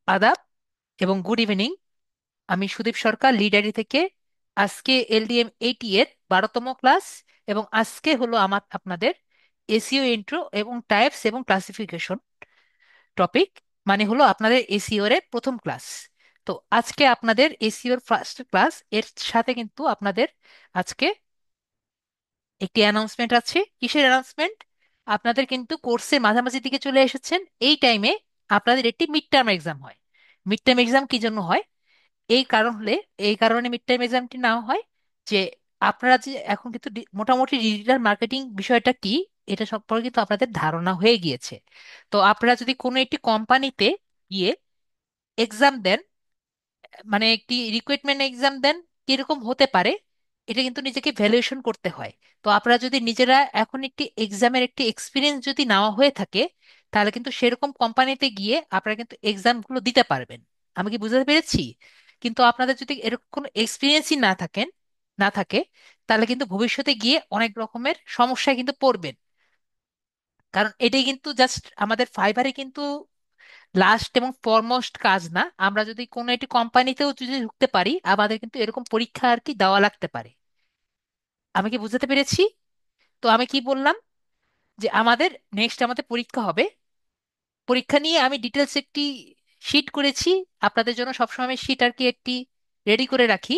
আদাব এবং good evening. আমি সুদীপ সরকার লিডারি থেকে। আজকে এলডিএম 80 এর 12তম ক্লাস, এবং আজকে হলো আমার আপনাদের এসইও ইন্ট্রো এবং টাইপস এবং ক্লাসিফিকেশন টপিক, মানে হলো আপনাদের এসইও এর প্রথম ক্লাস। তো আজকে আপনাদের এসইও এর ফার্স্ট ক্লাস, এর সাথে কিন্তু আপনাদের আজকে একটি অ্যানাউন্সমেন্ট আছে। কিসের অ্যানাউন্সমেন্ট? আপনাদের কিন্তু কোর্সের মাঝামাঝি দিকে চলে এসেছেন, এই টাইমে আপনাদের একটি মিড টার্ম এক্সাম হয়। মিড টার্ম এক্সাম কি জন্য হয়? এই কারণ হলে, এই কারণে মিড টার্ম এক্সামটি না হয় যে আপনারা যে এখন কিন্তু মোটামুটি ডিজিটাল মার্কেটিং বিষয়টা কি এটা সম্পর্কে কিন্তু আপনাদের ধারণা হয়ে গিয়েছে। তো আপনারা যদি কোনো একটি কোম্পানিতে গিয়ে এক্সাম দেন, মানে একটি রিক্রুটমেন্ট এক্সাম দেন, কিরকম হতে পারে এটা কিন্তু নিজেকে ভ্যালুয়েশন করতে হয়। তো আপনারা যদি নিজেরা এখন একটি এক্সামের একটি এক্সপিরিয়েন্স যদি নেওয়া হয়ে থাকে, তাহলে কিন্তু সেরকম কোম্পানিতে গিয়ে আপনারা কিন্তু এক্সামগুলো দিতে পারবেন। আমি কি বুঝতে পেরেছি? কিন্তু আপনাদের যদি এরকম কোনো এক্সপিরিয়েন্সই না থাকে, তাহলে কিন্তু ভবিষ্যতে গিয়ে অনেক রকমের সমস্যায় কিন্তু পড়বেন। কারণ এটাই কিন্তু জাস্ট আমাদের ফাইবারে কিন্তু লাস্ট এবং ফরমোস্ট কাজ না। আমরা যদি কোনো একটি কোম্পানিতেও যদি ঢুকতে পারি, আমাদের কিন্তু এরকম পরীক্ষা আর কি দেওয়া লাগতে পারে। আমি কি বুঝতে পেরেছি? তো আমি কি বললাম, যে আমাদের নেক্সট আমাদের পরীক্ষা হবে। পরীক্ষা নিয়ে আমি ডিটেলস একটি শিট করেছি আপনাদের জন্য। সবসময় আমি শিট আর কি একটি রেডি করে রাখি।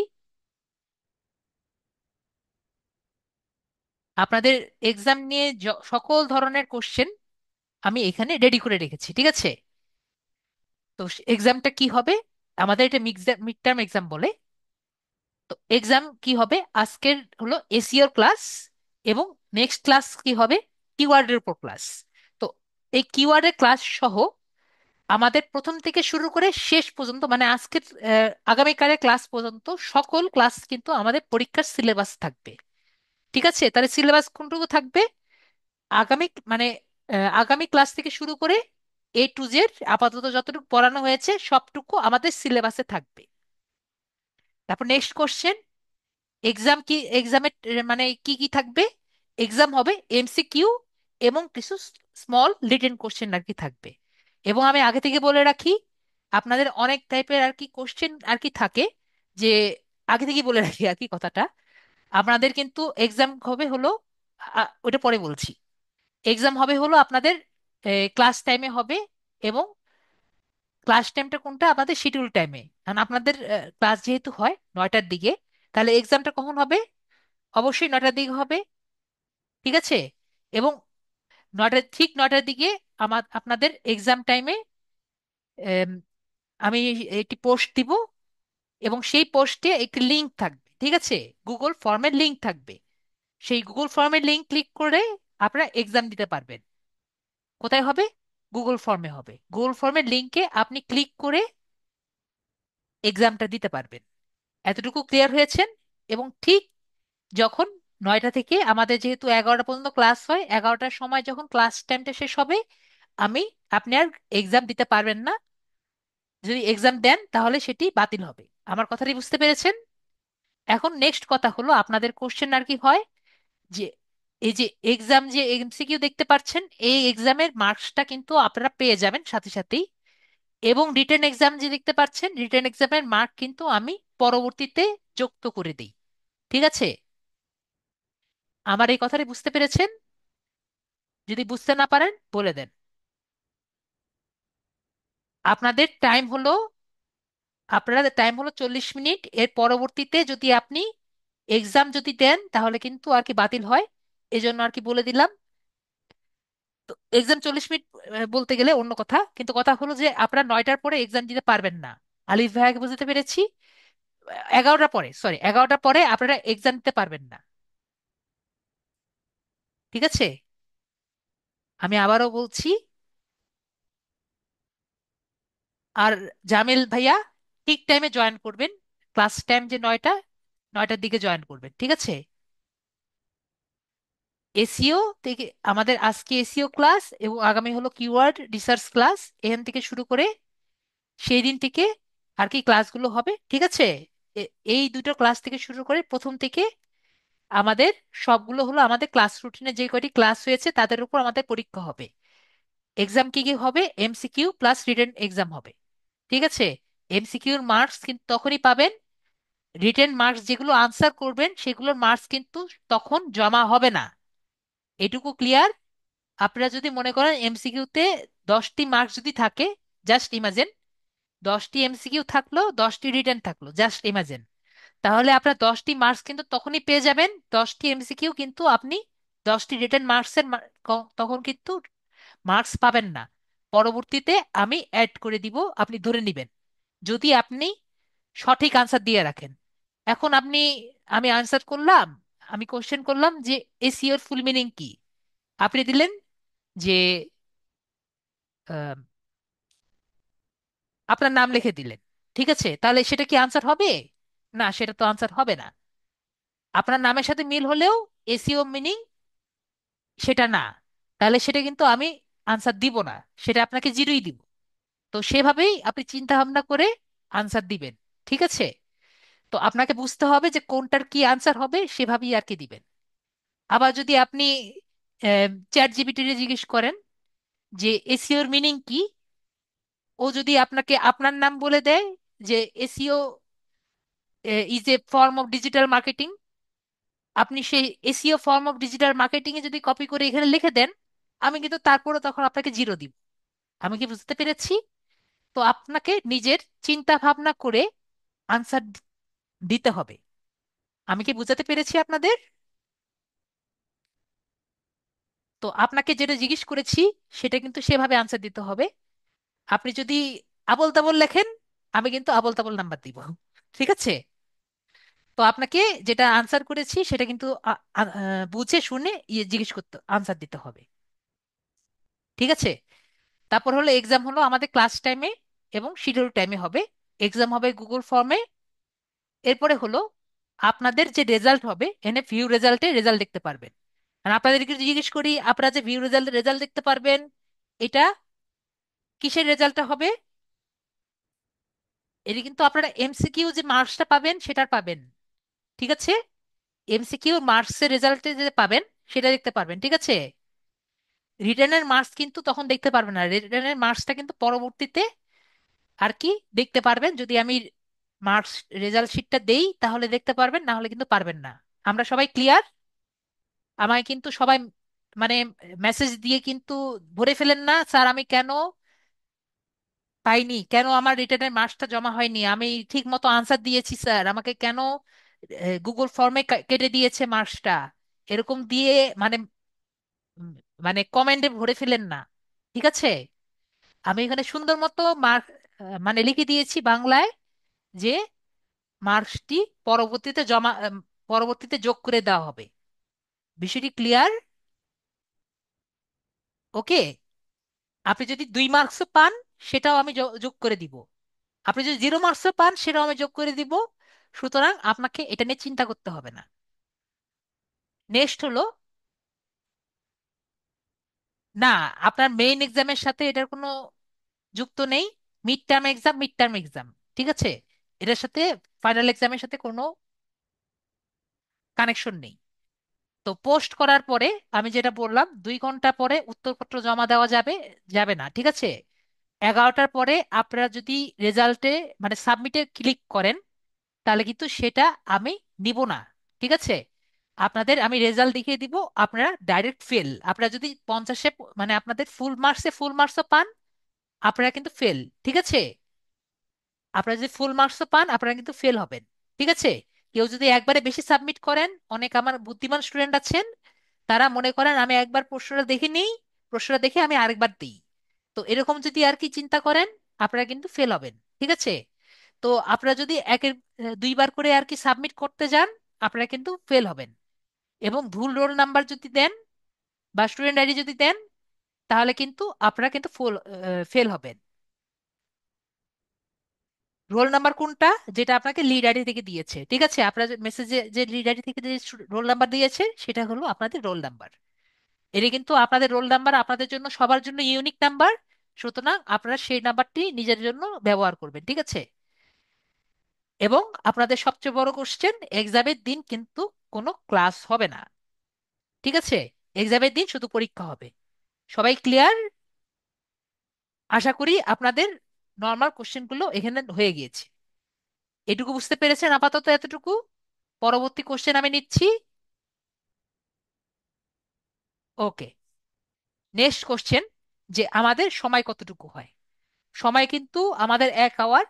আপনাদের এক্সাম নিয়ে সকল ধরনের কোশ্চেন আমি এখানে রেডি করে রেখেছি, ঠিক আছে? তো এক্সামটা কি হবে? আমাদের এটা মিড টার্ম এক্সাম বলে। তো এক্সাম কি হবে? আজকের হলো এসইওর ক্লাস, এবং নেক্সট ক্লাস কি হবে? কিওয়ার্ডের উপর ক্লাস। তো এই কিওয়ার্ডের ক্লাস সহ আমাদের প্রথম থেকে শুরু করে শেষ পর্যন্ত, মানে আজকের আগামীকালের ক্লাস পর্যন্ত সকল ক্লাস কিন্তু আমাদের পরীক্ষার সিলেবাস থাকবে। ঠিক আছে? তাহলে সিলেবাস কোনটুকু থাকবে? আগামী মানে আগামী ক্লাস থেকে শুরু করে A to Z আপাতত যতটুকু পড়ানো হয়েছে সবটুকু আমাদের সিলেবাসে থাকবে। তারপর নেক্সট কোশ্চেন, এক্সাম কি? এক্সামের মানে কি কি থাকবে? এক্সাম হবে এমসিকিউ এবং কিছু স্মল রিটেন কোশ্চেন আর কি থাকবে। এবং আমি আগে থেকে বলে রাখি, আপনাদের অনেক টাইপের আর কি কোশ্চেন আর কি থাকে, যে আগে থেকে বলে রাখি আর কি কথাটা। আপনাদের কিন্তু এক্সাম হবে হলো, ওটা পরে বলছি। এক্সাম হবে হলো আপনাদের ক্লাস টাইমে হবে, এবং ক্লাস টাইমটা কোনটা? আপনাদের শিডিউল টাইমে। কারণ আপনাদের ক্লাস যেহেতু হয় 9টার দিকে, তাহলে এক্সামটা কখন হবে? অবশ্যই 9টার দিকে হবে, ঠিক আছে? এবং ঠিক 9টার দিকে আপনাদের এক্সাম টাইমে আমি একটি পোস্ট দিব, এবং সেই পোস্টে একটি লিংক থাকবে, ঠিক আছে? গুগল ফর্মের লিংক থাকবে। সেই গুগল ফর্মের লিংক ক্লিক করে আপনারা এক্সাম দিতে পারবেন। কোথায় হবে? গুগল ফর্মে হবে। গুগল ফর্মের লিংকে আপনি ক্লিক করে এক্সামটা দিতে পারবেন। এতটুকু ক্লিয়ার হয়েছেন? এবং ঠিক যখন 9টা থেকে আমাদের যেহেতু 11টা পর্যন্ত ক্লাস হয়, 11টার সময় যখন ক্লাস টাইমটা শেষ হবে, আমি আপনি আর এক্সাম দিতে পারবেন না। যদি এক্সাম দেন তাহলে সেটি বাতিল হবে। আমার কথাটি বুঝতে পেরেছেন? এখন নেক্সট কথা হলো, আপনাদের কোশ্চেন আর কি হয়, যে এই যে এক্সাম যে এমসিকিউ দেখতে পাচ্ছেন, এই এক্সামের মার্কসটা কিন্তু আপনারা পেয়ে যাবেন সাথে সাথেই। এবং রিটেন এক্সাম যে দেখতে পাচ্ছেন, রিটেন এক্সামের মার্ক কিন্তু আমি পরবর্তীতে যুক্ত করে দিই। ঠিক আছে? আমার এই কথাটি বুঝতে পেরেছেন? যদি বুঝতে না পারেন বলে দেন। আপনাদের টাইম হলো, আপনাদের টাইম হলো 40 মিনিট। এর পরবর্তীতে যদি আপনি এক্সাম যদি দেন তাহলে কিন্তু আর কি বাতিল হয়। এজন্য আর কি বলে দিলাম। তো এক্সাম 40 মিনিট বলতে গেলে অন্য কথা, কিন্তু কথা হলো যে আপনারা 9টার পরে এক্সাম দিতে পারবেন না। আলিফ ভাইয়াকে বুঝতে পেরেছি? 11টার পরে, সরি, 11টার পরে আপনারা এক্সাম দিতে পারবেন না। ঠিক আছে? আমি আবারও বলছি। আর জামিল ভাইয়া, ঠিক টাইমে জয়েন করবেন। ক্লাস টাইম যে 9টা, 9টার দিকে জয়েন করবেন, ঠিক আছে? এসিও থেকে আমাদের আজকে এসিও ক্লাস, এবং আগামী হলো কিওয়ার্ড রিসার্চ ক্লাস। এখান থেকে শুরু করে সেই দিন থেকে আর কি ক্লাসগুলো হবে, ঠিক আছে? এই দুটো ক্লাস থেকে শুরু করে প্রথম থেকে আমাদের সবগুলো হলো আমাদের ক্লাস রুটিনে যে কয়টি ক্লাস হয়েছে তাদের উপর আমাদের পরীক্ষা হবে। এক্সাম কি কি হবে? এমসিকিউ প্লাস রিটেন এক্সাম হবে। ঠিক আছে? এমসিকিউর মার্কস কিন্তু তখনই পাবেন, রিটেন মার্কস যেগুলো আনসার করবেন সেগুলোর মার্কস কিন্তু তখন জমা হবে না। এটুকু ক্লিয়ার? আপনারা যদি মনে করেন এমসিকিউতে 10টি মার্কস যদি থাকে, জাস্ট ইমাজিন 10টি এমসিকিউ থাকলো, 10টি রিটেন থাকলো, জাস্ট ইমাজিন, তাহলে আপনার 10টি মার্কস কিন্তু তখনই পেয়ে যাবেন। 10টি এমসিকিউ কিন্তু আপনি 10টি রিটেন মার্কসের তখন কিন্তু মার্কস পাবেন না। পরবর্তীতে আমি অ্যাড করে দিব, আপনি ধরে নেবেন, যদি আপনি সঠিক আনসার দিয়ে রাখেন। এখন আমি আনসার করলাম, আমি কোশ্চেন করলাম যে এসইওর ফুল মিনিং কি, আপনি দিলেন যে আহ, আপনার নাম লিখে দিলেন। ঠিক আছে, তাহলে সেটা কি আনসার হবে? না, সেটা তো আনসার হবে না। আপনার নামের সাথে মিল হলেও এসইও মিনিং সেটা না, তাহলে সেটা কিন্তু আমি আনসার দিব না, সেটা আপনাকে জিরোই দিব। তো সেভাবেই আপনি চিন্তা ভাবনা করে আনসার দিবেন। ঠিক আছে? তো আপনাকে বুঝতে হবে যে কোনটার কি আনসার হবে, সেভাবেই আর কি দিবেন। আবার যদি আপনি চ্যাট জিপিটিতে জিজ্ঞেস করেন যে এসইওর মিনিং কি, ও যদি আপনাকে আপনার নাম বলে দেয় যে SEO is a form of digital marketing, আপনি সেই SEO form of digital marketing এ যদি কপি করে এখানে লিখে দেন, আমি কিন্তু তারপরে তখন আপনাকে জিরো দিব। আমি কি বুঝতে পেরেছি? তো আপনাকে নিজের চিন্তা ভাবনা করে আনসার দিতে হবে। আমি কি বুঝাতে পেরেছি আপনাদের? তো আপনাকে যেটা জিজ্ঞেস করেছি সেটা কিন্তু সেভাবে আনসার দিতে হবে। আপনি যদি আবোল তাবোল লেখেন, আমি কিন্তু আবোল তাবোল নাম্বার দিব। ঠিক আছে? তো আপনাকে যেটা আনসার করেছি সেটা কিন্তু বুঝে শুনে জিজ্ঞেস করতে আনসার দিতে হবে। ঠিক আছে? তারপর হলো এক্সাম হলো আমাদের ক্লাস টাইমে এবং শিডিউল টাইমে হবে। এক্সাম হবে গুগল ফর্মে। এরপরে হলো আপনাদের যে রেজাল্ট হবে, এনে ভিউ রেজাল্টে রেজাল্ট দেখতে পারবেন। আর আপনাদেরকে যদি জিজ্ঞেস করি আপনারা যে ভিউ রেজাল্ট রেজাল্ট দেখতে পারবেন, এটা কিসের রেজাল্টটা হবে? এটা কিন্তু আপনারা এমসিকিউ যে মার্কসটা পাবেন সেটার পাবেন। ঠিক আছে? এমসিকিউ মার্কসের রেজাল্টে যে পাবেন সেটা দেখতে পারবেন। ঠিক আছে? রিটেনের মার্কস কিন্তু তখন দেখতে পারবেন না, রিটেনের মার্কসটা কিন্তু পরবর্তীতে আর কি দেখতে পারবেন। যদি আমি মার্কস রেজাল্ট শিটটা দেই তাহলে দেখতে পারবেন, না হলে কিন্তু পারবেন না। আমরা সবাই ক্লিয়ার? আমায় কিন্তু সবাই মানে মেসেজ দিয়ে কিন্তু ভরে ফেলেন না, স্যার আমি কেন পাইনি, কেন আমার রিটার্নের মার্কসটা জমা হয়নি, আমি ঠিক মতো আনসার দিয়েছি স্যার, আমাকে কেন গুগল ফর্মে কেটে দিয়েছে মার্কসটা, এরকম দিয়ে মানে উম, মানে কমেন্টে ভরে ফেলেন না। ঠিক আছে? আমি এখানে সুন্দর মতো মার্ক মানে লিখে দিয়েছি বাংলায় যে মার্কসটি পরবর্তীতে পরবর্তীতে যোগ করে দেওয়া হবে। বিষয়টি ক্লিয়ার? ওকে? আপনি যদি 2 মার্কসও পান সেটাও আমি যোগ করে দিব, আপনি যদি 0 মার্কসও পান সেটাও আমি যোগ করে দিব। সুতরাং আপনাকে এটা নিয়ে চিন্তা করতে হবে না। নেক্সট হলো, না, আপনার মেইন এক্সামের সাথে এটার কোনো যুক্ত নেই। Mid term exam mid term exam. ঠিক আছে? এটার সাথে ফাইনাল এক্সামের সাথে কোনো কানেকশন নেই। তো পোস্ট করার পরে আমি যেটা বললাম 2 ঘন্টা পরে উত্তরপত্র জমা দেওয়া যাবে যাবে না। ঠিক আছে? 11টার পরে আপনারা যদি রেজাল্টে মানে সাবমিটে ক্লিক করেন তাহলে কিন্তু সেটা আমি নিব না। ঠিক আছে? আপনাদের আমি রেজাল্ট দেখিয়ে দিব, আপনারা ডাইরেক্ট ফেল। আপনারা যদি 50-এ মানে আপনাদের ফুল মার্কসও পান, আপনারা কিন্তু ফেল। ঠিক আছে? আপনারা যদি ফুল মার্কসও পান আপনারা কিন্তু ফেল হবেন। ঠিক আছে? কেউ যদি একবারে বেশি সাবমিট করেন, অনেক আমার বুদ্ধিমান স্টুডেন্ট আছেন, তারা মনে করেন আমি একবার প্রশ্নটা দেখে নিই, প্রশ্নটা দেখে আমি আরেকবার দিই। তো এরকম যদি আর কি চিন্তা করেন, আপনারা কিন্তু ফেল হবেন। ঠিক আছে? তো আপনারা যদি 2বার করে আর কি সাবমিট করতে যান, আপনারা কিন্তু ফেল হবেন। এবং ভুল রোল নাম্বার যদি দেন বা স্টুডেন্ট আইডি যদি দেন, তাহলে কিন্তু আপনারা কিন্তু ফুল ফেল হবেন। রোল নাম্বার কোনটা? যেটা আপনাকে লিড আইডি থেকে দিয়েছে। ঠিক আছে? আপনার মেসেজে যে লিড আইডি থেকে যে রোল নাম্বার দিয়েছে সেটা হলো আপনাদের রোল নাম্বার। এটা কিন্তু আপনাদের রোল নাম্বার আপনাদের জন্য সবার জন্য ইউনিক নাম্বার। সুতরাং আপনারা সেই নাম্বারটি নিজের জন্য ব্যবহার করবেন। ঠিক আছে? এবং আপনাদের সবচেয়ে বড় কোশ্চেন, এক্সামের দিন কিন্তু কোনো ক্লাস হবে না। ঠিক আছে? এক্সামের দিন শুধু পরীক্ষা হবে। সবাই ক্লিয়ার? আশা করি আপনাদের নর্মাল কোশ্চেনগুলো এখানে হয়ে গিয়েছে। এটুকু বুঝতে পেরেছেন আপাতত এতটুকু? পরবর্তী কোশ্চেন আমি নিচ্ছি। ওকে, নেক্সট কোশ্চেন, যে আমাদের সময় কতটুকু হয়। সময় কিন্তু আমাদের 1 আওয়ার,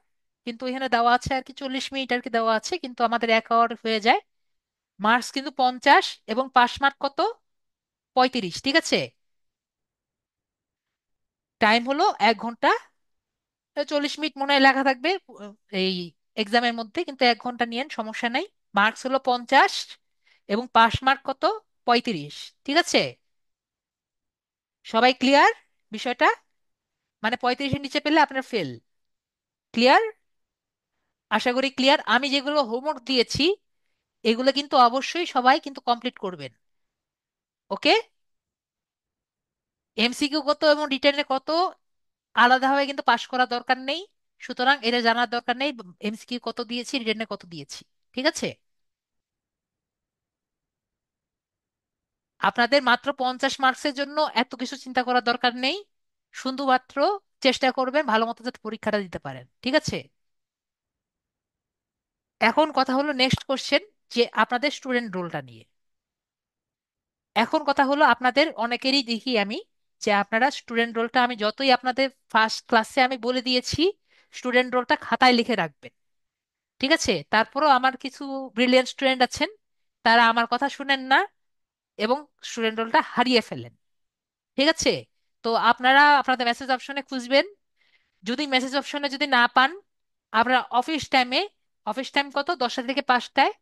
কিন্তু এখানে দেওয়া আছে আর কি 40 মিনিট আর কি দেওয়া আছে, কিন্তু আমাদের 1 আওয়ার হয়ে যায়। মার্কস কিন্তু 50, এবং পাস মার্ক কত? 35, ঠিক আছে। টাইম হলো 1 ঘন্টা 40 মিনিট, মনে হয় লেখা থাকবে এই এক্সামের মধ্যে, কিন্তু 1 ঘন্টা নিয়েন, সমস্যা নাই। মার্কস হলো 50, এবং পাস মার্ক কত? 35, ঠিক আছে। সবাই ক্লিয়ার বিষয়টা? মানে 35-এর নিচে পেলে আপনার ফেল। ক্লিয়ার? আশা করি ক্লিয়ার। আমি যেগুলো হোমওয়ার্ক দিয়েছি এগুলো কিন্তু অবশ্যই সবাই কিন্তু কমপ্লিট করবেন। ওকে? এমসিকিউ কত এবং রিটেনে কত আলাদাভাবে কিন্তু পাশ করা দরকার নেই, সুতরাং এটা জানার দরকার নেই এমসিকিউ কত দিয়েছি, রিটেনে কত দিয়েছি। ঠিক আছে? আপনাদের মাত্র 50 মার্কসের জন্য এত কিছু চিন্তা করার দরকার নেই, শুধুমাত্র চেষ্টা করবেন ভালো মতো যাতে পরীক্ষাটা দিতে পারেন। ঠিক আছে? এখন কথা হলো নেক্সট কোশ্চেন, যে আপনাদের স্টুডেন্ট রোলটা নিয়ে। এখন কথা হলো আপনাদের অনেকেরই দেখি আমি যে আপনারা স্টুডেন্ট রোলটা, আমি যতই আপনাদের ফার্স্ট ক্লাসে আমি বলে দিয়েছি স্টুডেন্ট রোলটা খাতায় লিখে রাখবেন, ঠিক আছে। তারপরও আমার কিছু ব্রিলিয়ান্ট স্টুডেন্ট আছেন, তারা আমার কথা শুনেন না এবং স্টুডেন্ট রোলটা হারিয়ে ফেলেন। ঠিক আছে? তো আপনারা আপনাদের মেসেজ অপশনে খুঁজবেন, যদি মেসেজ অপশনে যদি না পান, আপনারা অফিস টাইমে, অফিস টাইম কত, 10টা থেকে 5টায়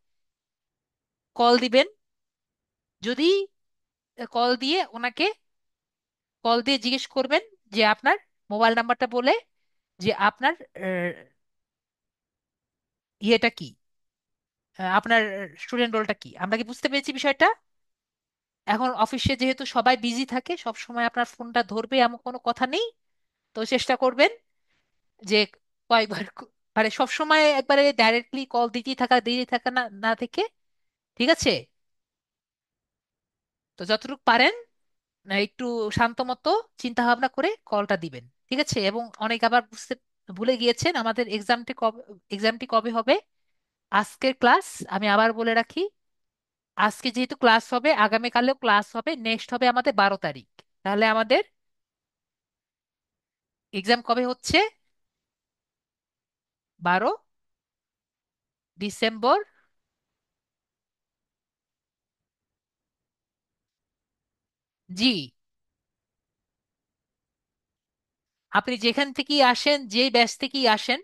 কল দিবেন। যদি কল দিয়ে ওনাকে, কল দিয়ে জিজ্ঞেস করবেন যে আপনার মোবাইল নাম্বারটা বলে, যে আপনার ইয়েটা কি, আপনার স্টুডেন্ট রোলটা কি। আমরা কি বুঝতে পেরেছি বিষয়টা? এখন অফিসে যেহেতু সবাই বিজি থাকে, সব সময় আপনার ফোনটা ধরবে এমন কোনো কথা নেই। তো চেষ্টা করবেন যে কয়েকবার মানে সব সময় একবারে ডাইরেক্টলি কল দিতেই থাকা না না থেকে, ঠিক আছে। তো যতটুকু পারেন একটু শান্ত মতো চিন্তা ভাবনা করে কলটা দিবেন, ঠিক আছে। এবং অনেক আবার বুঝতে ভুলে গিয়েছেন আমাদের এক্সামটি কবে হবে। আজকের ক্লাস আমি আবার বলে রাখি, আজকে যেহেতু ক্লাস হবে, আগামীকালেও ক্লাস হবে, নেক্সট হবে আমাদের 12 তারিখ। তাহলে আমাদের এক্সাম কবে হচ্ছে? 12 ডিসেম্বর। জি, আপনি যেখান থেকেই আসেন, যে ব্যাচ থেকেই আসেন,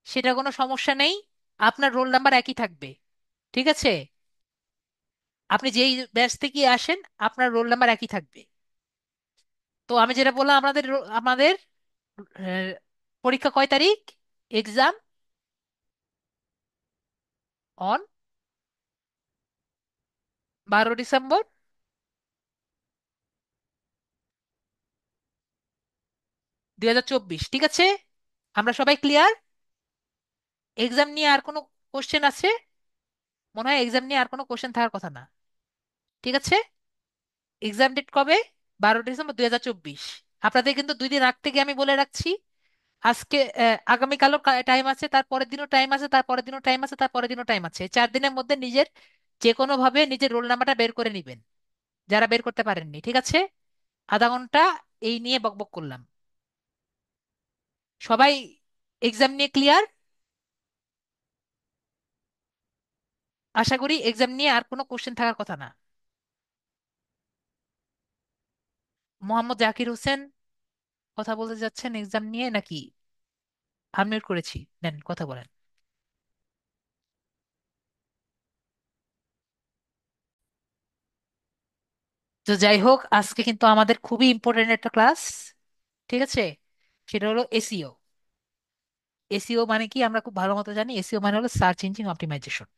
সেটা কোনো সমস্যা নেই, আপনার রোল নাম্বার একই থাকবে। ঠিক আছে? আপনি যেই ব্যাচ থেকেই আসেন আপনার রোল নাম্বার একই থাকবে। তো আমি যেটা বললাম, আমাদের আহ, পরীক্ষা কয় তারিখ? এক্সাম অন 12 ডিসেম্বর 2024, ঠিক আছে। আমরা সবাই ক্লিয়ার? এক্সাম নিয়ে আর কোনো কোশ্চেন আছে? মনে হয় এক্সাম নিয়ে আর কোনো কোশ্চেন থাকার কথা না। ঠিক আছে? এক্সাম ডেট কবে? 12 ডিসেম্বর 2024। আপনাদের কিন্তু 2 দিন আগ থেকে আমি বলে রাখছি। আজকে আগামীকালও টাইম আছে, তার পরের দিনও টাইম আছে, তার পরের দিনও টাইম আছে, তার পরের দিনও টাইম আছে। 4 দিনের মধ্যে নিজের যে কোনো ভাবে নিজের রোল নাম্বারটা বের করে নিবেন, যারা বের করতে পারেননি। ঠিক আছে? আধা ঘন্টা এই নিয়ে বকবক করলাম। সবাই এক্সাম নিয়ে ক্লিয়ার? আশা করি এক্সাম নিয়ে আর কোনো কোশ্চেন থাকার কথা না। মোহাম্মদ জাকির হোসেন, কথা বলতে যাচ্ছেন এক্সাম নিয়ে নাকি? আনমিউট করেছি, নেন কথা বলেন। তো যাই হোক, আজকে কিন্তু আমাদের খুবই ইম্পর্টেন্ট একটা ক্লাস, ঠিক আছে। সেটা হলো এসইও। এসইও মানে কি আমরা খুব ভালো মতো জানি, এসইও মানে হলো সার্চ ইঞ্জিন অপটিমাইজেশন।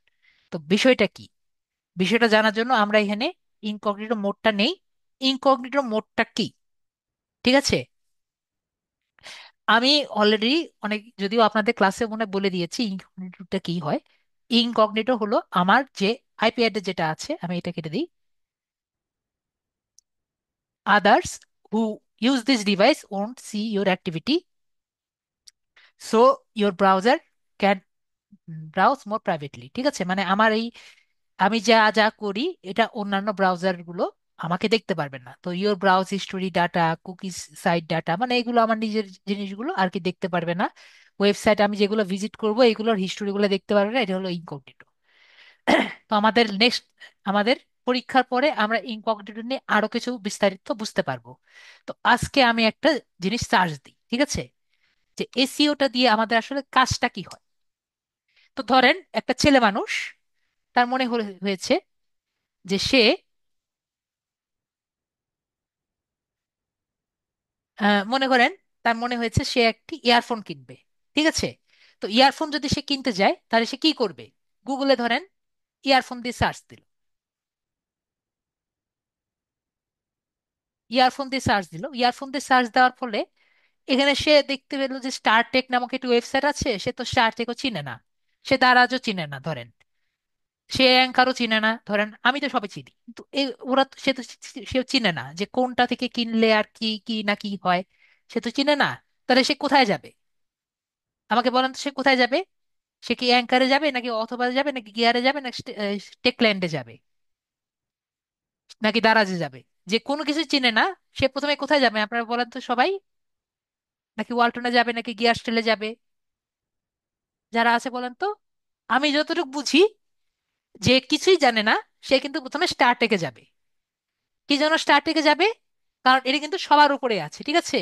তো বিষয়টা কি, বিষয়টা জানার জন্য আমরা এখানে ইনকগনিটো মোডটা নেই। ইনকগনিটো মোডটা কি? ঠিক আছে। আমি অলরেডি অনেক, যদিও আপনাদের ক্লাসে মনে হয় বলে দিয়েছি ইনকগনিটোটা কি হয়। ইনকগনিটো হলো আমার যে আইপি অ্যাড্রেস যেটা আছে, আমি এটা কেটে দিই। Others who use this device won't see your activity, so your browser can browse more privately. ঠিক আছে, মানে আমার এই আমি যা যা করি এটা অন্যান্য ব্রাউজার গুলো আমাকে দেখতে পারবে না। তো your browse history data, cookies, site data, মানে এগুলো আমার নিজের জিনিসগুলো আর কি দেখতে পারবে না। ওয়েবসাইট আমি যেগুলো ভিজিট করব এগুলোর হিস্টোরি গুলো দেখতে পারবে না, এটা হলো ইনকগনিটো। তো আমাদের নেক্সট, আমাদের পরীক্ষার পরে আমরা ইনকগনিটো নিয়ে আরো কিছু বিস্তারিত বুঝতে পারবো। তো আজকে আমি একটা জিনিস সার্চ দিই, ঠিক আছে, যে এসিওটা দিয়ে আমাদের আসলে কাজটা কি হয়। তো ধরেন একটা ছেলে মানুষ, তার মনে হয়েছে যে সে মনে করেন তার মনে হয়েছে সে একটি ইয়ারফোন কিনবে। ঠিক আছে, তো ইয়ারফোন যদি সে কিনতে যায় তাহলে সে কি করবে? গুগলে ধরেন ইয়ারফোন দিয়ে সার্চ দিল, ইয়ারফোন দিয়ে সার্চ দেওয়ার ফলে এখানে সে দেখতে পেলো যে স্টারটেক নামক একটি ওয়েবসাইট আছে। সে তো স্টারটেকও চিনে না, সে দারাজও চিনে না ধরেন, সে অ্যাঙ্কারও চিনে না ধরেন, আমি তো সবে চিনি, কিন্তু ওরা সে তো সে চিনে না যে কোনটা থেকে কিনলে আর কি কি না কি হয়, সে তো চিনে না। তাহলে সে কোথায় যাবে? আমাকে বলেন তো, সে কোথায় যাবে? সে কি অ্যাঙ্কারে যাবে, নাকি অথবা যাবে, নাকি গিয়ারে যাবে, নাকি টেকল্যান্ডে যাবে, নাকি দারাজে যাবে? যে কোনো কিছু চিনে না, সে প্রথমে কোথায় যাবে আপনারা বলেন তো সবাই? নাকি ওয়ালটনে যাবে, নাকি গিয়ার স্টিলে যাবে? যারা আছে বলেন তো। আমি যতটুকু বুঝি, যে কিছুই জানে না সে কিন্তু প্রথমে স্টার টেকে যাবে। কি জন্য স্টার টেকে যাবে? কারণ এটা কিন্তু সবার উপরে আছে, ঠিক আছে।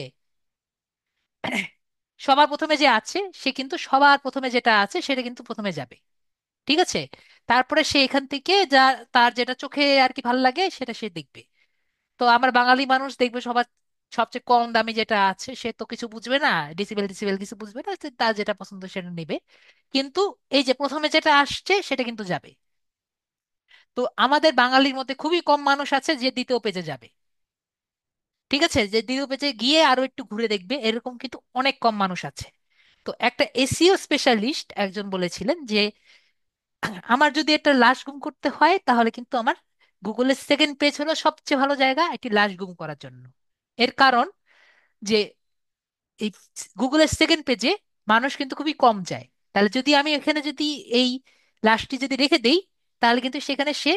সবার প্রথমে যে আছে সে কিন্তু সবার প্রথমে যেটা আছে সেটা কিন্তু প্রথমে যাবে। ঠিক আছে, তারপরে সে এখান থেকে যা, তার যেটা চোখে আর কি ভালো লাগে সেটা সে দেখবে। তো আমার বাঙালি মানুষ দেখবে সবার সবচেয়ে কম দামি যেটা আছে, সে তো কিছু বুঝবে না, ডিসিবেল ডিসিবেল কিছু বুঝবে না, সে তার যেটা পছন্দ সেটা নেবে। কিন্তু এই যে প্রথমে যেটা আসছে সেটা কিন্তু যাবে। তো আমাদের বাঙালির মধ্যে খুবই কম মানুষ আছে যে দ্বিতীয় পেজে যাবে। ঠিক আছে, যে দ্বিতীয় পেজে গিয়ে আরো একটু ঘুরে দেখবে, এরকম কিন্তু অনেক কম মানুষ আছে। তো একটা এসইও স্পেশালিস্ট একজন বলেছিলেন যে আমার যদি একটা লাশ গুম করতে হয় তাহলে কিন্তু আমার গুগলের সেকেন্ড পেজ হলো সবচেয়ে ভালো জায়গা একটি লাশ গুম করার জন্য। এর কারণ যে এই গুগলের সেকেন্ড পেজে মানুষ কিন্তু খুবই কম যায়। তাহলে যদি আমি এখানে যদি এই লাশটি যদি রেখে দেই, তাহলে কিন্তু সেখানে সে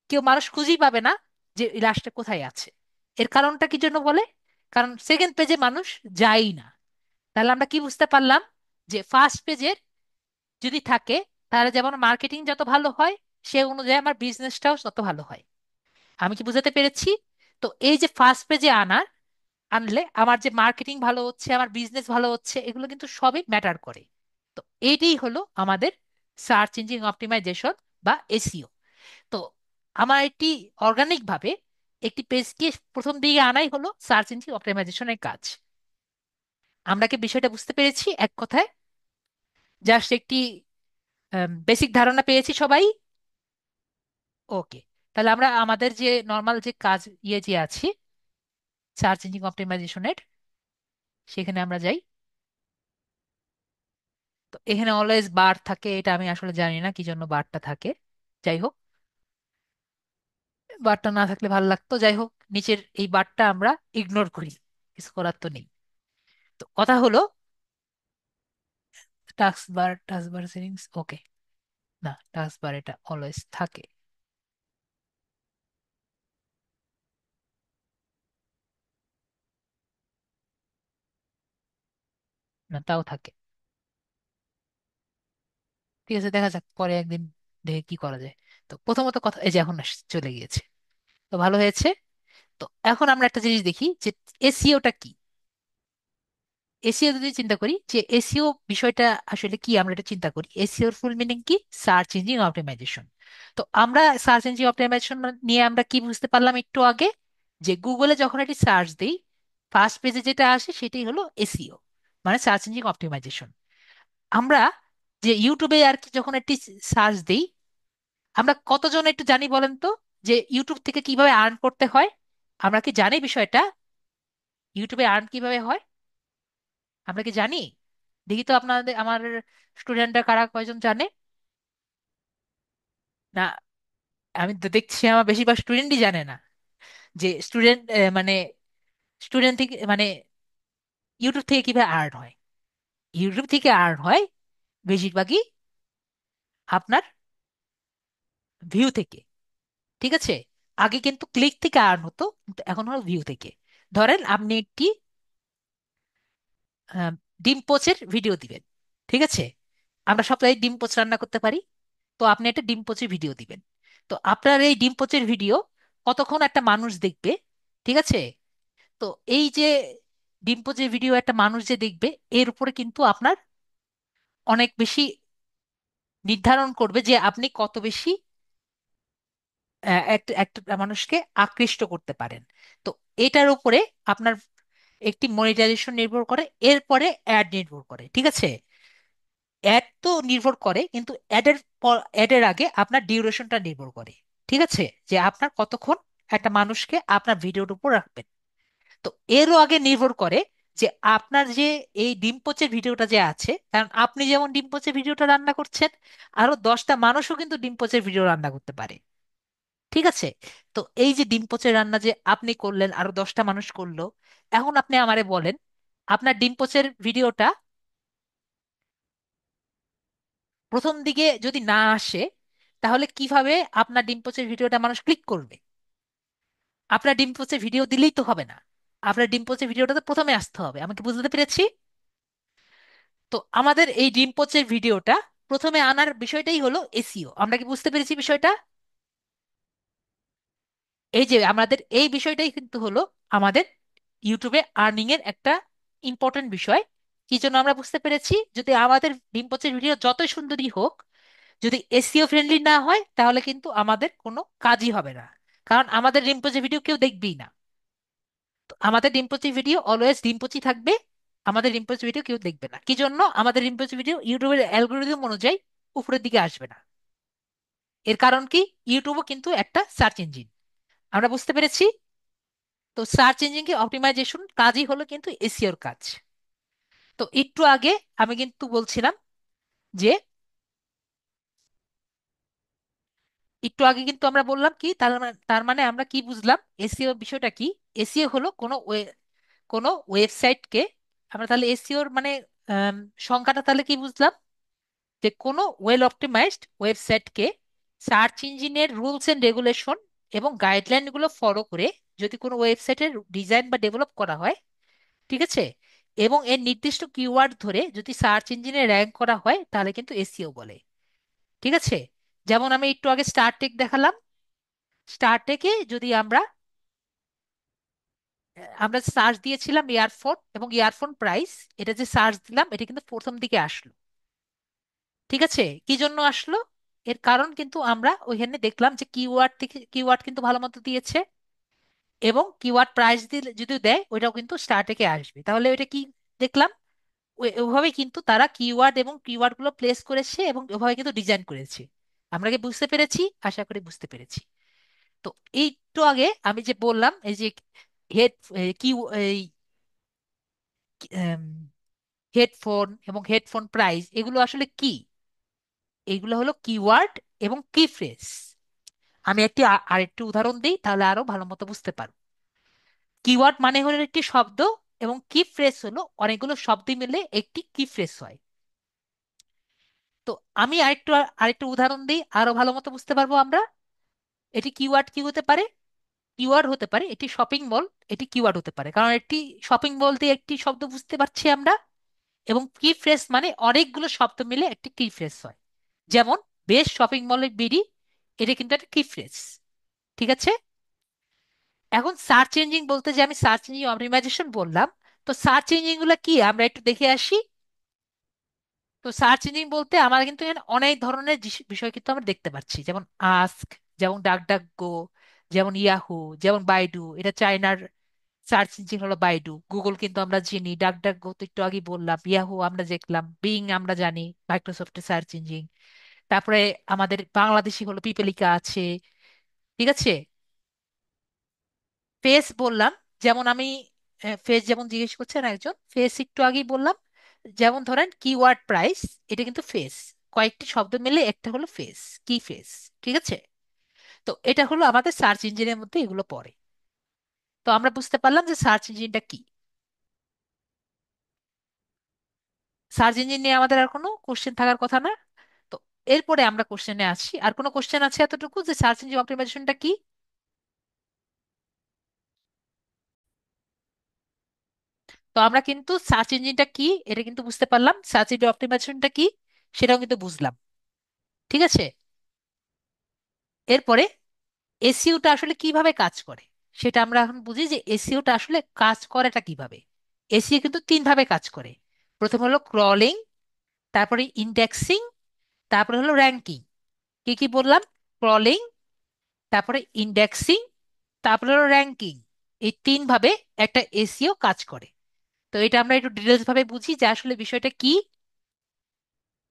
কেউ মানুষ খুঁজেই পাবে না যে এই লাশটা কোথায় আছে। এর কারণটা কি জন্য বলে? কারণ সেকেন্ড পেজে মানুষ যায়ই না। তাহলে আমরা কি বুঝতে পারলাম? যে ফার্স্ট পেজের যদি থাকে তাহলে যেমন মার্কেটিং যত ভালো হয়, সে অনুযায়ী আমার বিজনেসটাও তত ভালো হয়। আমি কি বুঝাতে পেরেছি? তো এই যে ফার্স্ট পেজে আনলে আমার যে মার্কেটিং ভালো হচ্ছে, আমার বিজনেস ভালো হচ্ছে, এগুলো কিন্তু সবই ম্যাটার করে। তো এইটাই হলো আমাদের সার্চ ইঞ্জিন অপটিমাইজেশন বা এসইও। তো আমার একটি অর্গানিক ভাবে একটি পেজকে প্রথম দিকে আনাই হলো সার্চ ইঞ্জিন অপটিমাইজেশনের কাজ। আমরা কি বিষয়টা বুঝতে পেরেছি এক কথায়? জাস্ট একটি বেসিক ধারণা পেয়েছি সবাই। ওকে, তাহলে আমরা আমাদের যে নর্মাল যে কাজ যে আছে সার্চ ইঞ্জিন অপটিমাইজেশনের, সেখানে আমরা যাই। তো এখানে অলওয়েজ বার থাকে, এটা আমি আসলে জানি না কি জন্য বারটা থাকে। যাই হোক, বারটা না থাকলে ভালো লাগতো। যাই হোক, নিচের এই বারটা আমরা ইগনোর করি, কিছু করার তো নেই। তো কথা হলো টাস্ক বার সেটিংস, ওকে। না, টাস্ক বার এটা অলওয়েজ থাকে। না, তাও থাকে। ঠিক আছে, দেখা যাক পরে একদিন দেখে কি করা যায়। তো প্রথমত কথা এই যে এখন চলে গিয়েছে, তো ভালো হয়েছে। তো এখন আমরা একটা জিনিস দেখি যে এসিওটা কি। এসিও যদি চিন্তা করি যে এসিও বিষয়টা আসলে কি, আমরা এটা চিন্তা করি এসিওর ফুল মিনিং কি, সার্চ ইঞ্জিন অপটিমাইজেশন। তো আমরা সার্চ ইঞ্জিন অপটিমাইজেশন নিয়ে আমরা কি বুঝতে পারলাম একটু আগে? যে গুগলে যখন একটি সার্চ দিই, ফার্স্ট পেজে যেটা আসে সেটাই হলো এসিও, মানে সার্চ ইঞ্জিন অপটিমাইজেশন। আমরা যে ইউটিউবে আর কি যখন একটি সার্চ দিই, আমরা কতজন একটু জানি বলেন তো যে ইউটিউব থেকে কিভাবে আর্ন করতে হয়? আমরা কি জানি বিষয়টা, ইউটিউবে আর্ন কিভাবে হয়? আমরা কি জানি? দেখি তো আপনাদের, আমার স্টুডেন্টরা কারা কয়জন জানে। না, আমি তো দেখছি আমার বেশিরভাগ স্টুডেন্টই জানে না যে স্টুডেন্ট মানে স্টুডেন্ট থেকে মানে ইউটিউব থেকে কিভাবে আর্ন হয়। ইউটিউব থেকে আর্ন হয় বেশিরভাগই আপনার ভিউ থেকে। ঠিক আছে? আগে কিন্তু ক্লিক থেকে আর্ন হতো, কিন্তু এখন হলো ভিউ থেকে। ধরেন আপনি একটি আহ, ডিম পোচের ভিডিও দিবেন। ঠিক আছে? আমরা সপ্তাহে ডিম পোচ রান্না করতে পারি। তো আপনি একটা ডিম পোচের ভিডিও দিবেন। তো আপনার এই ডিম পোচের ভিডিও কতক্ষণ একটা মানুষ দেখবে? ঠিক আছে? তো এই যে ডিম পোচের ভিডিও একটা মানুষ যে দেখবে, এর উপরে কিন্তু আপনার অনেক বেশি নির্ধারণ করবে যে আপনি কত বেশি একটা একটা মানুষকে আকৃষ্ট করতে পারেন। তো এটার উপরে আপনার একটি মনিটাইজেশন নির্ভর করে, এরপরে অ্যাড নির্ভর করে। ঠিক আছে? অ্যাড তো নির্ভর করে, কিন্তু অ্যাডের আগে আপনার ডিউরেশনটা নির্ভর করে। ঠিক আছে? যে আপনার কতক্ষণ একটা মানুষকে আপনার ভিডিওর উপর রাখবেন। তো এরও আগে নির্ভর করে যে আপনার যে এই ডিম পোচের ভিডিওটা যে আছে, কারণ আপনি যেমন ডিম পোচের ভিডিওটা রান্না করছেন, আরো 10টা মানুষও কিন্তু ডিম পোচের ভিডিও রান্না করতে পারে। ঠিক আছে? তো এই যে ডিম পোচের রান্না যে আপনি করলেন, আরো 10টা মানুষ করলো, এখন আপনি আমারে বলেন, আপনার ডিম পোচের ভিডিওটা প্রথম দিকে যদি না আসে, তাহলে কিভাবে আপনার ডিম পোচের ভিডিওটা মানুষ ক্লিক করবে? আপনার ডিম পোচের ভিডিও দিলেই তো হবে না, আপনার ডিম পোচের ভিডিওটা তো প্রথমে আসতে হবে। আমাকে বুঝতে পেরেছি? তো আমাদের এই ডিম পোচের ভিডিওটা প্রথমে আনার বিষয়টাই হলো এসইও। আমরা কি বুঝতে পেরেছি বিষয়টা? এই যে আমাদের এই বিষয়টাই কিন্তু হলো আমাদের ইউটিউবে আর্নিং এর একটা ইম্পর্টেন্ট বিষয়। কি জন্য আমরা বুঝতে পেরেছি? যদি আমাদের ডিম পোচের ভিডিও যতই সুন্দরই হোক, যদি এসইও ফ্রেন্ডলি না হয়, তাহলে কিন্তু আমাদের কোনো কাজই হবে না। কারণ আমাদের ডিম পোচের ভিডিও কেউ দেখবেই না। তো আমাদের ডিম পোচের ভিডিও অলওয়েজ ডিম পোচই থাকবে, আমাদের ডিম পোচের ভিডিও কেউ দেখবে না। কি জন্য? আমাদের ডিম পোচের ভিডিও ইউটিউবের অ্যালগোরিদম অনুযায়ী উপরের দিকে আসবে না। এর কারণ কি? ইউটিউবও কিন্তু একটা সার্চ ইঞ্জিন। আমরা বুঝতে পেরেছি? তো সার্চ ইঞ্জিন কি অপটিমাইজেশন কাজই হলো কিন্তু এসইওর কাজ। তো একটু আগে আমি কিন্তু বলছিলাম যে, একটু আগে কিন্তু আমরা বললাম কি, তার মানে আমরা কি বুঝলাম এসইও বিষয়টা কি? এসইও হলো কোনো ওয়েবসাইটকে, আমরা তাহলে এসইওর মানে আম, সংজ্ঞাটা তাহলে কি বুঝলাম? যে কোনো ওয়েল অপটিমাইজড ওয়েবসাইটকে সার্চ ইঞ্জিনের রুলস এন্ড রেগুলেশন এবং গাইডলাইনগুলো ফলো করে যদি কোনো ওয়েবসাইটের ডিজাইন বা ডেভেলপ করা হয়, ঠিক আছে, এবং এর নির্দিষ্ট কিওয়ার্ড ধরে যদি সার্চ ইঞ্জিনে র্যাঙ্ক করা হয়, তাহলে কিন্তু এসইও বলে। ঠিক আছে? যেমন আমি একটু আগে স্টারটেক দেখালাম। স্টারটেকে যদি আমরা আমরা সার্চ দিয়েছিলাম ইয়ারফোন এবং ইয়ারফোন প্রাইস, এটা যে সার্চ দিলাম এটা কিন্তু প্রথম দিকে আসলো। ঠিক আছে? কি জন্য আসলো? এর কারণ কিন্তু আমরা ওইখানে দেখলাম যে কিওয়ার্ড থেকে কিওয়ার্ড কিন্তু ভালো মতো দিয়েছে, এবং কিওয়ার্ড প্রাইস দিলে যদি দেয় ওইটাও কিন্তু স্টার্টেকে আসবে। তাহলে ওইটা কি দেখলাম? ওইভাবে কিন্তু তারা কিওয়ার্ড এবং কিওয়ার্ড গুলো প্লেস করেছে এবং ওইভাবে কিন্তু ডিজাইন করেছে। আমরা কি বুঝতে পেরেছি? আশা করি বুঝতে পেরেছি। তো একটু আগে আমি যে বললাম এই যে হেড কি এই হেডফোন এবং হেডফোন প্রাইস, এগুলো আসলে কি? এগুলো হলো কিওয়ার্ড এবং কি ফ্রেজ। আমি আরেকটি উদাহরণ দিই, তাহলে আরো ভালো মতো বুঝতে পারবো। কিওয়ার্ড মানে হলো একটি শব্দ, এবং কি ফ্রেজ হলো অনেকগুলো শব্দ মিলে একটি কি ফ্রেজ হয়। তো আমি আরেকটু উদাহরণ দিই, আরো ভালো মতো বুঝতে পারবো আমরা। এটি কিওয়ার্ড কি হতে পারে? কিওয়ার্ড হতে পারে এটি শপিং মল। এটি কিওয়ার্ড হতে পারে কারণ একটি শপিং মল দিয়ে একটি শব্দ বুঝতে পারছি আমরা। এবং কি ফ্রেজ মানে অনেকগুলো শব্দ মিলে একটি কি ফ্রেজ হয়। যেমন বেস্ট শপিং মলের বিডি, এটা কিন্তু একটা কি ফ্রেজ। ঠিক আছে? এখন সার্চ ইঞ্জিন বলতে যে আমি সার্চ ইঞ্জিন অপটিমাইজেশন বললাম, তো সার্চ ইঞ্জিন গুলো কি আমরা একটু দেখে আসি। তো সার্চ ইঞ্জিন বলতে আমরা কিন্তু এখানে অনেক ধরনের বিষয় কিন্তু আমরা দেখতে পাচ্ছি, যেমন আস্ক, যেমন ডাক ডাক গো, যেমন ইয়াহু, যেমন বাইডু, এটা চায়নার সার্চ ইঞ্জিন হলো বাইডু। গুগল কিন্তু আমরা চিনি, ডাক ডাক গো তো একটু আগে বললাম, ইয়াহু আমরা দেখলাম, বিং আমরা জানি মাইক্রোসফটের সার্চ ইঞ্জিন। তারপরে আমাদের বাংলাদেশি হলো পিপলিকা আছে। ঠিক আছে? ফেস বললাম, যেমন আমি ফেস যেমন জিজ্ঞেস করছেন একজন, ফেস একটু আগেই বললাম। যেমন ধরেন কিওয়ার্ড প্রাইস, এটা কিন্তু ফেস, কয়েকটি শব্দ মিলে একটা হলো ফেস, কি ফেস। ঠিক আছে? তো এটা হলো আমাদের সার্চ ইঞ্জিনের মধ্যে এগুলো পড়ে। তো আমরা বুঝতে পারলাম যে সার্চ ইঞ্জিনটা কি। সার্চ ইঞ্জিন নিয়ে আমাদের আর কোনো কোশ্চেন থাকার কথা না। তো এরপরে আমরা কোশ্চেনে আসি। আর কোনো কোশ্চেন আছে এতটুকু যে সার্চ ইঞ্জিন অপটিমাইজেশনটা কি? তো আমরা কিন্তু সার্চ ইঞ্জিনটা কি এটা কিন্তু বুঝতে পারলাম, সার্চ ইঞ্জিন অপটিমাইজেশনটা কি সেটাও কিন্তু বুঝলাম। ঠিক আছে। এরপরে এসইওটা আসলে কিভাবে কাজ করে সেটা আমরা এখন বুঝি, যে এসইওটা আসলে কাজ করেটা কিভাবে। এসইও কিন্তু তিন ভাবে কাজ করে। প্রথম হলো ক্রলিং, তারপরে ইন্ডেক্সিং, তারপরে হলো র্যাঙ্কিং। কি কি বললাম? ক্রলিং, তারপরে ইন্ডেক্সিং, তারপরে হলো র্যাঙ্কিং। এই তিন ভাবে একটা এসইও কাজ করে। তো এটা আমরা একটু ডিটেলস ভাবে বুঝি যে আসলে বিষয়টা কি।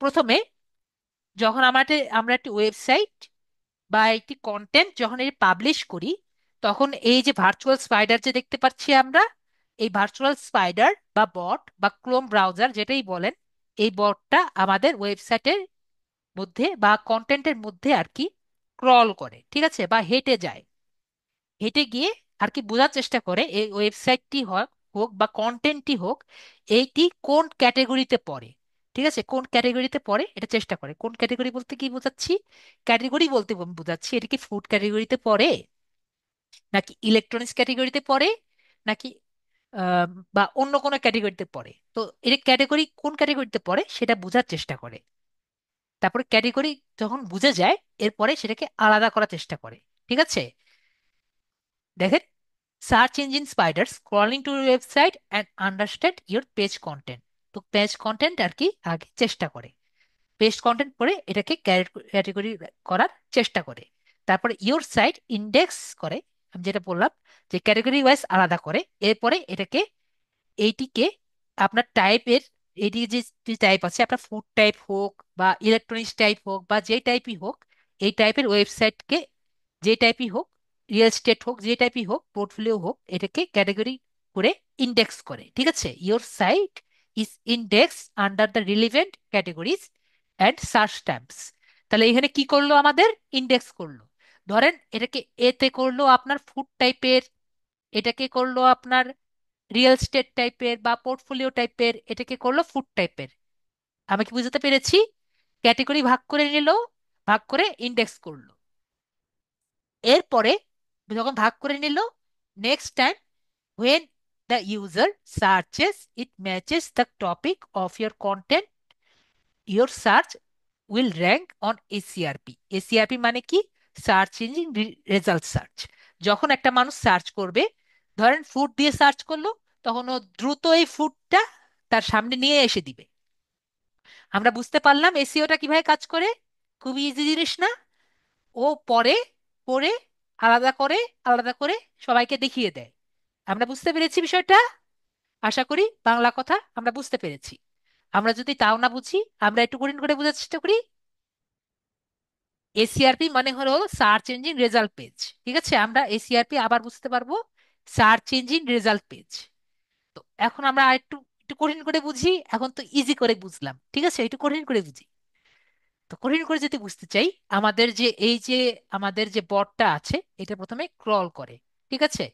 প্রথমে যখন আমরা একটি ওয়েবসাইট বা একটি কন্টেন্ট যখন এই পাবলিশ করি, তখন এই যে ভার্চুয়াল স্পাইডার যে দেখতে পাচ্ছি আমরা, এই ভার্চুয়াল স্পাইডার বা বট বা ক্রোম ব্রাউজার যেটাই বলেন, এই বটটা আমাদের ওয়েবসাইটের মধ্যে বা কন্টেন্টের মধ্যে আর কি ক্রল করে, ঠিক আছে, বা হেঁটে যায়। হেঁটে গিয়ে আর কি বোঝার চেষ্টা করে এই ওয়েবসাইটটি হোক হোক বা কন্টেন্টটি হোক, এইটি কোন ক্যাটেগরিতে পড়ে। ঠিক আছে, কোন ক্যাটেগরিতে পড়ে এটা চেষ্টা করে। কোন ক্যাটেগরি বলতে কি বোঝাচ্ছি? ক্যাটেগরি বলতে বোঝাচ্ছি এটা কি ফুড ক্যাটেগরিতে পড়ে, নাকি ইলেকট্রনিক্স ক্যাটেগরিতে পড়ে, নাকি আহ, বা অন্য কোনো ক্যাটেগরিতে পড়ে। তো এটা ক্যাটেগরি কোন ক্যাটেগরিতে পড়ে সেটা বোঝার চেষ্টা করে। তারপরে ক্যাটেগরি যখন বুঝে যায়, এরপরে সেটাকে আলাদা করার চেষ্টা করে। ঠিক আছে। দেখেন, search engine spider's crawling two website and understand your page content. তো পেজ কন্টেন্ট আর কি আগে চেষ্টা করে, পেজ কন্টেন্ট পড়ে এটাকে ক্যাটেগরি করার চেষ্টা করে। তারপরে ইওর সাইট ইন্ডেক্স করে, আমি যেটা বললাম যে ক্যাটেগরি ওয়াইজ আলাদা করে। এরপরে এটাকে এইটিকে আপনার টাইপের, এইটি যে টাইপ আছে আপনার ফুড টাইপ হোক বা ইলেকট্রনিক্স টাইপ হোক বা যে টাইপই হোক, এই টাইপের ওয়েবসাইটকে, যে টাইপই হোক, রিয়েল স্টেট হোক, যে টাইপই হোক, পোর্টফোলিও হোক, এটাকে ক্যাটাগরি করে ইন্ডেক্স করে। ঠিক আছে, your site is index under the relevant categories and search terms. তাহলে এখানে কি করলো? আমাদের ইন্ডেক্স করলো। ধরেন এটাকে এতে করলো আপনার ফুড টাইপের, এটাকে করলো আপনার রিয়েল স্টেট টাইপের বা পোর্টফোলিও টাইপের, এটাকে করলো ফুড টাইপের। আমি কি বুঝতে পেরেছি? ক্যাটেগরি ভাগ করে নিল, ভাগ করে ইন্ডেক্স করলো। এরপরে যখন ভাগ করে নিল, next time when the user searches it matches the topic of your content, your search will rank on ACRP। ACRP মানে কি? Search engine result search. যখন একটা মানুষ সার্চ করবে, ধরেন ফুড দিয়ে সার্চ করলো, তখন ও দ্রুত এই ফুডটা তার সামনে নিয়ে এসে দিবে। আমরা বুঝতে পারলাম এসিওটা কিভাবে কাজ করে। খুবই ইজি জিনিস না? ও পরে পড়ে আলাদা করে, আলাদা করে সবাইকে দেখিয়ে দেয়। আমরা বুঝতে পেরেছি বিষয়টা। আশা করি বাংলা কথা আমরা বুঝতে পেরেছি। আমরা যদি তাও না বুঝি, আমরা একটু কঠিন করে বোঝার চেষ্টা করি। এসিআরপি মানে হলো সার্চ ইঞ্জিন রেজাল্ট পেজ। ঠিক আছে, আমরা এসিআরপি আবার বুঝতে পারবো, সার্চ ইঞ্জিন রেজাল্ট পেজ। তো এখন আমরা আর একটু একটু কঠিন করে বুঝি। এখন তো ইজি করে বুঝলাম, ঠিক আছে, একটু কঠিন করে বুঝি। তো কঠিন করে যদি বুঝতে চাই, আমাদের যে এই যে আমাদের যে বটটা আছে, এটা প্রথমে ক্রল করে। ঠিক আছে,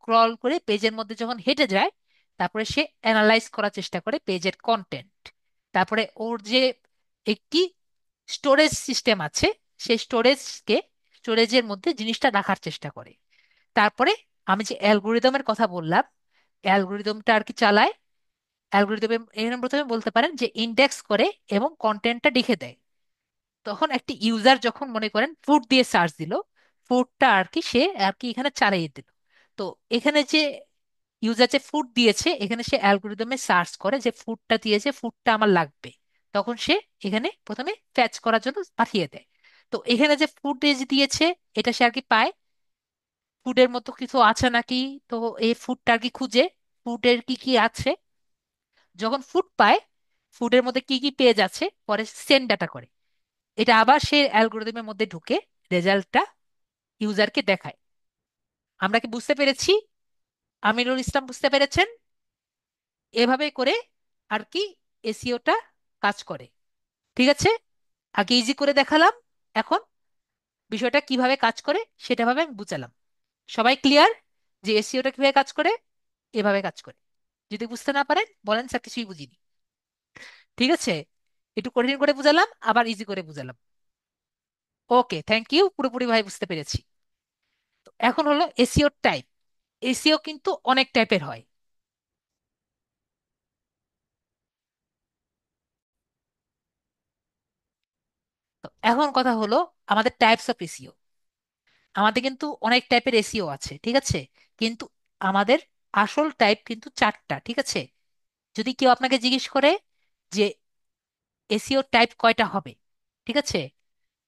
ক্রল করে পেজের মধ্যে যখন হেঁটে যায়, তারপরে সে অ্যানালাইজ করার চেষ্টা করে পেজের কন্টেন্ট। তারপরে ওর যে একটি স্টোরেজ সিস্টেম আছে, সেই স্টোরেজের মধ্যে জিনিসটা রাখার চেষ্টা করে। তারপরে আমি যে অ্যালগোরিদমের কথা বললাম, অ্যালগোরিদমটা আর কি চালায়। অ্যালগোরিদমে এখানে প্রথমে বলতে পারেন যে ইন্ডেক্স করে এবং কন্টেন্টটা লিখে দেয়। তখন একটি ইউজার যখন মনে করেন ফুড দিয়ে সার্চ দিল, ফুডটা আর কি সে আর কি এখানে চালিয়ে দিল। তো এখানে যে ইউজার যে ফুড দিয়েছে, এখানে সে অ্যালগোরিদমে সার্চ করে যে ফুডটা দিয়েছে, ফুডটা আমার লাগবে। তখন সে এখানে প্রথমে ফ্যাচ করার জন্য পাঠিয়ে দেয়। তো এখানে যে ফুড দিয়েছে, এটা সে আর কি পায় ফুডের মতো কিছু আছে নাকি। তো এই ফুডটা আর কি খুঁজে, ফুডের কি কি আছে। যখন ফুড পায়, ফুডের মধ্যে কি কি পেজ আছে, পরে সেন্ড ডাটা করে। এটা আবার সে অ্যালগোরিদমের মধ্যে ঢুকে রেজাল্টটা ইউজারকে দেখায়। আমরা কি বুঝতে পেরেছি? আমিরুল ইসলাম বুঝতে পেরেছেন? এভাবে করে আর কি এসিওটা কাজ করে। ঠিক আছে, আগে ইজি করে দেখালাম। এখন বিষয়টা কিভাবে কাজ করে সেটা ভাবে আমি বুঝালাম। সবাই ক্লিয়ার যে এসিওটা কিভাবে কাজ করে? এভাবে কাজ করে। যদি বুঝতে না পারেন বলেন স্যার কিছুই বুঝিনি। ঠিক আছে? একটু কঠিন করে বুঝালাম, আবার ইজি করে বুঝালাম। ওকে, থ্যাংক ইউ, পুরোপুরি ভাই বুঝতে পেরেছি। তো এখন হলো এসিও টাইপ। এসিও কিন্তু অনেক টাইপের হয়। তো এখন কথা হলো আমাদের টাইপস অফ এসিও। আমাদের কিন্তু অনেক টাইপের এসিও আছে, ঠিক আছে? কিন্তু আমাদের আসল টাইপ কিন্তু চারটা, ঠিক আছে? যদি কেউ আপনাকে জিজ্ঞেস করে যে এসিও টাইপ কয়টা হবে, ঠিক আছে,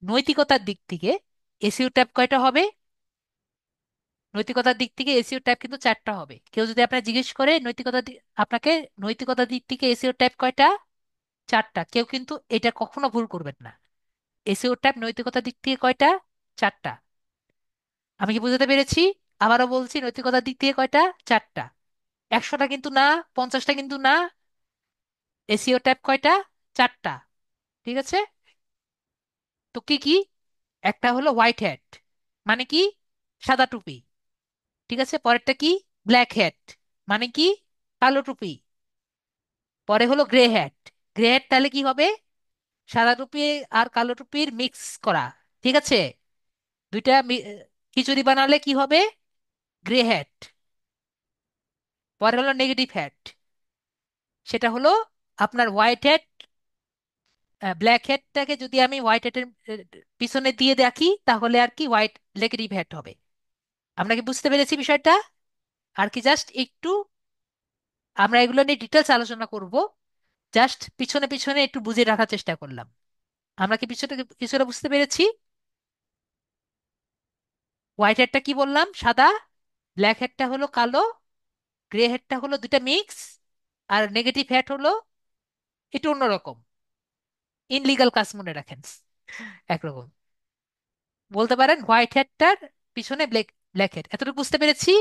নৈতিকতার দিক থেকে এসিও টাইপ কয়টা হবে? নৈতিকতার দিক থেকে এসিও টাইপ কিন্তু চারটা হবে। কেউ যদি আপনাকে জিজ্ঞেস করে আপনাকে নৈতিকতার দিক থেকে এসিও টাইপ কয়টা, চারটা। কেউ কিন্তু এটা কখনো ভুল করবেন না। এসিও টাইপ নৈতিকতার দিক থেকে কয়টা? চারটা। আমি কি বুঝাতে পেরেছি? আবারও বলছি, নৈতিকতার দিক থেকে কয়টা? চারটা। 100টা কিন্তু না, 50টা কিন্তু না। এসিও টাইপ কয়টা? চারটা। ঠিক আছে? তো কি কি? একটা হলো হোয়াইট হ্যাট, মানে কি? সাদা টুপি। ঠিক আছে, পরেরটা কি? ব্ল্যাক হ্যাট, মানে কি? কালো টুপি। পরে হলো গ্রে হ্যাট। গ্রে হ্যাট তাহলে কি হবে? সাদা টুপি আর কালো টুপির মিক্স করা। ঠিক আছে? দুইটা খিচুড়ি বানালে কি হবে? Grey hat. পরে হলো নেগেটিভ হ্যাট, সেটা হলো আপনার হোয়াইট হ্যাট। ব্ল্যাক হ্যাটটাকে যদি আমি হোয়াইট হ্যাটের পিছনে দিয়ে রাখি, তাহলে আর কি হোয়াইট নেগেটিভ হ্যাট হবে। আমরা কি বুঝতে পেরেছি বিষয়টা? আর কি জাস্ট একটু আমরা এগুলো নিয়ে ডিটেলস আলোচনা করব, জাস্ট পিছনে পিছনে একটু বুঝে রাখার চেষ্টা করলাম। আমরা কি পিছনে কিছুটা বুঝতে পেরেছি? হোয়াইট হেডটা কি বললাম? সাদা। ব্ল্যাক হেডটা হলো কালো। গ্রে হেডটা হলো দুটা মিক্স। আর নেগেটিভ হেড হলো একটু অন্যরকম, ইনলিগাল কাজ, মনে রাখেন। একরকম বলতে পারেন হোয়াইট হেডটার পিছনে ব্ল্যাক ব্ল্যাক হেড। এতটুকু বুঝতে পেরেছি?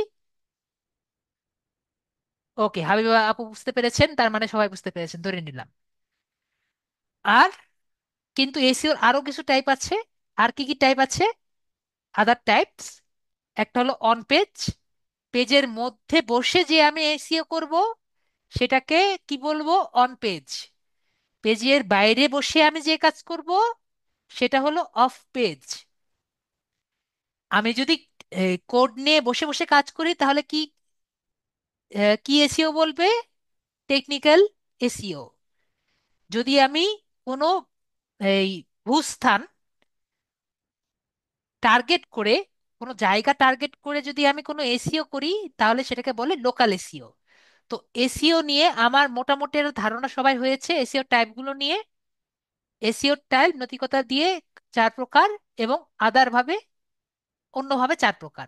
ওকে, হাবিবা আপু বুঝতে পেরেছেন, তার মানে সবাই বুঝতে পেরেছেন ধরে নিলাম। আর কিন্তু এসিওর আরো কিছু টাইপ আছে। আর কি কি টাইপ আছে? আদার টাইপস, একটা হলো অন পেজ। পেজের মধ্যে বসে যে আমি এসিও করব, সেটাকে কি বলবো? On page. পেজের বাইরে বসে আমি যে কাজ করব, সেটা হলো অফ পেজ। আমি যদি কোড নিয়ে বসে বসে কাজ করি, তাহলে কি কি এসিও বলবে? Technical SEO. যদি আমি কোনো এই ভূস্থান টার্গেট করে, কোনো জায়গা টার্গেট করে যদি আমি কোনো এসিও করি, তাহলে সেটাকে বলে লোকাল এসিও। তো এসিও নিয়ে আমার মোটামুটি একটা ধারণা সবাই হয়েছে, এসিও টাইপগুলো নিয়ে। এসিও টাইপ নৈতিকতা দিয়ে চার প্রকার, এবং আদার ভাবে অন্যভাবে চার প্রকার।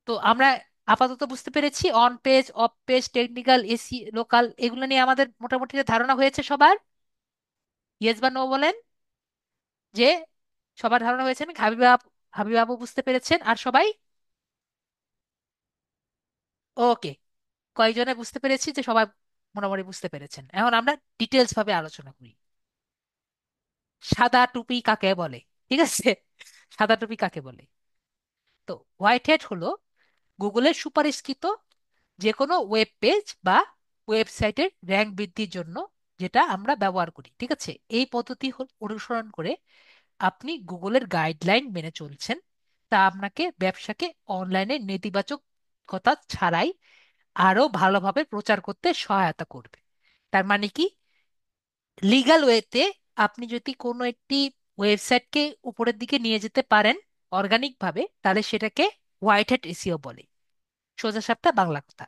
তো আমরা আপাতত বুঝতে পেরেছি on page, of page, technical, AC, local, এগুলো নিয়ে আমাদের মোটামুটি একটা ধারণা হয়েছে সবার। ইয়েস বা নো বলেন যে সবার ধারণা হয়েছে নাকি? হাবিবা আপু বুঝতে পেরেছেন, আর সবাই? ওকে, কয়েকজনে বুঝতে পেরেছি যে সবাই মোটামুটি বুঝতে পেরেছেন। এখন আমরা ডিটেলস ভাবে আলোচনা করি। সাদা টুপি কাকে বলে? ঠিক আছে, সাদা টুপি কাকে বলে? তো হোয়াইট হ্যাট হলো গুগলের সুপারিশকৃত যে কোনো ওয়েব পেজ বা ওয়েবসাইটের র্যাঙ্ক বৃদ্ধির জন্য যেটা আমরা ব্যবহার করি। ঠিক আছে? এই পদ্ধতি অনুসরণ করে আপনি গুগলের গাইডলাইন মেনে চলছেন, তা আপনাকে ব্যবসাকে অনলাইনে নেতিবাচকতা ছাড়াই আরো ভালোভাবে প্রচার করতে সহায়তা করবে। তার মানে কি? লিগ্যাল ওয়েতে আপনি যদি কোনো একটি ওয়েবসাইটকে উপরের দিকে নিয়ে যেতে পারেন অর্গানিক ভাবে, তাহলে সেটাকে হোয়াইট হ্যাট এসইও বলে। সোজা সাপটা বাংলা কথা।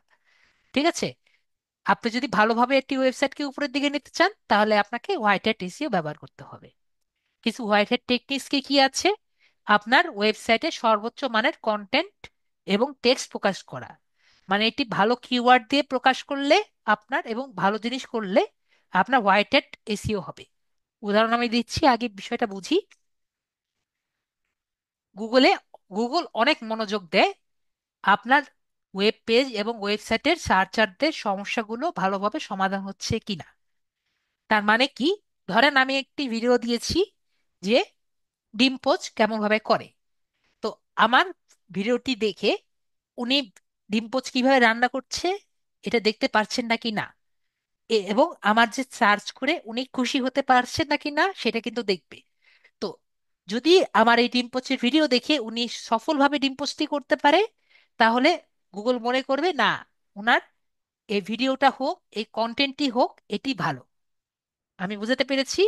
ঠিক আছে? আপনি যদি ভালোভাবে একটি ওয়েবসাইটকে উপরের দিকে নিতে চান, তাহলে আপনাকে হোয়াইট হ্যাট এসইও ব্যবহার করতে হবে। কিছু হোয়াইট হ্যাট টেকনিক্স কি কি আছে? আপনার ওয়েবসাইটে সর্বোচ্চ মানের কন্টেন্ট এবং টেক্সট প্রকাশ করা, মানে এটি ভালো কিওয়ার্ড দিয়ে প্রকাশ করলে আপনার, এবং ভালো জিনিস করলে আপনার হোয়াইট হ্যাট এসইও হবে। উদাহরণ আমি দিচ্ছি, আগে বিষয়টা বুঝি। গুগলে গুগল অনেক মনোযোগ দেয় আপনার ওয়েব পেজ এবং ওয়েবসাইটের সার্চারদের সমস্যাগুলো ভালোভাবে সমাধান হচ্ছে কিনা। তার মানে কি? ধরেন আমি একটি ভিডিও দিয়েছি যে ডিম পোচ কেমন ভাবে করে। তো আমার ভিডিওটি দেখে উনি ডিম পোচ কিভাবে রান্না করছে এটা দেখতে পারছেন নাকি না, এবং আমার যে সার্চ করে উনি খুশি হতে পারছেন নাকি না সেটা কিন্তু দেখবে। তো যদি আমার এই ডিম পোস্টের ভিডিও দেখে উনি সফলভাবে ডিম পোস্টটি করতে পারে, তাহলে গুগল মনে করবে না, ওনার এই ভিডিওটা হোক, এই কন্টেন্টটি হোক, এটি ভালো। আমি বুঝাতে পেরেছি?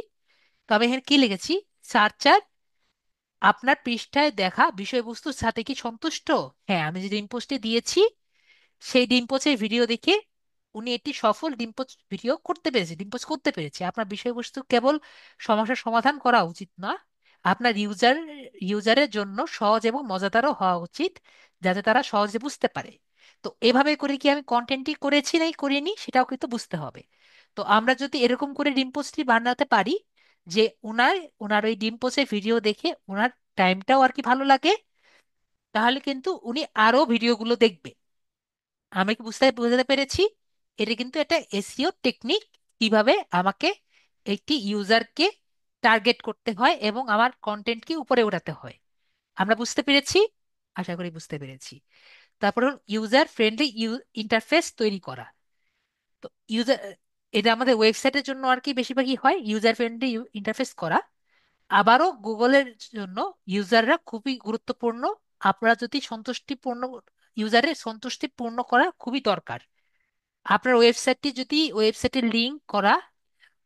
তো আমি এখানে কি লিখেছি, সার্চার আপনার পৃষ্ঠায় দেখা বিষয়বস্তুর সাথে কি সন্তুষ্ট। হ্যাঁ, আমি যে ডিম পোস্টে দিয়েছি সেই ডিম পোস্টের ভিডিও দেখে উনি একটি সফল ডিম পোস্ট ভিডিও করতে পেরেছে, ডিম পোস্ট করতে পেরেছে। আপনার বিষয়বস্তু কেবল সমস্যার সমাধান করা উচিত না, আপনার ইউজারের জন্য সহজ এবং মজাদারও হওয়া উচিত, যাতে তারা সহজে বুঝতে পারে। তো এভাবে করে কি আমি কন্টেন্টটি করেছি নাই করিনি সেটাও কিন্তু বুঝতে হবে। তো আমরা যদি এরকম করে ডিম পোস্টটি বানাতে পারি যে ওনার ওনার ওই ডিম পোস্টের ভিডিও দেখে ওনার টাইমটাও আর কি ভালো লাগে, তাহলে কিন্তু উনি আরো ভিডিওগুলো দেখবে। আমি কি বুঝতে পেরেছি? এটা কিন্তু একটা এসইও টেকনিক, কিভাবে আমাকে একটি ইউজারকে টার্গেট করতে হয় এবং আমার কন্টেন্টকে উপরে ওঠাতে হয়। আমরা বুঝতে পেরেছি? আশা করি বুঝতে পেরেছি। তারপর ইউজার ফ্রেন্ডলি ইন্টারফেস তৈরি করা। তো ইউজার, এটা আমাদের ওয়েবসাইটের জন্য আর কি বেশিরভাগই হয় ইউজার ফ্রেন্ডলি ইন্টারফেস করা। আবারও গুগলের জন্য ইউজাররা খুবই গুরুত্বপূর্ণ। আপনারা যদি সন্তুষ্টিপূর্ণ, ইউজারের সন্তুষ্টিপূর্ণ করা খুবই দরকার। আপনার ওয়েবসাইটটি যদি, ওয়েবসাইটের লিঙ্ক করা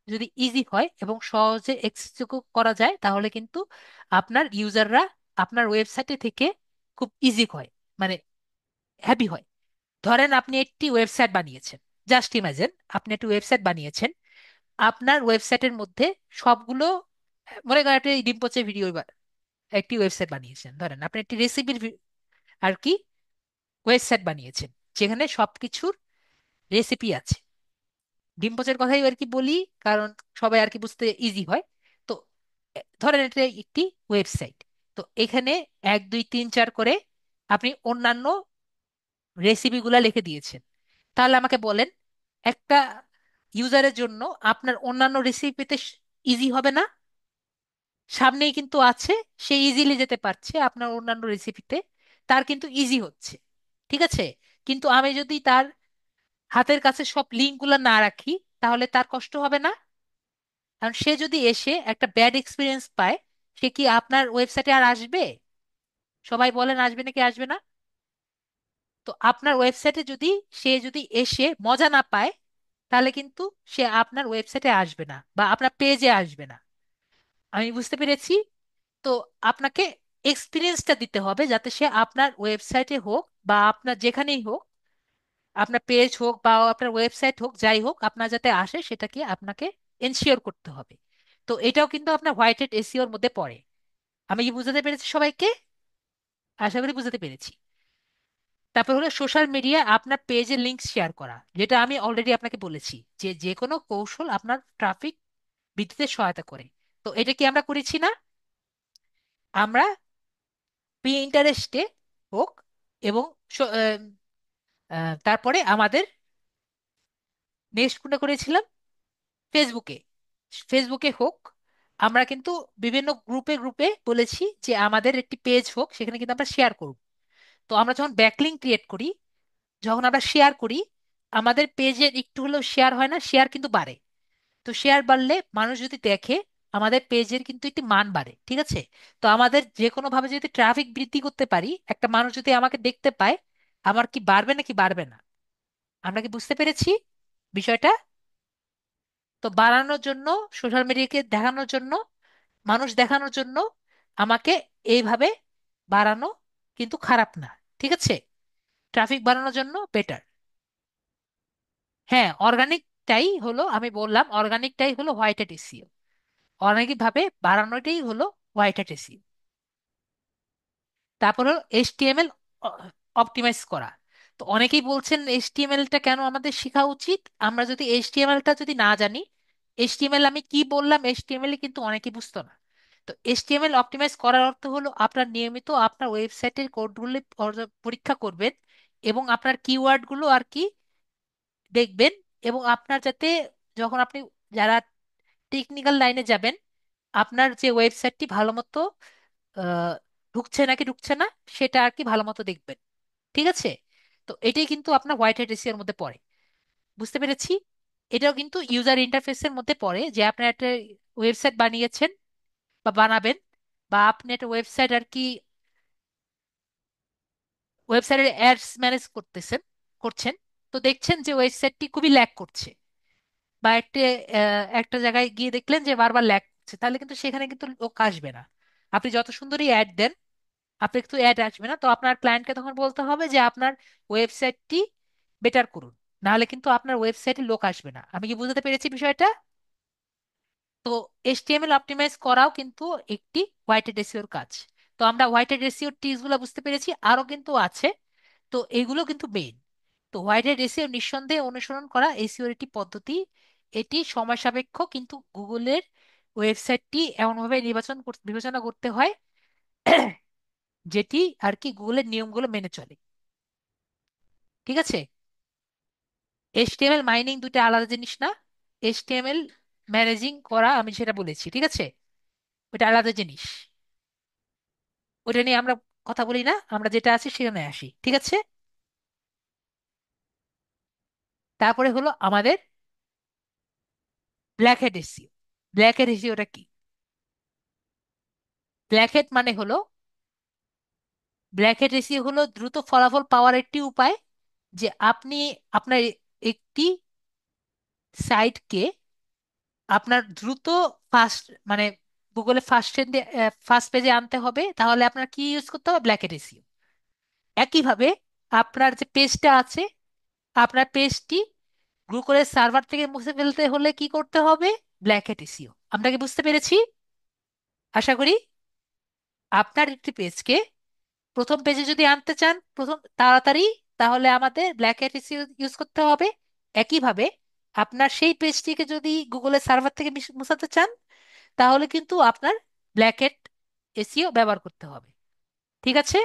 যদি ইজি হয় এবং সহজে এক্সেসিবল করা যায়, তাহলে কিন্তু আপনার ইউজাররা আপনার ওয়েবসাইটে থেকে খুব ইজি হয়, মানে হ্যাপি হয়। ধরেন আপনি একটি ওয়েবসাইট বানিয়েছেন, জাস্ট ইমাজিন আপনি একটি ওয়েবসাইট বানিয়েছেন, আপনার ওয়েবসাইটের মধ্যে সবগুলো, মনে করেন আপনি ডিম্পোচের ভিডিও একটি ওয়েবসাইট বানিয়েছেন, ধরেন আপনি একটি রেসিপির আর কি ওয়েবসাইট বানিয়েছেন, যেখানে সবকিছুর রেসিপি আছে। ডিম পোচের কথাই আর কি বলি, কারণ সবাই আর কি বুঝতে ইজি হয়। তো ধরেন এটা একটি ওয়েবসাইট, তো এখানে 1 2 3 4 করে আপনি অন্যান্য রেসিপিগুলা লিখে দিয়েছেন। তাহলে আমাকে বলেন, একটা ইউজারের জন্য আপনার অন্যান্য রেসিপি পেতে ইজি হবে না? সামনেই কিন্তু আছে, সে ইজিলি যেতে পারছে আপনার অন্যান্য রেসিপিতে, তার কিন্তু ইজি হচ্ছে। ঠিক আছে? কিন্তু আমি যদি তার হাতের কাছে সব লিঙ্কগুলো না রাখি, তাহলে তার কষ্ট হবে না? কারণ সে যদি এসে একটা ব্যাড এক্সপিরিয়েন্স পায়, সে কি আপনার ওয়েবসাইটে আর আসবে? সবাই বলেন আসবে নাকি আসবে না? তো আপনার ওয়েবসাইটে যদি, সে যদি এসে মজা না পায়, তাহলে কিন্তু সে আপনার ওয়েবসাইটে আসবে না বা আপনার পেজে আসবে না। আমি বুঝতে পেরেছি? তো আপনাকে এক্সপিরিয়েন্সটা দিতে হবে, যাতে সে আপনার ওয়েবসাইটে হোক বা আপনার যেখানেই হোক, আপনার পেজ হোক বা আপনার ওয়েবসাইট হোক, যাই হোক, আপনার যাতে আসে সেটাকে আপনাকে এনশিওর করতে হবে। তো এটাও কিন্তু আপনার হোয়াইট হ্যাট এসইওর মধ্যে পড়ে। আমি কি বুঝাতে পেরেছি সবাইকে? আশা করি বুঝাতে পেরেছি। তারপর হলো সোশ্যাল মিডিয়া আপনার পেজের লিংক শেয়ার করা, যেটা আমি অলরেডি আপনাকে বলেছি যে যে কোনো কৌশল আপনার ট্রাফিক বৃদ্ধিতে সহায়তা করে। তো এটা কি আমরা করেছি না? আমরা ইন্টারেস্টে হোক এবং স- আহ, তারপরে আমাদের নেক্সট কোনটা করেছিলাম, ফেসবুকে। ফেসবুকে হোক, আমরা কিন্তু বিভিন্ন গ্রুপে গ্রুপে বলেছি যে আমাদের একটি পেজ হোক, সেখানে কিন্তু আমরা শেয়ার করব। তো আমরা যখন ব্যাকলিঙ্ক ক্রিয়েট করি, যখন আমরা শেয়ার করি, আমাদের পেজের একটু হলেও শেয়ার হয় না, শেয়ার কিন্তু বাড়ে। তো শেয়ার বাড়লে মানুষ যদি দেখে, আমাদের পেজের কিন্তু একটি মান বাড়ে। ঠিক আছে? তো আমাদের যে কোনো ভাবে যদি ট্রাফিক বৃদ্ধি করতে পারি, একটা মানুষ যদি আমাকে দেখতে পায়, আমার কি বাড়বে নাকি বাড়বে না? আমরা কি বুঝতে পেরেছি বিষয়টা? তো বাড়ানোর জন্য, সোশ্যাল মিডিয়াকে দেখানোর জন্য, মানুষ দেখানোর জন্য আমাকে এইভাবে বাড়ানো কিন্তু খারাপ না। ঠিক আছে? ট্রাফিক বাড়ানোর জন্য বেটার। হ্যাঁ, অর্গানিকটাই হলো, আমি বললাম অর্গানিকটাই হলো হোয়াইট হ্যাট এসইও। অর্গানিক ভাবে বাড়ানোটাই হলো হোয়াইট হ্যাট এসইও। তারপর হলো এইচটিএমএল অপটিমাইজ করা। তো অনেকেই বলছেন এইচটিএমএলটা কেন আমাদের শেখা উচিত। আমরা যদি এইচটিএমএলটা যদি না জানি, এইচটিএমএল আমি কি বললাম, এইচটিএমএল কিন্তু অনেকেই বুঝতো না। তো এইচটিএমএল অপটিমাইজ করার অর্থ হলো আপনার নিয়মিত আপনার ওয়েবসাইটের কোডগুলো পরীক্ষা করবেন এবং আপনার কিওয়ার্ডগুলো আর কি দেখবেন, এবং আপনার যাতে, যখন আপনি, যারা টেকনিক্যাল লাইনে যাবেন, আপনার যে ওয়েবসাইটটি ভালো মতো আহ, ঢুকছে নাকি ঢুকছে না সেটা আর কি ভালো মতো দেখবেন। ঠিক আছে? তো এটাই কিন্তু আপনার হোয়াইট হ্যাট এসইও এর মধ্যে পড়ে। বুঝতে পেরেছি? এটাও কিন্তু ইউজার ইন্টারফেসের মধ্যে পড়ে, যে আপনার একটা ওয়েবসাইট বানিয়েছেন বা বানাবেন, বা আপনি একটা ওয়েবসাইট আর কি, ওয়েবসাইটের অ্যাডস ম্যানেজ করছেন, তো দেখছেন যে ওয়েবসাইটটি খুবই ল্যাগ করছে, বা একটা জায়গায় গিয়ে দেখলেন যে বারবার ল্যাগ করছে, তাহলে কিন্তু সেখানে কিন্তু লোক আসবে না। আপনি যত সুন্দরই অ্যাড দেন, আপনি কিন্তু অ্যাড আসবে না। তো আপনার ক্লায়েন্টকে তখন বলতে হবে যে আপনার ওয়েবসাইটটি বেটার করুন, নাহলে কিন্তু আপনার ওয়েবসাইটে লোক আসবে না। আমি কি বুঝতে পেরেছি বিষয়টা? তো এইচটিএমএল অপটিমাইজ করাও কিন্তু একটি হোয়াইটেড এসইওর কাজ। তো আমরা হোয়াইটেড এসইওর টিপস গুলো বুঝতে পেরেছি, আরো কিন্তু আছে। তো এগুলো কিন্তু মেইন। তো হোয়াইটেড এসইও নিঃসন্দেহে অনুসরণ করা এসইওর একটি পদ্ধতি। এটি সময় সাপেক্ষ, কিন্তু গুগলের ওয়েবসাইটটি এমনভাবে বিবেচনা করতে হয় যেটি আর কি গুগলের নিয়মগুলো মেনে চলে। ঠিক আছে? এইচটিএমএল মাইনিং দুটো আলাদা জিনিস না। এইচটিএমএল ম্যানেজিং করা আমি সেটা বলেছি, ঠিক আছে? ওটা আলাদা জিনিস। ওটা নিয়ে আমরা কথা বলি না, আমরা যেটা আছি সেখানে আসি, ঠিক আছে? তারপরে হলো আমাদের black hat SEO. Black hat এসিওটা কি? ব্ল্যাক হেড মানে হলো, ব্ল্যাক হেড এসিও হলো দ্রুত ফলাফল পাওয়ার একটি উপায়, যে আপনি আপনার একটি সাইটকে আপনার দ্রুত ফার্স্ট, মানে গুগলে ফার্স্ট পেজে আনতে হবে, তাহলে আপনার কি ইউজ করতে হবে? Black hat SEO. একইভাবে আপনার যে পেজটা আছে, আপনার পেজটি গুগলের সার্ভার থেকে মুছে ফেলতে হলে কি করতে হবে? Black hat SEO. আমরা কি বুঝতে পেরেছি? আশা করি। আপনার একটি পেজকে প্রথম পেজে যদি আনতে চান প্রথম তাড়াতাড়ি, তাহলে আমাদের ব্ল্যাক হ্যাট এসইও ইউজ করতে হবে। একইভাবে আপনার সেই পেজটিকে যদি গুগলের সার্ভার থেকে মুছাতে চান, তাহলে কিন্তু আপনার ব্ল্যাক হ্যাট এসইও ব্যবহার করতে হবে। ঠিক আছে?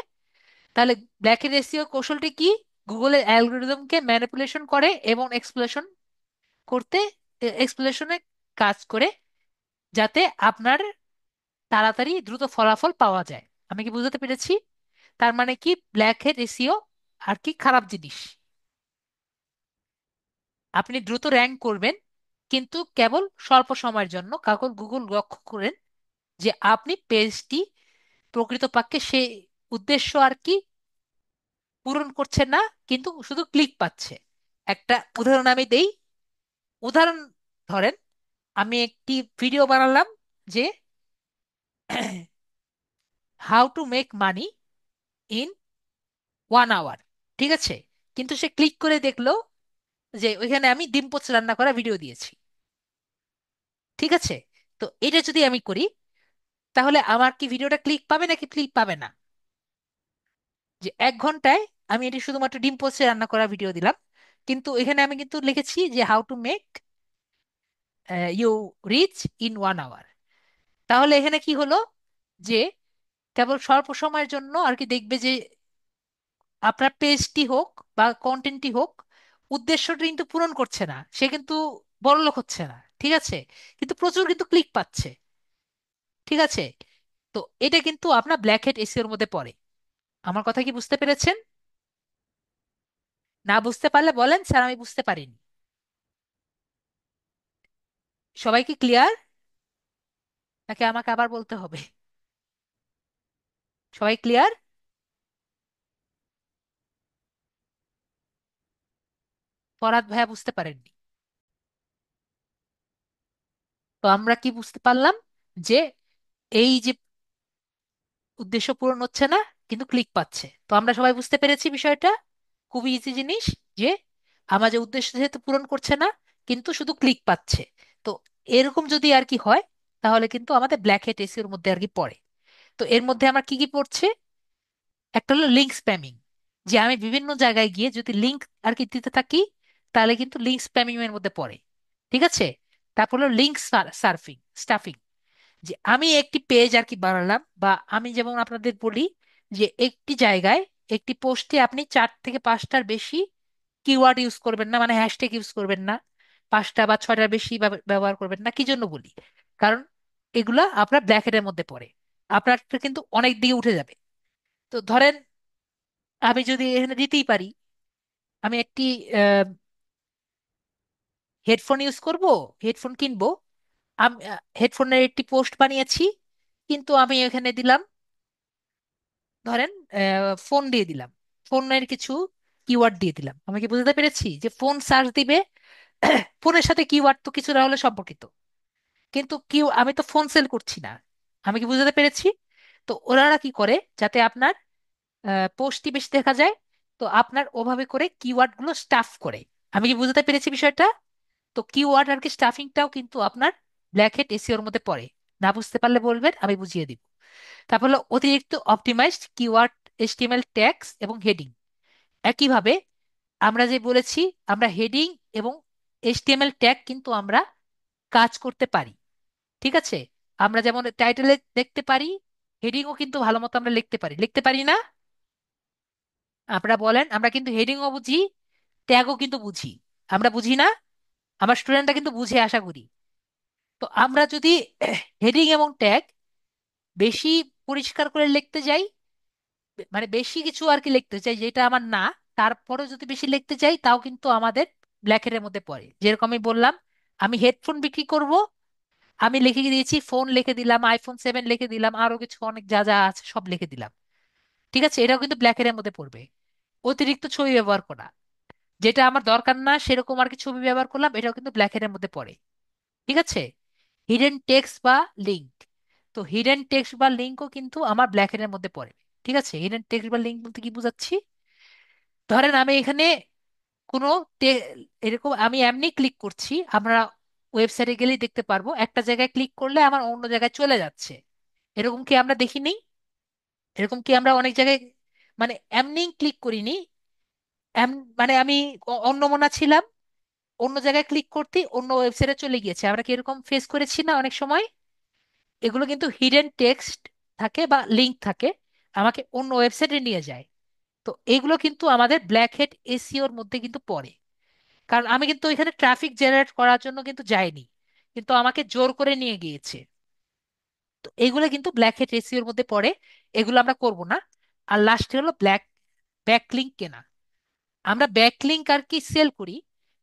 তাহলে ব্ল্যাক হ্যাট এসইও কৌশলটি কি? গুগলের অ্যালগোরিদমকে ম্যানিপুলেশন করে এবং করতে এক্সপ্লেশনে কাজ করে, যাতে আপনার তাড়াতাড়ি দ্রুত ফলাফল পাওয়া যায়। আমি কি বুঝতে পেরেছি? তার মানে কি, ব্ল্যাক হেড এসইও আর কি খারাপ জিনিস? আপনি দ্রুত র্যাঙ্ক করবেন, কিন্তু কেবল স্বল্প সময়ের জন্য, কারণ গুগল লক্ষ্য করেন যে আপনি পেজটি প্রকৃতপক্ষে সেই উদ্দেশ্য আর কি পূরণ করছে না, কিন্তু শুধু ক্লিক পাচ্ছে। একটা উদাহরণ আমি দেই। উদাহরণ ধরেন, আমি একটি ভিডিও বানালাম যে how to make money in 1 hour, ঠিক আছে? কিন্তু সে ক্লিক করে দেখলো যে ওইখানে আমি ডিম পোচ রান্না করা ভিডিও দিয়েছি। ঠিক আছে? তো এটা যদি আমি করি, তাহলে আমার কি ভিডিওটা ক্লিক পাবে নাকি ক্লিক পাবে না? যে 1 ঘন্টায় আমি এটি শুধুমাত্র ডিম পোচে রান্না করা ভিডিও দিলাম, কিন্তু এখানে আমি কিন্তু লিখেছি যে how to make you rich in 1 hour. তাহলে এখানে কি হলো, যে কেবল স্বল্প সময়ের জন্য আর কি দেখবে যে আপনার পেজটি হোক বা কন্টেন্টটি হোক, উদ্দেশ্যটা কিন্তু পূরণ করছে না, সে কিন্তু বড়লোক হচ্ছে না, ঠিক আছে? কিন্তু প্রচুর কিন্তু ক্লিক পাচ্ছে। ঠিক আছে? তো এটা কিন্তু আপনার ব্ল্যাক হেড এসইওর মধ্যে পড়ে। আমার কথা কি বুঝতে পেরেছেন? না বুঝতে পারলে বলেন, স্যার আমি বুঝতে পারিনি। সবাই কি ক্লিয়ার, নাকি আমাকে আবার বলতে হবে? সবাই ক্লিয়ার? ফরহাদ ভাইয়া বুঝতে পারেননি? তো আমরা কি বুঝতে পারলাম? যে এই যে উদ্দেশ্য পূরণ হচ্ছে না, কিন্তু ক্লিক পাচ্ছে। তো আমরা সবাই বুঝতে পেরেছি বিষয়টা। খুবই ইজি জিনিস, যে আমার যে উদ্দেশ্য যেহেতু পূরণ করছে না, কিন্তু শুধু ক্লিক পাচ্ছে। তো এরকম যদি আর কি হয়, তাহলে কিন্তু আমাদের ব্ল্যাক হেট এসিওর মধ্যে আর কি পড়ে। তো এর মধ্যে আমার কি কি পড়ছে? একটা হলো লিঙ্ক স্প্যামিং, যে আমি বিভিন্ন জায়গায় গিয়ে যদি লিঙ্ক আর কি দিতে থাকি, তাহলে কিন্তু লিঙ্ক স্প্যামিং এর মধ্যে পড়ে। ঠিক আছে? তারপর হলো লিঙ্ক স্টাফিং, যে আমি একটি পেজ আর কি বানালাম, বা আমি যেমন আপনাদের বলি যে একটি জায়গায় একটি পোস্টে আপনি 4 থেকে 5টার বেশি কিওয়ার্ড ইউজ করবেন না, মানে হ্যাশট্যাগ ইউজ করবেন না। 5টা বা 6টার বেশি ব্যবহার করবেন না। কি জন্য বলি? কারণ এগুলা আপনার ব্ল্যাকেটের মধ্যে পড়ে, আপনারটা কিন্তু অনেক দিকে উঠে যাবে। তো ধরেন, আমি যদি এখানে দিতেই পারি, আমি একটি হেডফোন ইউজ করব, হেডফোন কিনবো, আমি হেডফোনের একটি পোস্ট বানিয়েছি, কিন্তু আমি এখানে দিলাম ধরেন ফোন দিয়ে দিলাম, ফোনের কিছু কিওয়ার্ড দিয়ে দিলাম। আমি কি বুঝতে পেরেছি যে ফোন সার্চ দিবে, ফোনের সাথে কিওয়ার্ড তো কিছু না হলে সম্পর্কিত, কিন্তু আমি তো ফোন সেল করছি না। আমি কি বুঝতে পেরেছি? তো ওনারা কি করে যাতে আপনার পোস্টটি বেশি দেখা যায়, তো আপনার ওভাবে করে কিওয়ার্ড গুলো স্টাফ করে। আমি কি বুঝতে পেরেছি বিষয়টা? তো কিওয়ার্ড আর কি স্টাফিংটাও কিন্তু আপনার ব্ল্যাক হেড এসিওর মধ্যে পড়ে। না বুঝতে পারলে বলবেন, আমি বুঝিয়ে দিব। তারপর হলো অতিরিক্ত অপটিমাইজড কিওয়ার্ড, এচটিএমএল ট্যাগস এবং হেডিং। একইভাবে আমরা যে বলেছি, আমরা হেডিং এবং এইচটিএমএল ট্যাগ কিন্তু আমরা কাজ করতে পারি। ঠিক আছে? আমরা যেমন টাইটেলে দেখতে পারি, হেডিংও কিন্তু ভালো মতো আমরা লিখতে পারি, লিখতে পারি না? আপনারা বলেন, আমরা কিন্তু হেডিংও বুঝি, ট্যাগও কিন্তু বুঝি। আমরা বুঝি না? আমার স্টুডেন্টরা কিন্তু বুঝে আশা করি। তো আমরা যদি হেডিং এবং ট্যাগ বেশি পরিষ্কার করে লিখতে যাই, মানে বেশি কিছু আর কি লিখতে চাই যেটা আমার না, তারপরেও যদি বেশি লিখতে চাই, তাও কিন্তু আমাদের ব্ল্যাকের মধ্যে পড়ে। যেরকম আমি বললাম, আমি হেডফোন বিক্রি করব, আমি লিখে দিয়েছি ফোন, লিখে দিলাম iPhone 7, লিখে দিলাম আরো কিছু অনেক যা যা আছে সব লিখে দিলাম। ঠিক আছে, এটাও কিন্তু ব্ল্যাকের মধ্যে পড়বে। অতিরিক্ত ছবি ব্যবহার করা, যেটা আমার দরকার না সেরকম আর কি ছবি ব্যবহার করলাম, এটাও কিন্তু ব্ল্যাকের মধ্যে পড়ে। ঠিক আছে? হিডেন টেক্সট বা লিঙ্ক, তো হিডেন টেক্সট বা লিঙ্কও কিন্তু আমার ব্ল্যাকের মধ্যে পড়ে। ঠিক আছে, হিডেন টেক্সট বা লিঙ্ক বলতে কি বোঝাচ্ছি? ধরেন আমি এখানে কোনো এরকম আমি এমনি ক্লিক করছি, আমরা ওয়েবসাইটে গেলেই দেখতে পারবো একটা জায়গায় ক্লিক করলে আমার অন্য জায়গায় চলে যাচ্ছে। এরকম কি আমরা দেখিনি? এরকম কি আমরা অনেক জায়গায়, মানে এমনি ক্লিক করিনি, মানে আমি অন্য মনে ছিলাম, অন্য জায়গায় ক্লিক করতে অন্য ওয়েবসাইটে চলে গিয়েছে, আমরা কি এরকম ফেস করেছি না অনেক সময়? এগুলো কিন্তু হিডেন টেক্সট থাকে বা লিংক থাকে, আমাকে অন্য ওয়েবসাইটে নিয়ে যায়। তো এগুলো কিন্তু আমাদের ব্ল্যাক হেড এসিওর মধ্যে কিন্তু পড়ে। কারণ আমি কিন্তু এখানে ট্রাফিক জেনারেট করার জন্য কিন্তু যাইনি, কিন্তু আমাকে জোর করে নিয়ে গিয়েছে। তো এগুলো কিন্তু ব্ল্যাক হেড এসিওর মধ্যে পড়ে, এগুলো আমরা করব না। আর লাস্টে হলো ব্যাকলিঙ্ক কেনা। আমরা ব্যাকলিঙ্ক আর কি সেল করি,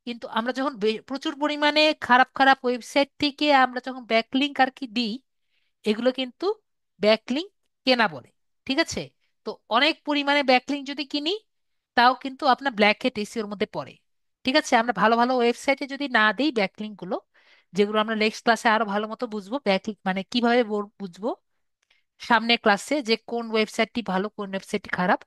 কিন্তু আমরা যখন প্রচুর পরিমাণে খারাপ খারাপ ওয়েবসাইট থেকে আমরা যখন ব্যাকলিঙ্ক আর কি দিই, এগুলো কিন্তু ব্যাকলিঙ্ক কেনা বলে। ঠিক আছে? তো অনেক পরিমাণে ব্যাকলিঙ্ক যদি কিনি, তাও কিন্তু আপনার ব্ল্যাক হেড এসিওর মধ্যে পড়ে। ঠিক আছে, আমরা ভালো ভালো ওয়েবসাইটে যদি না দিই ব্যাকলিঙ্ক গুলো, যেগুলো আমরা নেক্সট ক্লাসে আরো ভালো মতো বুঝবো, ব্যাকলিঙ্ক মানে কিভাবে বুঝবো সামনের ক্লাসে যে কোন ওয়েবসাইটটি ভালো কোন ওয়েবসাইটটি খারাপ।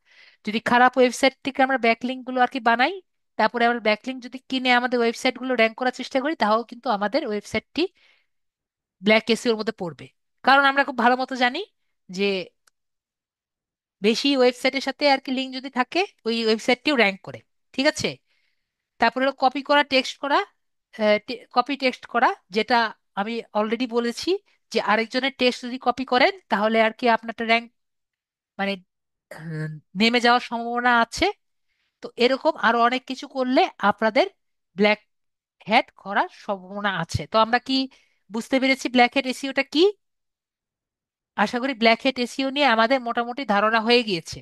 যদি খারাপ ওয়েবসাইট থেকে আমরা ব্যাকলিঙ্ক গুলো আর কি বানাই, তারপরে আমরা ব্যাকলিঙ্ক যদি কিনে আমাদের ওয়েবসাইট গুলো র্যাঙ্ক করার চেষ্টা করি, তাহলে কিন্তু আমাদের ওয়েবসাইটটি ব্ল্যাক এসিওর মধ্যে পড়বে। কারণ আমরা খুব ভালো মতো জানি যে বেশি ওয়েবসাইটের সাথে আর কি লিঙ্ক যদি থাকে, ওই ওয়েবসাইটটিও র্যাঙ্ক করে। ঠিক আছে? তারপরে হলো কপি করা, টেক্সট করা, কপি টেক্সট করা, যেটা আমি অলরেডি বলেছি যে আরেকজনের টেক্সট যদি কপি করেন তাহলে আর কি আপনারটা র্যাঙ্ক মানে আহ, নেমে যাওয়ার সম্ভাবনা আছে। তো এরকম আরো অনেক কিছু করলে আপনাদের ব্ল্যাক হ্যাট করার সম্ভাবনা আছে। তো আমরা কি বুঝতে পেরেছি ব্ল্যাক হ্যাট এসইওটা কি? আশা করি ব্ল্যাক হ্যাট এসইও নিয়ে আমাদের মোটামুটি ধারণা হয়ে গিয়েছে।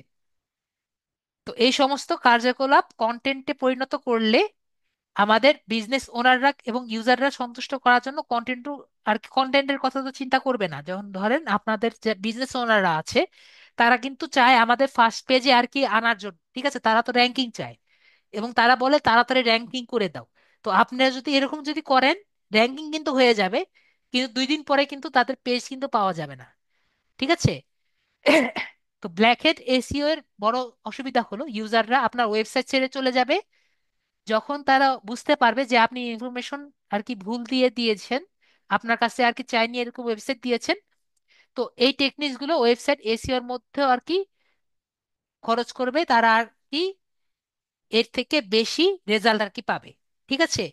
তো এই সমস্ত কার্যকলাপ কন্টেন্টে পরিণত করলে আমাদের বিজনেস ওনাররা এবং ইউজাররা সন্তুষ্ট করার জন্য কন্টেন্ট, আর কন্টেন্টের কথা তো চিন্তা করবে না। যখন ধরেন আপনাদের যে বিজনেস ওনাররা আছে, তারা কিন্তু চায় আমাদের ফার্স্ট পেজে আর কি আনার জন্য। ঠিক আছে, তারা তো র্যাঙ্কিং চায়, এবং তারা বলে তাড়াতাড়ি র্যাঙ্কিং করে দাও। তো আপনারা যদি এরকম যদি করেন, র্যাঙ্কিং কিন্তু হয়ে যাবে, কিন্তু 2 দিন পরে কিন্তু তাদের পেজ কিন্তু পাওয়া যাবে না। ঠিক আছে? তো ব্ল্যাক হেড এসইও এর বড় অসুবিধা হলো ইউজাররা আপনার ওয়েবসাইট ছেড়ে চলে যাবে যখন তারা বুঝতে পারবে যে আপনি ইনফরমেশন আর কি ভুল দিয়ে দিয়েছেন, আপনার কাছে আর কি চাইনি এরকম ওয়েবসাইট দিয়েছেন। তো এই টেকনিক্স গুলো ওয়েবসাইট এসইওর মধ্যে আর কি খরচ করবে, তারা আর কি এর থেকে বেশি রেজাল্ট আর কি পাবে। ঠিক আছে?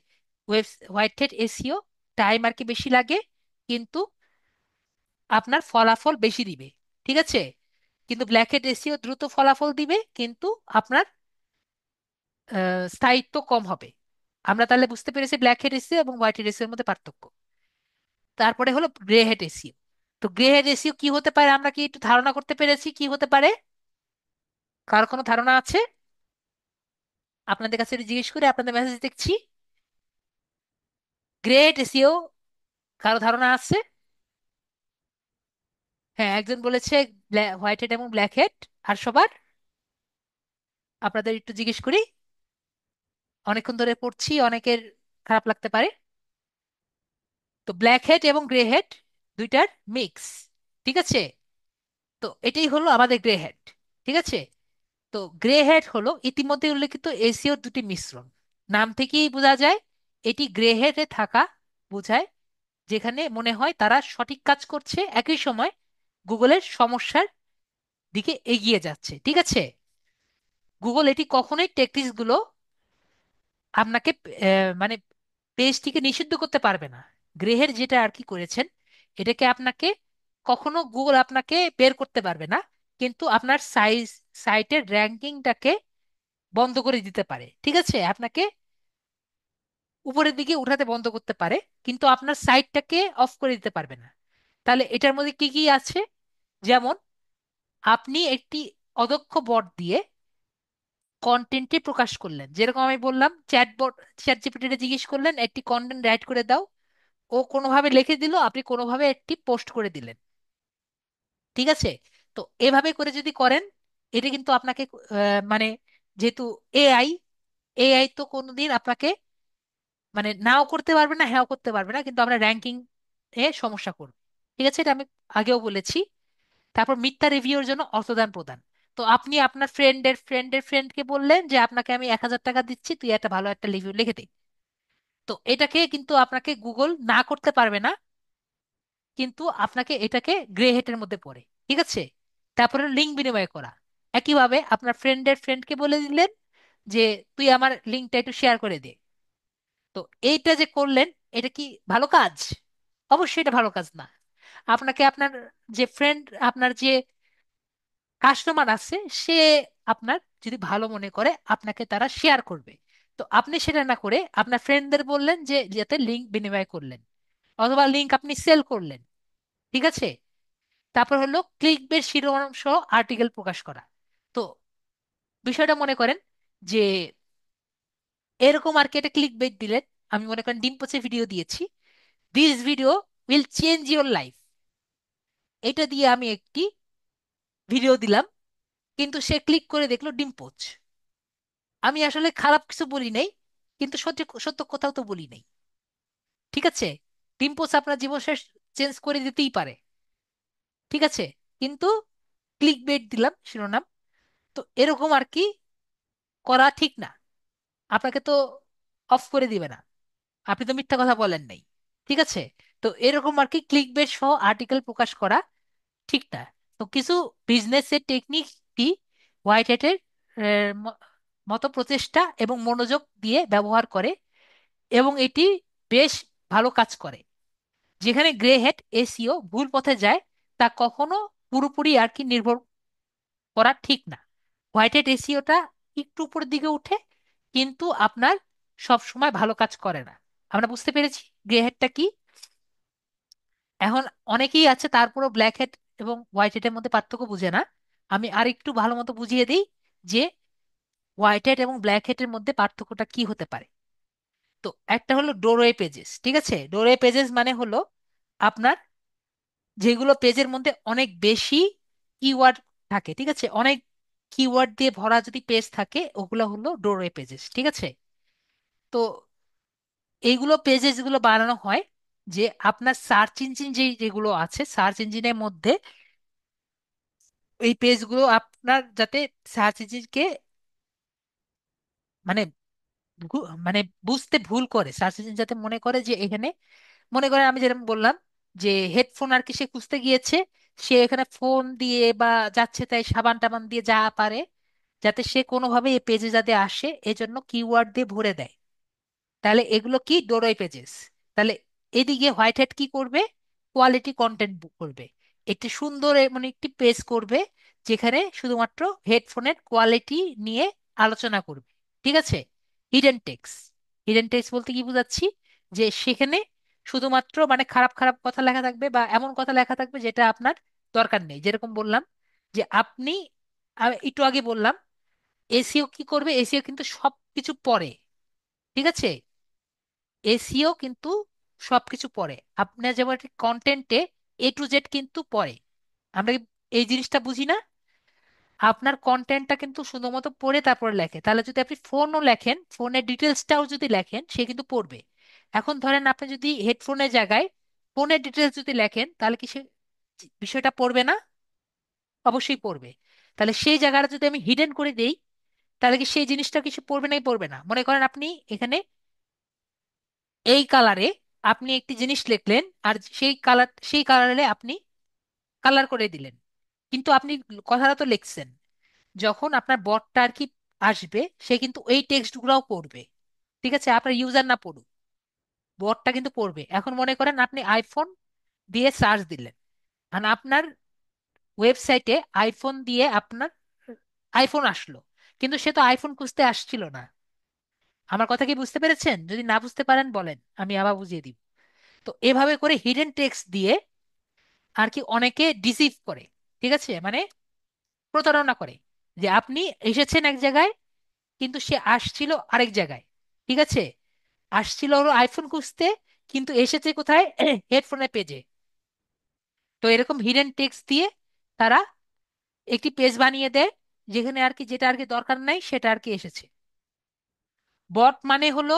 হোয়াইট হ্যাট এসইও টাইম আর কি বেশি লাগে, কিন্তু আপনার ফলাফল বেশি দিবে। ঠিক আছে? কিন্তু ব্ল্যাক হ্যাট এসইও দ্রুত ফলাফল দিবে, কিন্তু আপনার স্থায়িত্ব কম হবে। আমরা তাহলে বুঝতে পেরেছি ব্ল্যাক হেড এসইও এবং হোয়াইট হেড এসইও এর মধ্যে পার্থক্য। তারপরে হলো গ্রে হেড এসইও। তো গ্রে হেড এসইও কি হতে পারে, আমরা কি একটু ধারণা করতে পেরেছি কি হতে পারে? কার কোনো ধারণা আছে? আপনাদের কাছে একটু জিজ্ঞেস করে আপনাদের মেসেজ দেখছি। গ্রেট এসিও কারো ধারণা আছে? হ্যাঁ, একজন বলেছে হোয়াইট হেড এবং ব্ল্যাক হেড। আর সবার? আপনাদের একটু জিজ্ঞেস করি, অনেকক্ষণ ধরে পড়ছি, অনেকের খারাপ লাগতে পারে। তো ব্ল্যাক হেড এবং গ্রে হেড দুইটার মিক্স, ঠিক আছে? তো এটাই হলো আমাদের গ্রে হেড, ঠিক আছে? তো গ্রে হেড হলো ইতিমধ্যে উল্লেখিত এসিওর দুটি মিশ্রণ। নাম থেকেই বোঝা যায় এটি গ্রে হেডে থাকা বোঝায়, যেখানে মনে হয় তারা সঠিক কাজ করছে, একই সময় গুগলের সমস্যার দিকে এগিয়ে যাচ্ছে, ঠিক আছে? গুগল এটি কখনোই টেকনিক্স গুলো আপনাকে মানে পেজটিকে নিষিদ্ধ করতে পারবে না। গ্রেহের যেটা আর কি করেছেন, এটাকে আপনাকে কখনো গুগল আপনাকে বের করতে পারবে না, কিন্তু আপনার সাইটের র্যাঙ্কিংটাকে বন্ধ করে দিতে পারে, ঠিক আছে? আপনাকে উপরের দিকে উঠাতে বন্ধ করতে পারে, কিন্তু আপনার সাইটটাকে অফ করে দিতে পারবে না। তাহলে এটার মধ্যে কি কি আছে? যেমন আপনি একটি অদক্ষ বট দিয়ে কন্টেন্টটি প্রকাশ করলেন, যেরকম আমি বললাম, চ্যাট জিপিটিতে জিজ্ঞেস করলেন একটি কন্টেন্ট রাইট করে দাও, ও কোনোভাবে লিখে দিল, আপনি কোনোভাবে একটি পোস্ট করে দিলেন, ঠিক আছে? তো এভাবে করে যদি করেন, এটা কিন্তু আপনাকে মানে, যেহেতু এআই, এআই তো কোনোদিন আপনাকে মানে নাও করতে পারবে না, হ্যাঁ করতে পারবে না, কিন্তু আমরা র্যাঙ্কিং এ সমস্যা করব, ঠিক আছে? এটা আমি আগেও বলেছি। তারপর মিথ্যা রিভিউর জন্য অর্থদান প্রদান। তো আপনি আপনার ফ্রেন্ডের ফ্রেন্ডকে বললেন যে আপনাকে আমি 1,000 টাকা দিচ্ছি, তুই একটা ভালো একটা রিভিউ লিখে দে। তো এটাকে কিন্তু আপনাকে গুগল না করতে পারবে না, কিন্তু আপনাকে এটাকে গ্রে হেটের মধ্যে পড়ে, ঠিক আছে? তারপরে লিঙ্ক বিনিময় করা। একইভাবে আপনার ফ্রেন্ডের ফ্রেন্ডকে বলে দিলেন যে তুই আমার লিঙ্কটা একটু শেয়ার করে দে। তো এইটা যে করলেন, এটা কি ভালো কাজ? অবশ্যই এটা ভালো কাজ না। আপনাকে আপনার যে ফ্রেন্ড, আপনার যে কাস্টমার আছে, সে আপনার যদি ভালো মনে করে আপনাকে তারা শেয়ার করবে। তো আপনি সেটা না করে আপনার ফ্রেন্ডদের বললেন যে যাতে লিঙ্ক বিনিময় করলেন, অথবা লিঙ্ক আপনি সেল করলেন, ঠিক আছে? তারপর হলো ক্লিক বেস শিরোনাম সহ আর্টিকেল প্রকাশ করা। তো বিষয়টা মনে করেন যে এরকম আর কি একটা ক্লিক বেট দিলেন। আমি মনে করেন ডিম পচে ভিডিও দিয়েছি, this video will change your life, এটা দিয়ে আমি একটি ভিডিও দিলাম, কিন্তু সে ক্লিক করে দেখলো ডিম পোচ। আমি আসলে খারাপ কিছু বলি নাই, কিন্তু সত্য সত্য কোথাও তো বলি নাই, ঠিক আছে? ডিম পোচ আপনার জীবন শেষ চেঞ্জ করে দিতেই পারে, ঠিক আছে? কিন্তু ক্লিক বেট দিলাম শিরোনাম। তো এরকম আর কি করা ঠিক না। আপনাকে তো অফ করে দিবে না, আপনি তো মিথ্যা কথা বলেন নাই, ঠিক আছে? তো এরকম আর কি ক্লিক বেট সহ আর্টিকেল প্রকাশ করা ঠিক না। তো কিছু বিজনেসের টেকনিক কি হোয়াইট হ্যাটের মতো প্রচেষ্টা এবং মনোযোগ দিয়ে ব্যবহার করে, এবং এটি বেশ ভালো কাজ করে। যেখানে গ্রে হ্যাট এসিও ভুল পথে যায়, তা কখনো পুরোপুরি আর কি নির্ভর করা ঠিক না। হোয়াইট হ্যাট এসিওটা একটু উপরের দিকে উঠে, কিন্তু আপনার সব সময় ভালো কাজ করে না। আমরা বুঝতে পেরেছি গ্রে হ্যাটটা কি। এখন অনেকেই আছে তারপরও ব্ল্যাক হেড এবং হোয়াইট হেডের মধ্যে পার্থক্য বুঝে না। আমি আর একটু ভালো মতো বুঝিয়ে দিই যে হোয়াইট হেড এবং ব্ল্যাক হেডের মধ্যে পার্থক্যটা কি হতে পারে। তো একটা হলো ডোরওয়ে পেজেস, ঠিক আছে? ডোরওয়ে পেজেস মানে হলো আপনার যেগুলো পেজের মধ্যে অনেক বেশি কিওয়ার্ড থাকে, ঠিক আছে? অনেক কিওয়ার্ড দিয়ে ভরা যদি পেজ থাকে, ওগুলো হলো ডোরওয়ে পেজেস, ঠিক আছে? তো এইগুলো পেজেস গুলো বানানো হয় যে আপনার সার্চ ইঞ্জিন যেগুলো আছে, সার্চ ইঞ্জিনের মধ্যে এই পেজগুলো আপনার যাতে সার্চ ইঞ্জিনকে মানে মানে বুঝতে ভুল করে, সার্চ ইঞ্জিন যাতে মনে করে যে এখানে, মনে করেন আমি যেরকম বললাম যে হেডফোন আর কি সে খুঁজতে গিয়েছে, সে এখানে ফোন দিয়ে বা যাচ্ছে তাই সাবান টাবান দিয়ে যা পারে, যাতে সে কোনোভাবে এই পেজে যাতে আসে, এজন্য কিওয়ার্ড দিয়ে ভরে দেয়। তাহলে এগুলো কি ডোরওয়ে পেজেস। তাহলে এদিকে হোয়াইট হ্যাট কি করবে? কোয়ালিটি কন্টেন্ট করবে, একটি সুন্দর মানে একটি পেজ করবে যেখানে শুধুমাত্র হেডফোনের কোয়ালিটি নিয়ে আলোচনা করবে, ঠিক আছে? হিডেন টেক্স, হিডেন টেক্স বলতে কি বোঝাচ্ছি? যে সেখানে শুধুমাত্র মানে খারাপ খারাপ কথা লেখা থাকবে, বা এমন কথা লেখা থাকবে যেটা আপনার দরকার নেই। যেরকম বললাম যে আপনি, আমি একটু আগে বললাম এসিও কি করবে, এসিও কিন্তু সবকিছু পড়ে, ঠিক আছে? এসিও কিন্তু সবকিছু পড়ে। আপনার যেমন কন্টেন্টে A to Z কিন্তু পড়ে। আমরা কি এই জিনিসটা বুঝি না? আপনার কন্টেন্টটা কিন্তু শুধুমাত্র পড়ে তারপরে লেখে। তাহলে যদি আপনি ফোনও লেখেন, ফোনের ডিটেলসটাও যদি লেখেন, সে কিন্তু পড়বে। এখন ধরেন আপনি যদি হেডফোনের জায়গায় ফোনের ডিটেলস যদি লেখেন, তাহলে কি সে বিষয়টা পড়বে না? অবশ্যই পড়বে। তাহলে সেই জায়গাটা যদি আমি হিডেন করে দেই, তাহলে কি সেই জিনিসটা কিছু পড়বে নাই? পড়বে না। মনে করেন আপনি এখানে এই কালারে আপনি একটি জিনিস লিখলেন, আর সেই কালারে আপনি কালার করে দিলেন, কিন্তু আপনি কথাটা তো লিখছেন। যখন আপনার বটটা আর কি আসবে, সে কিন্তু এই টেক্সট গুলাও পড়বে। ঠিক আছে, আপনার ইউজার না পড়ুক, বটটা কিন্তু পড়বে। এখন মনে করেন আপনি আইফোন দিয়ে সার্চ দিলেন, আর আপনার ওয়েবসাইটে আইফোন দিয়ে আপনার আইফোন আসলো, কিন্তু সে তো আইফোন খুঁজতে আসছিল না। আমার কথা কি বুঝতে পেরেছেন? যদি না বুঝতে পারেন বলেন, আমি আবার বুঝিয়ে দিব। তো এভাবে করে হিডেন টেক্সট দিয়ে আর কি অনেকে ডিসিভ করে। ঠিক আছে, মানে প্রতারণা করে, যে আপনি এসেছেন এক জায়গায়, কিন্তু সে আসছিল আরেক জায়গায়। ঠিক আছে, আসছিল হলো আইফোন খুঁজতে, কিন্তু এসেছে কোথায়? হেডফোনের পেজে। তো এরকম হিডেন টেক্সট দিয়ে তারা একটি পেজ বানিয়ে দেয়, যেখানে আর কি যেটা আর কি দরকার নাই সেটা আর কি এসেছে। বট মানে হলো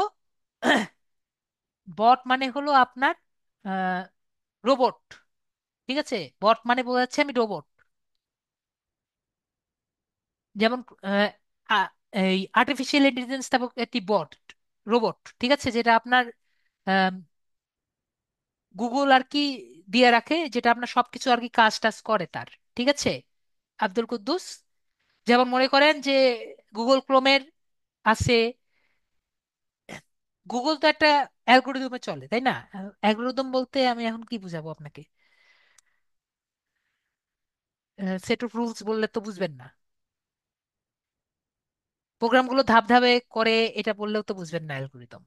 বট মানে হলো আপনার রোবট। ঠিক আছে, বট মানে বোঝাচ্ছে আমি রোবট। যেমন আহ, আ- এই আর্টিফিশিয়াল ইন্টেলিজেন্স একটি বট, রোবট। ঠিক আছে, যেটা আপনার গুগল আর কি দিয়ে রাখে, যেটা আপনার সবকিছু আর কি কাজ টাজ করে তার। ঠিক আছে, আব্দুল কুদ্দুস। যেমন মনে করেন যে গুগল ক্রোমের আছে, গুগল তো একটা অ্যালগোরিদমে চলে, তাই না? অ্যালগোরিদম বলতে আমি এখন কি বুঝাবো আপনাকে? সেট অফ রুলস বললে তো বুঝবেন না। প্রোগ্রামগুলো ধাপ ধাপে করে, এটা বললেও তো বুঝবেন না অ্যালগোরিদম।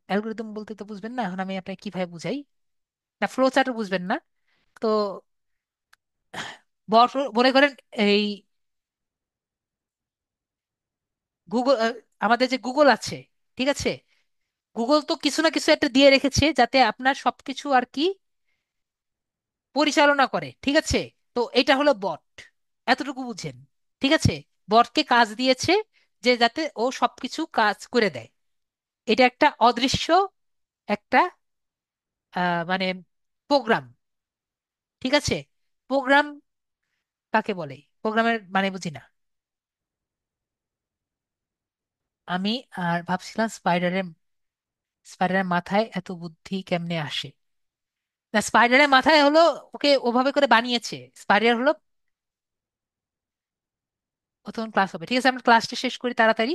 অ্যালগোরিদম বলতে তো বুঝবেন না, এখন আমি আপনাকে কিভাবে বুঝাই? না, ফ্লো চার্টও বুঝবেন না। তো মনে করেন এই গুগল, আমাদের যে গুগল আছে, ঠিক আছে, গুগল তো কিছু না কিছু একটা দিয়ে রেখেছে যাতে আপনার সবকিছু আর কি পরিচালনা করে। ঠিক আছে, তো এটা হলো বট। এতটুকু বুঝেন? ঠিক আছে, বটকে কাজ দিয়েছে যে যাতে ও সবকিছু কাজ করে দেয়। এটা একটা অদৃশ্য একটা মানে প্রোগ্রাম। ঠিক আছে, প্রোগ্রাম কাকে বলে? প্রোগ্রামের মানে বুঝি না আমি। আর ভাবছিলাম স্পাইডারের স্পাইডারের মাথায় এত বুদ্ধি কেমনে আসে। না, স্পাইডারের মাথায় হলো ওকে ওভাবে করে বানিয়েছে। স্পাইডার হলো, ও তখন ক্লাস হবে। ঠিক আছে, আমরা ক্লাসটা শেষ করি তাড়াতাড়ি।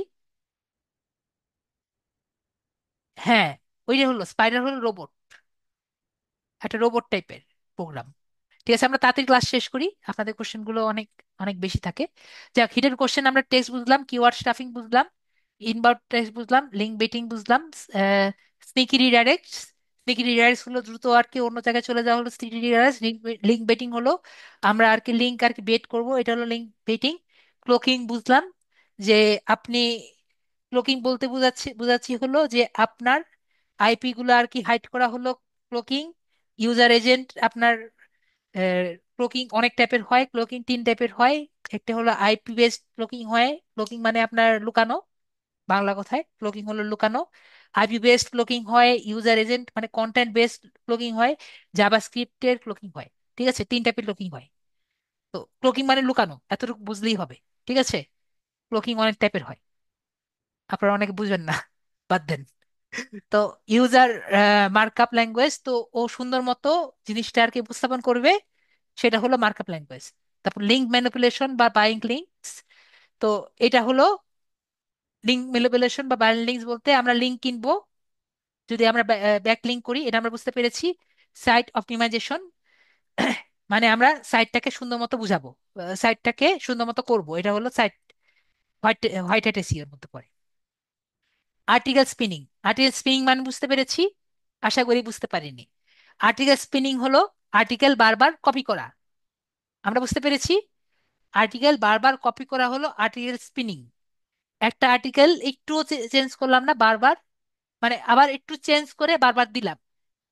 হ্যাঁ, ওই যে হলো স্পাইডার হলো রোবট, একটা রোবট টাইপের প্রোগ্রাম। ঠিক আছে, আমরা তাড়াতাড়ি ক্লাস শেষ করি, আপনাদের কোশ্চেন গুলো অনেক অনেক বেশি থাকে। যাক, হিডেন কোশ্চেন আমরা টেক্সট বুঝলাম, কিওয়ার্ড স্টাফিং বুঝলাম, ইনবাউন্ড টেক্সট বুঝলাম, লিঙ্ক বেটিং বুঝলাম, স্নিকি রিডাইরেক্ট। স্নিকি রিডাইরেক্ট হলো দ্রুত আর কি অন্য জায়গায় চলে যাওয়া, হলো স্নিকি রিডাইরেক্ট। লিঙ্ক বেটিং হলো আমরা আর কি লিঙ্ক আর কি বেট করবো, এটা হলো লিঙ্ক বেটিং। ক্লোকিং বুঝলাম, যে আপনি ক্লোকিং বলতে বুঝাচ্ছি বুঝাচ্ছি হলো যে আপনার আইপি গুলো আর কি হাইড করা হলো ক্লোকিং। ইউজার এজেন্ট আপনার ক্লোকিং অনেক টাইপের হয়, ক্লোকিং 3 টাইপের হয়। একটা হলো আইপি বেসড ক্লোকিং হয়, ক্লোকিং মানে আপনার লুকানো, বাংলা কথায় ক্লোকিং হলো লুকানো। আইপি বেসড ক্লোকিং হয়, ইউজার এজেন্ট মানে কন্টেন্ট বেসড ক্লোকিং হয়, জাভাস্ক্রিপ্টের ক্লোকিং হয়। ঠিক আছে, 3 টাইপের ক্লোকিং হয়। তো ক্লোকিং মানে লুকানো, এতটুকু বুঝলেই হবে। ঠিক আছে, ক্লোকিং অনেক টাইপের হয়, আপনারা অনেকে বুঝবেন না, বাদ দেন। তো ইউজার মার্কআপ ল্যাঙ্গুয়েজ, তো ও সুন্দর মতো জিনিসটা আর কি উপস্থাপন করবে, সেটা হলো মার্কআপ ল্যাঙ্গুয়েজ। তারপর লিঙ্ক ম্যানিপুলেশন বা বাইং লিঙ্কস, তো এটা হলো লিঙ্ক ম্যানিপুলেশন বা বাইং লিঙ্কস বলতে আমরা লিঙ্ক কিনবো যদি আমরা ব্যাক লিঙ্ক করি, এটা আমরা বুঝতে পেরেছি। সাইট অপটিমাইজেশন মানে আমরা সাইটটাকে সুন্দর মতো বুঝাবো, সাইটটাকে সুন্দর মতো করবো, এটা হলো site white white hat SEO এর মধ্যে পড়ে। আর্টিকেল স্পিনিং, আর্টিকেল স্পিনিং মানে বুঝতে পেরেছি? আশা করি বুঝতে পারিনি। আর্টিকেল স্পিনিং হলো আর্টিকেল বারবার কপি করা, আমরা বুঝতে পেরেছি। আর্টিকেল বারবার কপি করা হলো আর্টিকেল স্পিনিং। একটা আর্টিকেল একটু চেঞ্জ করলাম না, বারবার মানে আবার একটু চেঞ্জ করে বারবার দিলাম।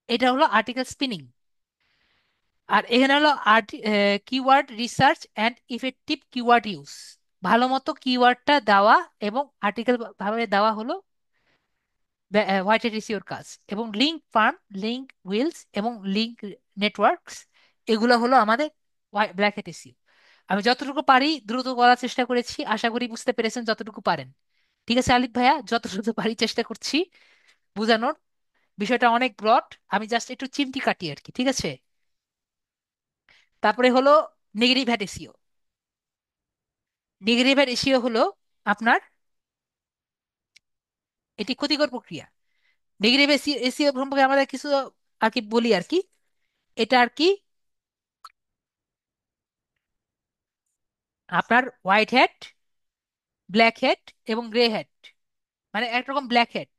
এটা হলো আর্টিকেল স্পিনিং। আর এখানে হলো keyword research and effective keyword use. ভালো মতো কিওয়ার্ডটা দেওয়া এবং আর্টিকেল ভাবে দেওয়া হলো হোয়াইট এসিওর কাজ। এবং লিঙ্ক ফার্ম, লিঙ্ক হুইলস এবং লিঙ্ক নেটওয়ার্কস, এগুলো হলো আমাদের ব্ল্যাক হ্যাট এসিও। আমি যতটুকু পারি দ্রুত বলার চেষ্টা করেছি, আশা করি বুঝতে পেরেছেন যতটুকু পারেন। ঠিক আছে আলিফ ভাইয়া, যতটুকু পারি চেষ্টা করছি বোঝানোর। বিষয়টা অনেক ব্রড, আমি জাস্ট একটু চিমটি কাটি আর কি, ঠিক আছে? তারপরে হলো negative hat SEO. Negative hat SEO হলো আপনার, এটি ক্ষতিকর প্রক্রিয়া। নেগেটিভ এসিও সম্পর্কে আমাদের কিছু আর কি বলি আর কি। এটা আর কি আপনার হোয়াইট হ্যাট, ব্ল্যাক হ্যাট এবং গ্রে হ্যাট, মানে একরকম ব্ল্যাক হ্যাট,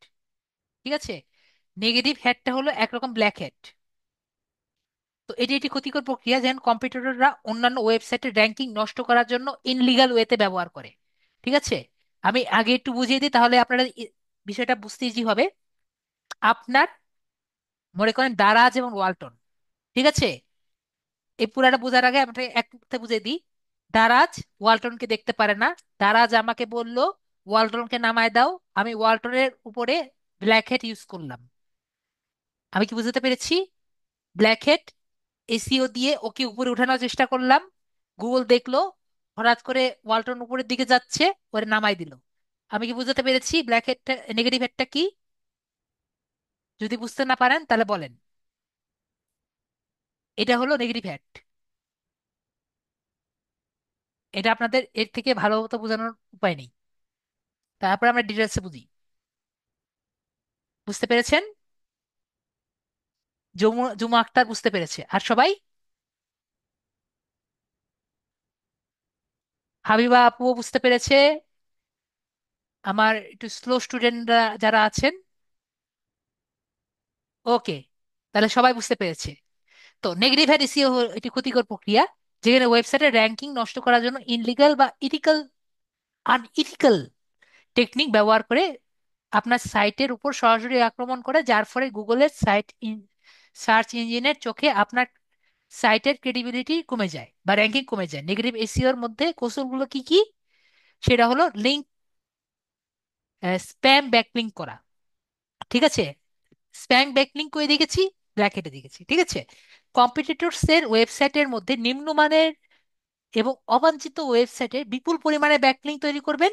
ঠিক আছে? নেগেটিভ হ্যাটটা হলো একরকম ব্ল্যাক হ্যাট। তো এটি একটি ক্ষতিকর প্রক্রিয়া যেন কম্পিটিটররা অন্যান্য ওয়েবসাইটের র্যাঙ্কিং নষ্ট করার জন্য ইনলিগাল ওয়েতে ব্যবহার করে। ঠিক আছে, আমি আগে একটু বুঝিয়ে দিই তাহলে আপনারা বিষয়টা বুঝতে ইজি হবে। আপনার মনে করেন দারাজ এবং ওয়ালটন, ঠিক আছে? এই পুরাটা বোঝার আগে আপনাকে এক কথা বুঝিয়ে দিই। দারাজ ওয়ালটনকে দেখতে পারে না। দারাজ আমাকে বলল ওয়ালটনকে নামায় দাও, আমি ওয়ালটনের উপরে ব্ল্যাক হেড ইউজ করলাম। আমি কি বুঝতে পেরেছি? ব্ল্যাক হেড এসিও দিয়ে ওকে উপরে উঠানোর চেষ্টা করলাম। গুগল দেখলো হঠাৎ করে ওয়ালটন উপরের দিকে যাচ্ছে, ওরে নামাই দিল। আমি কি বুঝতে পেরেছি ব্ল্যাক হেডটা, নেগেটিভ হেডটা কি? যদি বুঝতে না পারেন তাহলে বলেন। এটা হলো নেগেটিভ হেড। এটা আপনাদের এর থেকে ভালো মতো বোঝানোর উপায় নেই। তারপর আমরা ডিটেলসে বুঝি। বুঝতে পেরেছেন? জুমা আক্তার বুঝতে পেরেছে, আর সবাই? হাবিবা আপুও বুঝতে পেরেছে। আমার একটু স্লো স্টুডেন্টরা যারা আছেন, ওকে, তাহলে সবাই বুঝতে পেরেছে। তো নেগেটিভ হ্যাট এসইও এটি ক্ষতিকর প্রক্রিয়া যেখানে ওয়েবসাইটের র্যাঙ্কিং নষ্ট করার জন্য ইনলিগাল বা ইথিক্যাল, আনইথিক্যাল টেকনিক ব্যবহার করে আপনার সাইটের উপর সরাসরি আক্রমণ করে, যার ফলে গুগলের সার্চ ইঞ্জিনের চোখে আপনার সাইটের ক্রেডিবিলিটি কমে যায় বা র্যাঙ্কিং কমে যায়। নেগেটিভ এসইওর মধ্যে কৌশলগুলো কি কি? সেটা হলো লিঙ্ক স্প্যাম ব্যাকলিঙ্ক করা, ঠিক আছে? স্প্যাম ব্যাকলিঙ্ক করে দেখেছি, ব্ল্যাক হেটে দেখেছি, ঠিক আছে? কম্পিটিটরস এর ওয়েবসাইটের মধ্যে নিম্নমানের এবং অবাঞ্ছিত ওয়েবসাইটে বিপুল পরিমাণে ব্যাকলিঙ্ক তৈরি করবেন।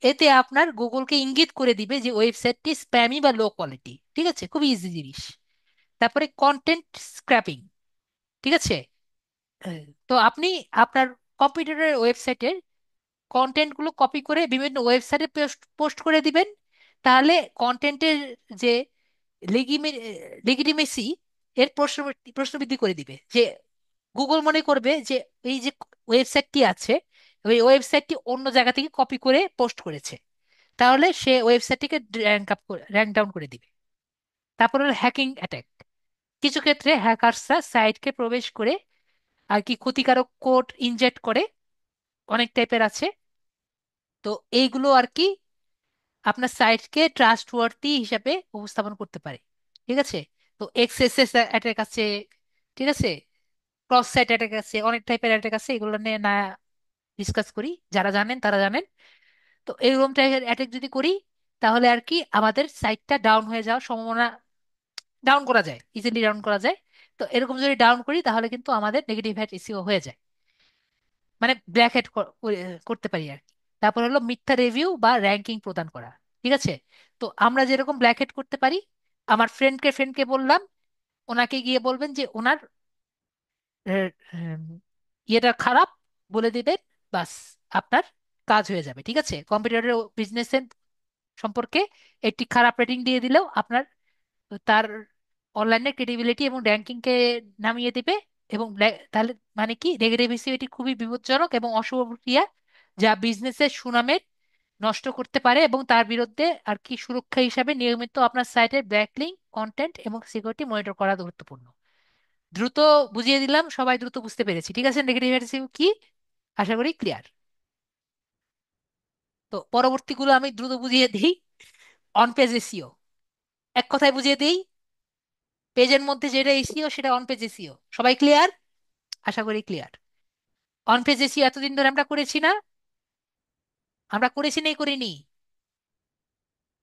এতে আপনার গুগলকে ইঙ্গিত করে দিবে যে ওয়েবসাইটটি স্প্যামি বা লো কোয়ালিটি, ঠিক আছে? খুবই ইজি জিনিস। তারপরে কন্টেন্ট স্ক্র্যাপিং, ঠিক আছে? তো আপনি আপনার কম্পিউটারের ওয়েবসাইটের কন্টেন্ট গুলো কপি করে বিভিন্ন ওয়েবসাইটে পোস্ট করে দিবেন। তাহলে কন্টেন্টের যে লেগিটিমেসি এর প্রশ্নবৃদ্ধি করে দিবে, যে গুগল মনে করবে যে এই যে ওয়েবসাইটটি আছে, ওই ওয়েবসাইটটি অন্য জায়গা থেকে কপি করে পোস্ট করেছে, তাহলে সে ওয়েবসাইটটিকে র্যাঙ্ক ডাউন করে দিবে। তারপর হলো হ্যাকিং অ্যাটাক। কিছু ক্ষেত্রে হ্যাকারসরা সাইটকে প্রবেশ করে আর কি ক্ষতিকারক কোড ইনজেক্ট করে, অনেক টাইপের আছে। তো এইগুলো আর কি আপনার সাইটকে ট্রাস্টওয়ার্দি হিসাবে উপস্থাপন করতে পারে, ঠিক আছে? তো এক্সএসএস অ্যাটাক আছে, ঠিক আছে? ক্রস সাইট অ্যাটাক আছে, অনেক টাইপের অ্যাটাক আছে, এগুলো নিয়ে না ডিসকাস করি, যারা জানেন তারা জানেন। তো এরকম টাইপের অ্যাটাক যদি করি তাহলে আর কি আমাদের সাইটটা ডাউন হয়ে যাওয়ার সম্ভাবনা, ডাউন করা যায়, ইজিলি ডাউন করা যায়। তো এরকম যদি ডাউন করি তাহলে কিন্তু আমাদের নেগেটিভ হ্যাট এসইও হয়ে যায়, মানে ব্ল্যাক হ্যাট করতে পারি আর কি। তারপর হলো মিথ্যা রিভিউ বা র্যাঙ্কিং প্রদান করা, ঠিক আছে? তো আমরা যেরকম ব্ল্যাক হ্যাট করতে পারি, আমার ফ্রেন্ডকে বললাম, ওনাকে গিয়ে বলবেন যে ওনার আহ, উম, ইয়েটা খারাপ বলে দিবেন, বাস, আপনার কাজ হয়ে যাবে, ঠিক আছে? কম্পিউটারের বিজনেস সম্পর্কে একটি খারাপ রেটিং দিয়ে দিলেও আপনার তার অনলাইনে ক্রেডিবিলিটি এবং র্যাঙ্কিংকে নামিয়ে দিবে। এবং তাহলে মানে কি, নেগেটিভ এটি খুবই বিপজ্জনক এবং অশুভ প্রক্রিয়া যা বিজনেসের সুনামের নষ্ট করতে পারে, এবং তার বিরুদ্ধে আর কি সুরক্ষা হিসাবে নিয়মিত আপনার সাইটের ব্যাকলিংক, কন্টেন্ট এবং সিকিউরিটি মনিটর করা গুরুত্বপূর্ণ। দ্রুত বুঝিয়ে দিলাম, সবাই দ্রুত বুঝতে পেরেছি, ঠিক আছে? নেগেটিভ কি, আশা করি ক্লিয়ার। তো পরবর্তীগুলো আমি দ্রুত বুঝিয়ে দিই। অন পেজ এসিও, এক কথায় বুঝিয়ে দিই, পেজের মধ্যে যেটা এসিও সেটা অন পেজ এসিও। সবাই ক্লিয়ার? আশা করি ক্লিয়ার। অন পেজ এসিও এতদিন ধরে আমরা করেছি না? আমরা করেছি নেই করিনি?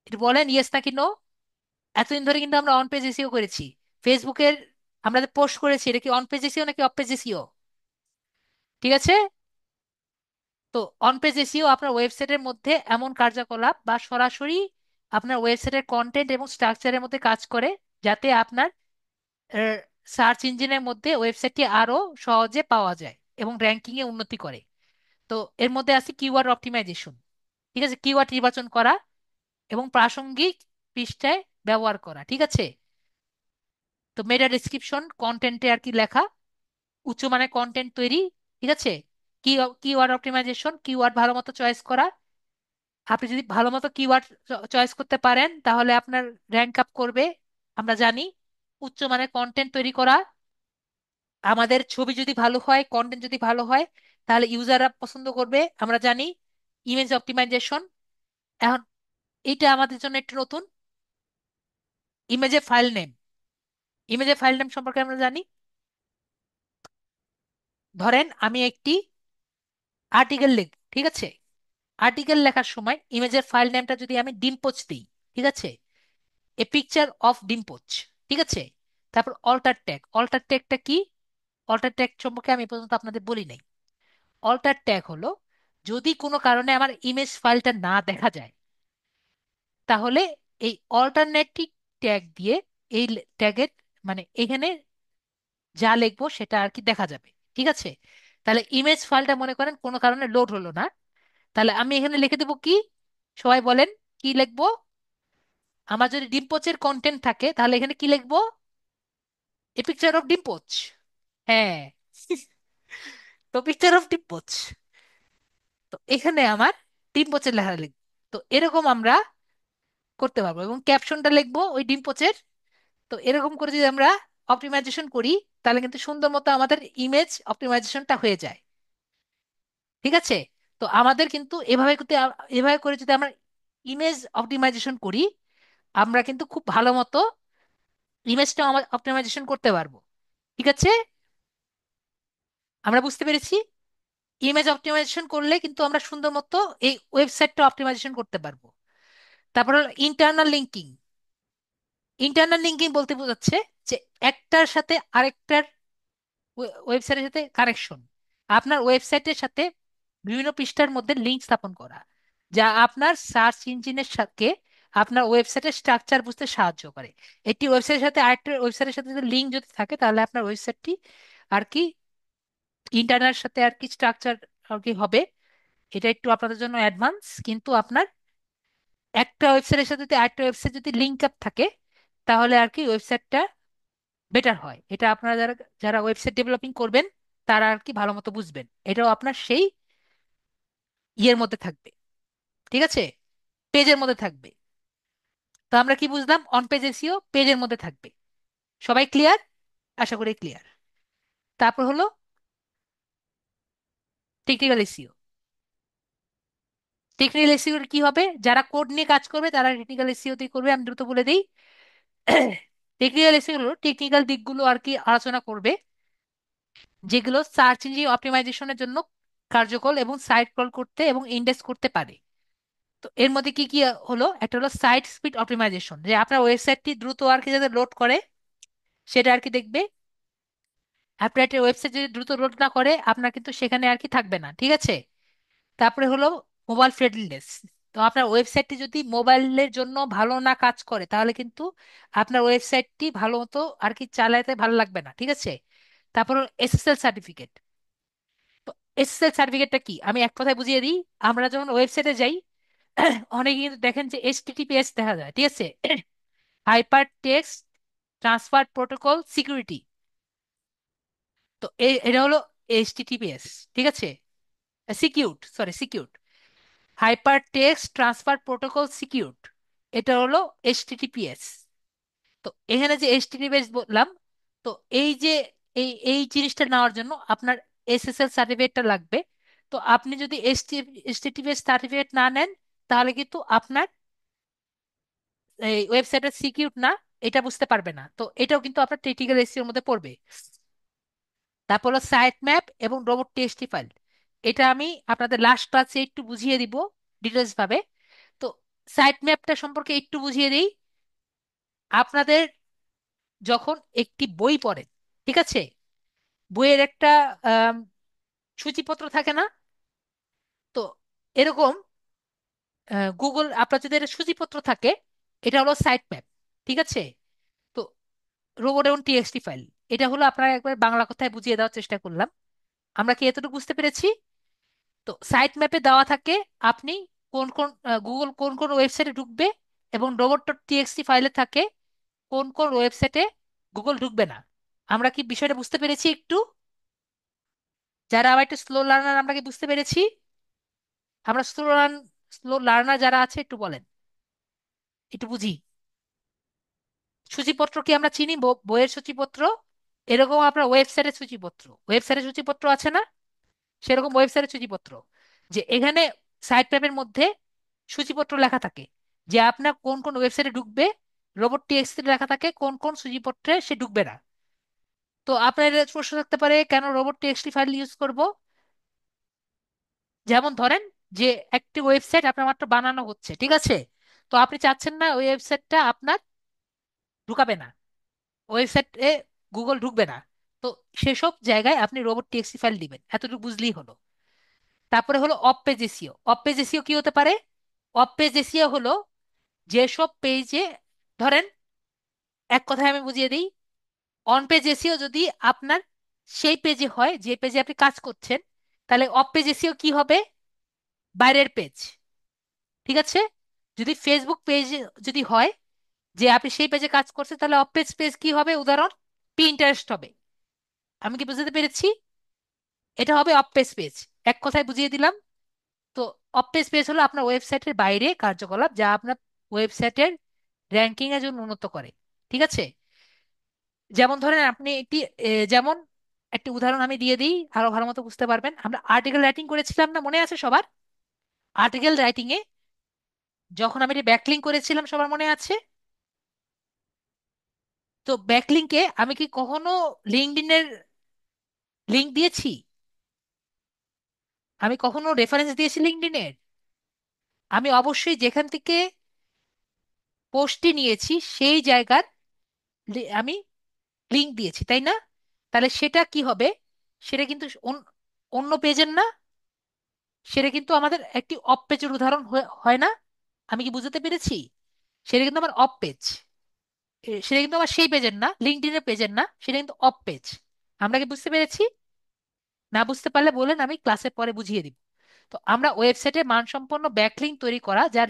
একটু বলেন ইয়েস নাকি নো। এতদিন ধরে কিন্তু আমরা অন পেজ এসিও করেছি। ফেসবুকের আমরা পোস্ট করেছি, এটা কি অন পেজ এসিও নাকি অফ পেজ এসিও? ঠিক আছে। তো অন পেজ এসিও আপনার ওয়েবসাইটের মধ্যে এমন কার্যকলাপ বা সরাসরি আপনার ওয়েবসাইটের কন্টেন্ট এবং স্ট্রাকচারের মধ্যে কাজ করে, যাতে আপনার সার্চ ইঞ্জিনের মধ্যে ওয়েবসাইটটি আরো সহজে পাওয়া যায় এবং র্যাঙ্কিং এ উন্নতি করে। তো এর মধ্যে আছে কিওয়ার্ড অপটিমাইজেশন। ঠিক আছে, কিওয়ার্ড নির্বাচন করা এবং প্রাসঙ্গিক পৃষ্ঠায় ব্যবহার করা। ঠিক আছে। তো মেটা ডেসক্রিপশন কন্টেন্টে আর কি লেখা, উচ্চমানের কন্টেন্ট তৈরি। ঠিক আছে। কি কিওয়ার্ড অপটিমাইজেশন, কিওয়ার্ড ভালো মতো চয়েস করা। আপনি যদি ভালো মতো কিওয়ার্ড চয়েস করতে পারেন তাহলে আপনার র্যাঙ্ক আপ করবে, আমরা জানি। উচ্চমানের কন্টেন্ট তৈরি করা, আমাদের ছবি যদি ভালো হয়, কন্টেন্ট যদি ভালো হয়, তাহলে ইউজাররা পছন্দ করবে, আমরা জানি। Image optimisation. এখন এটা আমাদের জন্য একটু নতুন। ইমেজের ফাইল নেম, ইমেজের ফাইল নেম সম্পর্কে আমরা জানি। ধরেন আমি একটি আর্টিকেল লিখব, ঠিক আছে। আর্টিকেল লেখার সময় ইমেজের ফাইল নেমটা যদি আমি ডিম্পোজ দিই, ঠিক আছে, এ পিকচার অফ ডিম্পোজ। ঠিক আছে। তারপর অল্টার ট্যাগ, অল্টার ট্যাগটা কি? অল্টার ট্যাগ সম্পর্কে আমি এ পর্যন্ত আপনাদের বলি নাই। অল্টার ট্যাগ হলো, যদি কোনো কারণে আমার ইমেজ ফাইলটা না দেখা যায়, তাহলে এই অল্টারনেটিভ ট্যাগ দিয়ে, এই ট্যাগের মানে এখানে যা লিখবো সেটা আর কি দেখা যাবে। ঠিক আছে। তাহলে ইমেজ ফাইলটা মনে করেন কোনো কারণে লোড হলো না, তাহলে আমি এখানে লিখে দেবো কি? সবাই বলেন কি লিখবো? আমার যদি ডিম্পোচের কন্টেন্ট থাকে তাহলে এখানে কি লিখবো? এ পিকচার অফ ডিম্পোচ। হ্যাঁ। তো পিকচার অফ ডিম্পোচ, তো এখানে আমার ডিম্পোচের লেখা লিখবো। তো এরকম আমরা করতে পারবো এবং ক্যাপশনটা লিখবো ওই ডিম্পোচের। তো এরকম করে যদি আমরা অপটিমাইজেশন করি, তাহলে কিন্তু সুন্দর মতো আমাদের ইমেজ অপটিমাইজেশনটা হয়ে যায়। ঠিক আছে। তো আমাদের কিন্তু এভাবে করতে, এভাবে করে যদি আমরা ইমেজ অপটিমাইজেশন করি, আমরা কিন্তু খুব ভালো মতো ইমেজটা অপটিমাইজেশন করতে পারবো। ঠিক আছে। আমরা বুঝতে পেরেছি। ইমেজ অপটিমাইজেশন করলে কিন্তু আমরা সুন্দর মতো এই ওয়েবসাইটটা অপটিমাইজেশন করতে পারবো। তারপর হলো ইন্টারনাল লিঙ্কিং। ইন্টারনাল লিঙ্কিং বলতে বোঝাচ্ছে যে একটার সাথে আরেকটার ওয়েবসাইটের সাথে কানেকশন, আপনার ওয়েবসাইটের সাথে বিভিন্ন পৃষ্ঠার মধ্যে লিঙ্ক স্থাপন করা, যা আপনার সার্চ ইঞ্জিনের সাথে আপনার ওয়েবসাইটের স্ট্রাকচার বুঝতে সাহায্য করে। একটি ওয়েবসাইটের সাথে আরেকটা ওয়েবসাইটের সাথে যদি লিঙ্ক যদি থাকে, তাহলে আপনার ওয়েবসাইটটি আর কি ইন্টারনেটের সাথে আর কি স্ট্রাকচার আর কি হবে। এটা একটু আপনাদের জন্য অ্যাডভান্স, কিন্তু আপনার একটা ওয়েবসাইটের সাথে যদি আরেকটা ওয়েবসাইট যদি লিঙ্ক আপ থাকে, তাহলে আর কি ওয়েবসাইটটা বেটার হয়। এটা আপনারা যারা যারা ওয়েবসাইট ডেভেলপিং করবেন তারা আর কি ভালো মতো বুঝবেন। এটাও আপনার সেই ইয়ের মধ্যে থাকবে। ঠিক আছে, পেজের মধ্যে থাকবে। তো আমরা কি বুঝলাম? অন পেজ এসিও পেজের মধ্যে থাকবে। সবাই ক্লিয়ার? আশা করি ক্লিয়ার। তারপর হলো টেকনিক্যাল এসিও। টেকনিক্যাল এসিও কি হবে? যারা কোড নিয়ে কাজ করবে তারা টেকনিক্যাল এসিওতেই করবে, আমি দ্রুত বলে দিই। টেকনিক্যাল এসিও হলো টেকনিক্যাল দিকগুলো আর কি আলোচনা করবে, যেগুলো সার্চ ইঞ্জিন অপটিমাইজেশনের জন্য কার্যকর এবং সাইট ক্রল করতে এবং ইন্ডেক্স করতে পারে। তো এর মধ্যে কি কি হলো? একটা হলো সাইট স্পিড অপটিমাইজেশন, যে আপনার ওয়েবসাইটটি দ্রুত আর কি যাতে লোড করে সেটা আর কি দেখবে। আপনার একটা ওয়েবসাইট যদি দ্রুত লোড না করে, আপনার কিন্তু সেখানে আর কি থাকবে না। ঠিক আছে। তারপরে হলো মোবাইল ফ্রেন্ডলিনেস। তো আপনার ওয়েবসাইটটি যদি মোবাইলের জন্য ভালো না কাজ করে, তাহলে কিন্তু আপনার ওয়েবসাইটটি ভালো মতো আর কি চালাতে ভালো লাগবে না। ঠিক আছে। তারপর এসএসএল সার্টিফিকেট। তো এসএসএল সার্টিফিকেটটা কি আমি এক কথায় বুঝিয়ে দিই। আমরা যখন ওয়েবসাইটে যাই, অনেকে কিন্তু দেখেন যে এইচটিটিপিএস দেখা যায়, ঠিক আছে, hyper text transfer protocol security. তো এটা হলো এইচটিটিপিএস। ঠিক আছে, secured, sorry secured, hyper text transfer protocol secured, এটা হলো এইচটিটিপিএস। তো এখানে যে এইচটিটিপিএস বললাম, তো এই যে এই জিনিসটা নেওয়ার জন্য আপনার এসএসএল সার্টিফিকেটটা লাগবে। তো আপনি যদি এইচটিটিপিএস সার্টিফিকেট না নেন, তাহলে কিন্তু আপনার এই ওয়েবসাইটের সিকিউর না, এটা বুঝতে পারবে না। তো এটাও কিন্তু আপনার ক্রিটিক্যাল এসইওর মধ্যে পড়বে। তারপর হলো সাইট ম্যাপ এবং রোবট টিএক্সটি ফাইল। এটা আমি আপনাদের লাস্ট ক্লাসে একটু বুঝিয়ে দিব ডিটেলস ভাবে। তো সাইট ম্যাপটা সম্পর্কে একটু বুঝিয়ে দিই। আপনাদের যখন একটি বই পড়েন, ঠিক আছে, বইয়ের একটা আম, সূচিপত্র থাকে না? তো এরকম গুগল আপনার যদি একটা সূচিপত্র থাকে, এটা হলো সাইট ম্যাপ। ঠিক আছে? তো রোবট এবং টিএক্সটি ফাইল, এটা হলো আপনার একবার বাংলা কথায় বুঝিয়ে দেওয়ার চেষ্টা করলাম। আমরা কি এতটুকু বুঝতে পেরেছি? তো সাইট ম্যাপে দেওয়া থাকে আপনি কোন কোন গুগল কোন কোন ওয়েবসাইটে ঢুকবে, এবং রোবট ডট টিএক্সটি ফাইলে থাকে কোন কোন ওয়েবসাইটে গুগল ঢুকবে না। আমরা কি বিষয়টা বুঝতে পেরেছি একটু? যারা আবার একটু স্লো লার্নার, আমরা কি বুঝতে পেরেছি? আমরা স্লো লার্নার যারা আছে একটু বলেন, একটু বুঝি। সূচিপত্র কি আমরা চিনি? বইয়ের সূচিপত্র, এরকম আপনার ওয়েবসাইটের সূচিপত্র, ওয়েবসাইটের সূচিপত্র আছে না? সেরকম ওয়েবসাইটের সূচিপত্র, যে এখানে সাইট ম্যাপের মধ্যে সূচিপত্র লেখা থাকে যে আপনার কোন কোন ওয়েবসাইটে ঢুকবে, রোবট টিএক্সটি লেখা থাকে কোন কোন সূচিপত্রে সে ঢুকবে না। তো আপনার এটা প্রশ্ন থাকতে পারে কেন রোবট টিএক্সটি ফাইল ইউজ করব? যেমন ধরেন যে একটি ওয়েবসাইট আপনার মাত্র বানানো হচ্ছে, ঠিক আছে, তো আপনি চাচ্ছেন না ওই ওয়েবসাইটটা আপনার ঢুকাবে না, ওয়েবসাইটে গুগল ঢুকবে না। তো সেসব জায়গায় আপনি রোবট টিএক্সটি ফাইল দিবেন, এতটুকু বুঝলেই হলো। তারপরে হলো of page SEO. Of page SEO কি হতে পারে? অফ পেজ এসইও হলো যেসব পেজে, ধরেন এক কথায় আমি বুঝিয়ে দিই, অন পেজ এসইও যদি আপনার সেই পেজে হয় যে পেজে আপনি কাজ করছেন, তাহলে অফ পেজ এসইও কি হবে? বাইরের পেজ। ঠিক আছে? যদি ফেসবুক পেজ যদি হয় যে আপনি সেই পেজে কাজ করছেন, তাহলে অফ পেজ পেজ কি হবে? উদাহরণ, পিন্টারেস্ট হবে। আমি কি বুঝতে পেরেছি? এটা হবে অফ পেজ পেজ। এক কথায় বুঝিয়ে দিলাম। তো অফ পেজ পেজ হলো আপনার ওয়েবসাইটের বাইরে কার্যকলাপ যা আপনার ওয়েবসাইটের র্যাঙ্কিং এর জন্য উন্নত করে। ঠিক আছে? যেমন ধরেন আপনি একটি যেমন একটি উদাহরণ আমি দিয়ে দিই, আরো ভালো মতো বুঝতে পারবেন। আমরা আর্টিকেল রাইটিং করেছিলাম না, মনে আছে সবার? আর্টিকেল রাইটিং এ যখন আমি ব্যাকলিঙ্ক করেছিলাম, সবার মনে আছে? তো ব্যাকলিঙ্কে আমি কি কখনো লিঙ্কডইনের লিঙ্ক দিয়েছি? আমি কখনো রেফারেন্স দিয়েছি লিঙ্কডইনের? আমি অবশ্যই যেখান থেকে পোস্টটি নিয়েছি সেই জায়গার আমি লিঙ্ক দিয়েছি, তাই না? তাহলে সেটা কি হবে? সেটা কিন্তু অন্য পেজের না, সেটা কিন্তু আমাদের একটি অফ পেজের উদাহরণ হয় না? আমি কি বুঝতে পেরেছি? সেটা কিন্তু আমার অফ পেজ, সেটা কিন্তু আমার সেই পেজের না, লিঙ্কডইনের পেজের না, সেটা কিন্তু অফ পেজ। আমরা কি বুঝতে পেরেছি? না বুঝতে পারলে বলেন, আমি ক্লাসে পরে বুঝিয়ে দিব। তো আমরা ওয়েবসাইটে মানসম্পন্ন ব্যাকলিঙ্ক তৈরি করা, যার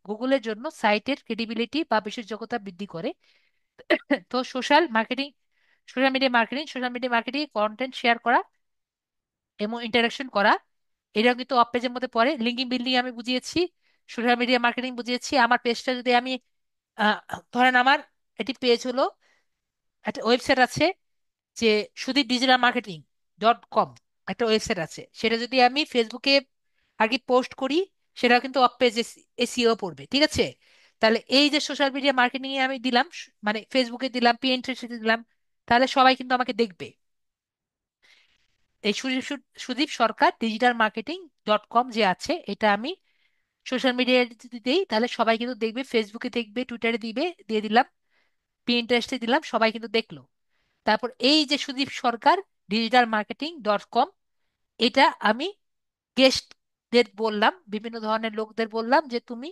গুগলের জন্য সাইটের ক্রেডিবিলিটি বা বিশ্বাসযোগ্যতা বৃদ্ধি করে। তো social media marketing content share করা এবং ইন্টারাকশন করা, এটাও কিন্তু অফ পেজের মধ্যে পড়ে। লিঙ্কিং বিল্ডিং আমি বুঝিয়েছি, সোশ্যাল মিডিয়া মার্কেটিং বুঝিয়েছি। আমার পেজটা যদি আমি আহ, ধরেন আমার একটি পেজ হলো, একটা ওয়েবসাইট আছে যে সুদীপ ডিজিটাল মার্কেটিং .com, একটা ওয়েবসাইট আছে, সেটা যদি আমি ফেসবুকে আর কি পোস্ট করি, সেটা কিন্তু অফ পেজ এসইও পড়বে। ঠিক আছে? তাহলে এই যে সোশ্যাল মিডিয়া মার্কেটিং এ আমি দিলাম, মানে ফেসবুকে দিলাম, পিএন্টারেস্টে দিলাম, তাহলে সবাই কিন্তু আমাকে দেখবে। এই সুদীপ সরকার ডিজিটাল মার্কেটিং .com যে আছে, এটা আমি সোশ্যাল মিডিয়ায় যদি দেই, তাহলে সবাই কিন্তু দেখবে, ফেসবুকে দেখবে, টুইটারে দিবে, দিয়ে দিলাম, পিন্টারেস্টে দিলাম, সবাই কিন্তু দেখলো। তারপর এই যে সুদীপ সরকার ডিজিটাল মার্কেটিং .com, এটা আমি গেস্টদের বললাম, বিভিন্ন ধরনের লোকদের বললাম যে তুমি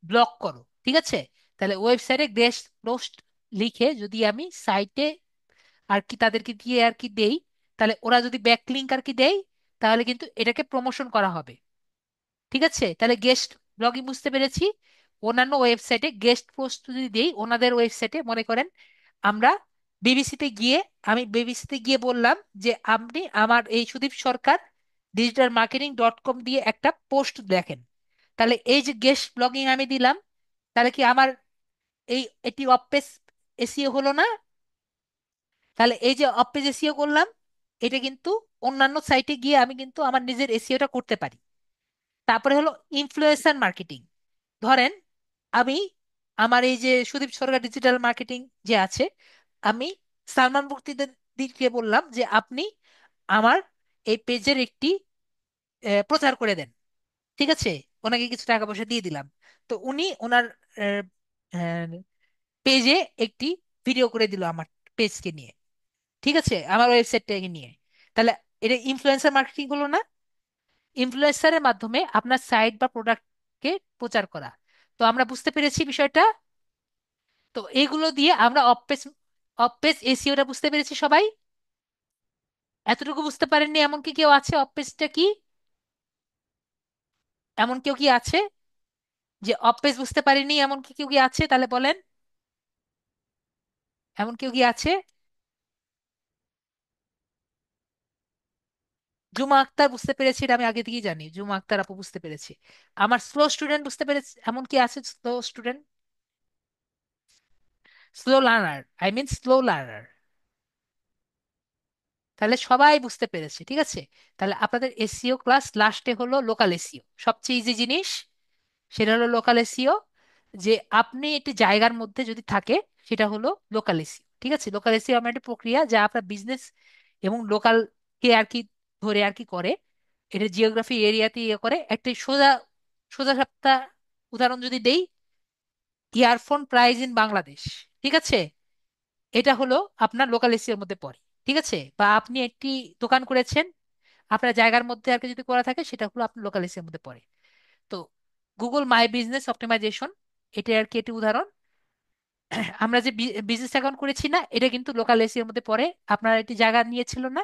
ব্লগ করো। ঠিক আছে? তাহলে ওয়েবসাইটে গেস্ট পোস্ট লিখে যদি আমি সাইটে আর কি তাদেরকে দিয়ে আর কি দেই, তাহলে ওরা যদি ব্যাকলিঙ্ক আর কি দেয়, তাহলে কিন্তু এটাকে প্রমোশন করা হবে। ঠিক আছে? তাহলে গেস্ট ব্লগিং বুঝতে পেরেছি। অন্যান্য ওয়েবসাইটে গেস্ট পোস্ট যদি দেই, ওনাদের ওয়েবসাইটে মনে করেন আমরা বিবিসিতে গিয়ে, আমি বিবিসিতে গিয়ে বললাম যে আপনি আমার এই সুদীপ সরকার ডিজিটাল মার্কেটিং .com দিয়ে একটা পোস্ট দেখেন, তাহলে এই যে গেস্ট ব্লগিং আমি দিলাম, তাহলে কি আমার এটি অফ পেজ এসইও হলো না? তাহলে এই যে অফ পেজ এসইও করলাম, এটা কিন্তু অন্যান্য সাইটে গিয়ে আমি কিন্তু আমার নিজের এসইওটা করতে পারি। তারপরে হলো ইনফ্লুয়েন্সার মার্কেটিং। ধরেন আমি আমার এই যে সুদীপ সরকার ডিজিটাল মার্কেটিং যে আছে, আমি সালমান দিকে বললাম যে আপনি আমার এই পেজের একটি প্রচার করে দেন। ঠিক আছে, ওনাকে কিছু টাকা পয়সা দিয়ে দিলাম। তো উনি ওনার পেজে একটি ভিডিও করে দিল আমার পেজকে নিয়ে, ঠিক আছে, আমার ওয়েবসাইটটাকে নিয়ে। তাহলে এটা ইনফ্লুয়েন্সার মার্কেটিং হলো না? ইনফ্লুয়েন্সারের মাধ্যমে আপনার সাইট বা প্রোডাক্টকে প্রচার করা। তো আমরা বুঝতে পেরেছি বিষয়টা। তো এগুলো দিয়ে আমরা অফ পেজ, অফ পেজ এসিওটা বুঝতে পেরেছি সবাই। এতটুকু বুঝতে পারেননি এমন কি কেউ আছে? অফ পেজটা কি, এমন কেউ কি আছে যে অফ পেজ বুঝতে পারেনি? এমন কি কেউ কি আছে? তাহলে বলেন, এমন কেউ কি আছে? জুমা আক্তার বুঝতে পেরেছি, এটা আমি আগে থেকেই জানি, জুমা আক্তার আপু বুঝতে পেরেছি। আমার স্লো স্টুডেন্ট বুঝতে পেরেছে, এমন কি আছে slow student? Slow learner, I mean slow learner. তাহলে সবাই বুঝতে পেরেছে, ঠিক আছে। তাহলে আপনাদের এসিও ক্লাস লাস্টে হলো লোকাল এসিও, সবচেয়ে ইজি জিনিস সেটা হলো লোকাল এসিও। যে আপনি একটি জায়গার মধ্যে যদি থাকে, সেটা হলো লোকাল এসিও। ঠিক আছে, লোকাল এসিও আমার একটা প্রক্রিয়া যা আপনার বিজনেস এবং লোকাল কে আর কি ধরে আর কি করে, এটা জিওগ্রাফি এরিয়াতে ইয়ে করে। একটা সোজা সোজা সাপটা উদাহরণ যদি দেই, ইয়ারফোন প্রাইস ইন বাংলাদেশ, ঠিক আছে, এটা হলো আপনার লোকাল এসিওর মধ্যে পড়ে। ঠিক আছে, বা আপনি একটি দোকান করেছেন আপনার জায়গার মধ্যে আর কি যদি করা থাকে, সেটা হলো আপনার লোকাল এসিওর মধ্যে পড়ে। তো গুগল মাই বিজনেস অপটিমাইজেশন, এটা আর কি একটি উদাহরণ। আমরা যে বিজনেস অ্যাকাউন্ট করেছি না, এটা কিন্তু লোকাল এসিওর মধ্যে পড়ে। আপনার একটি জায়গা নিয়েছিল না?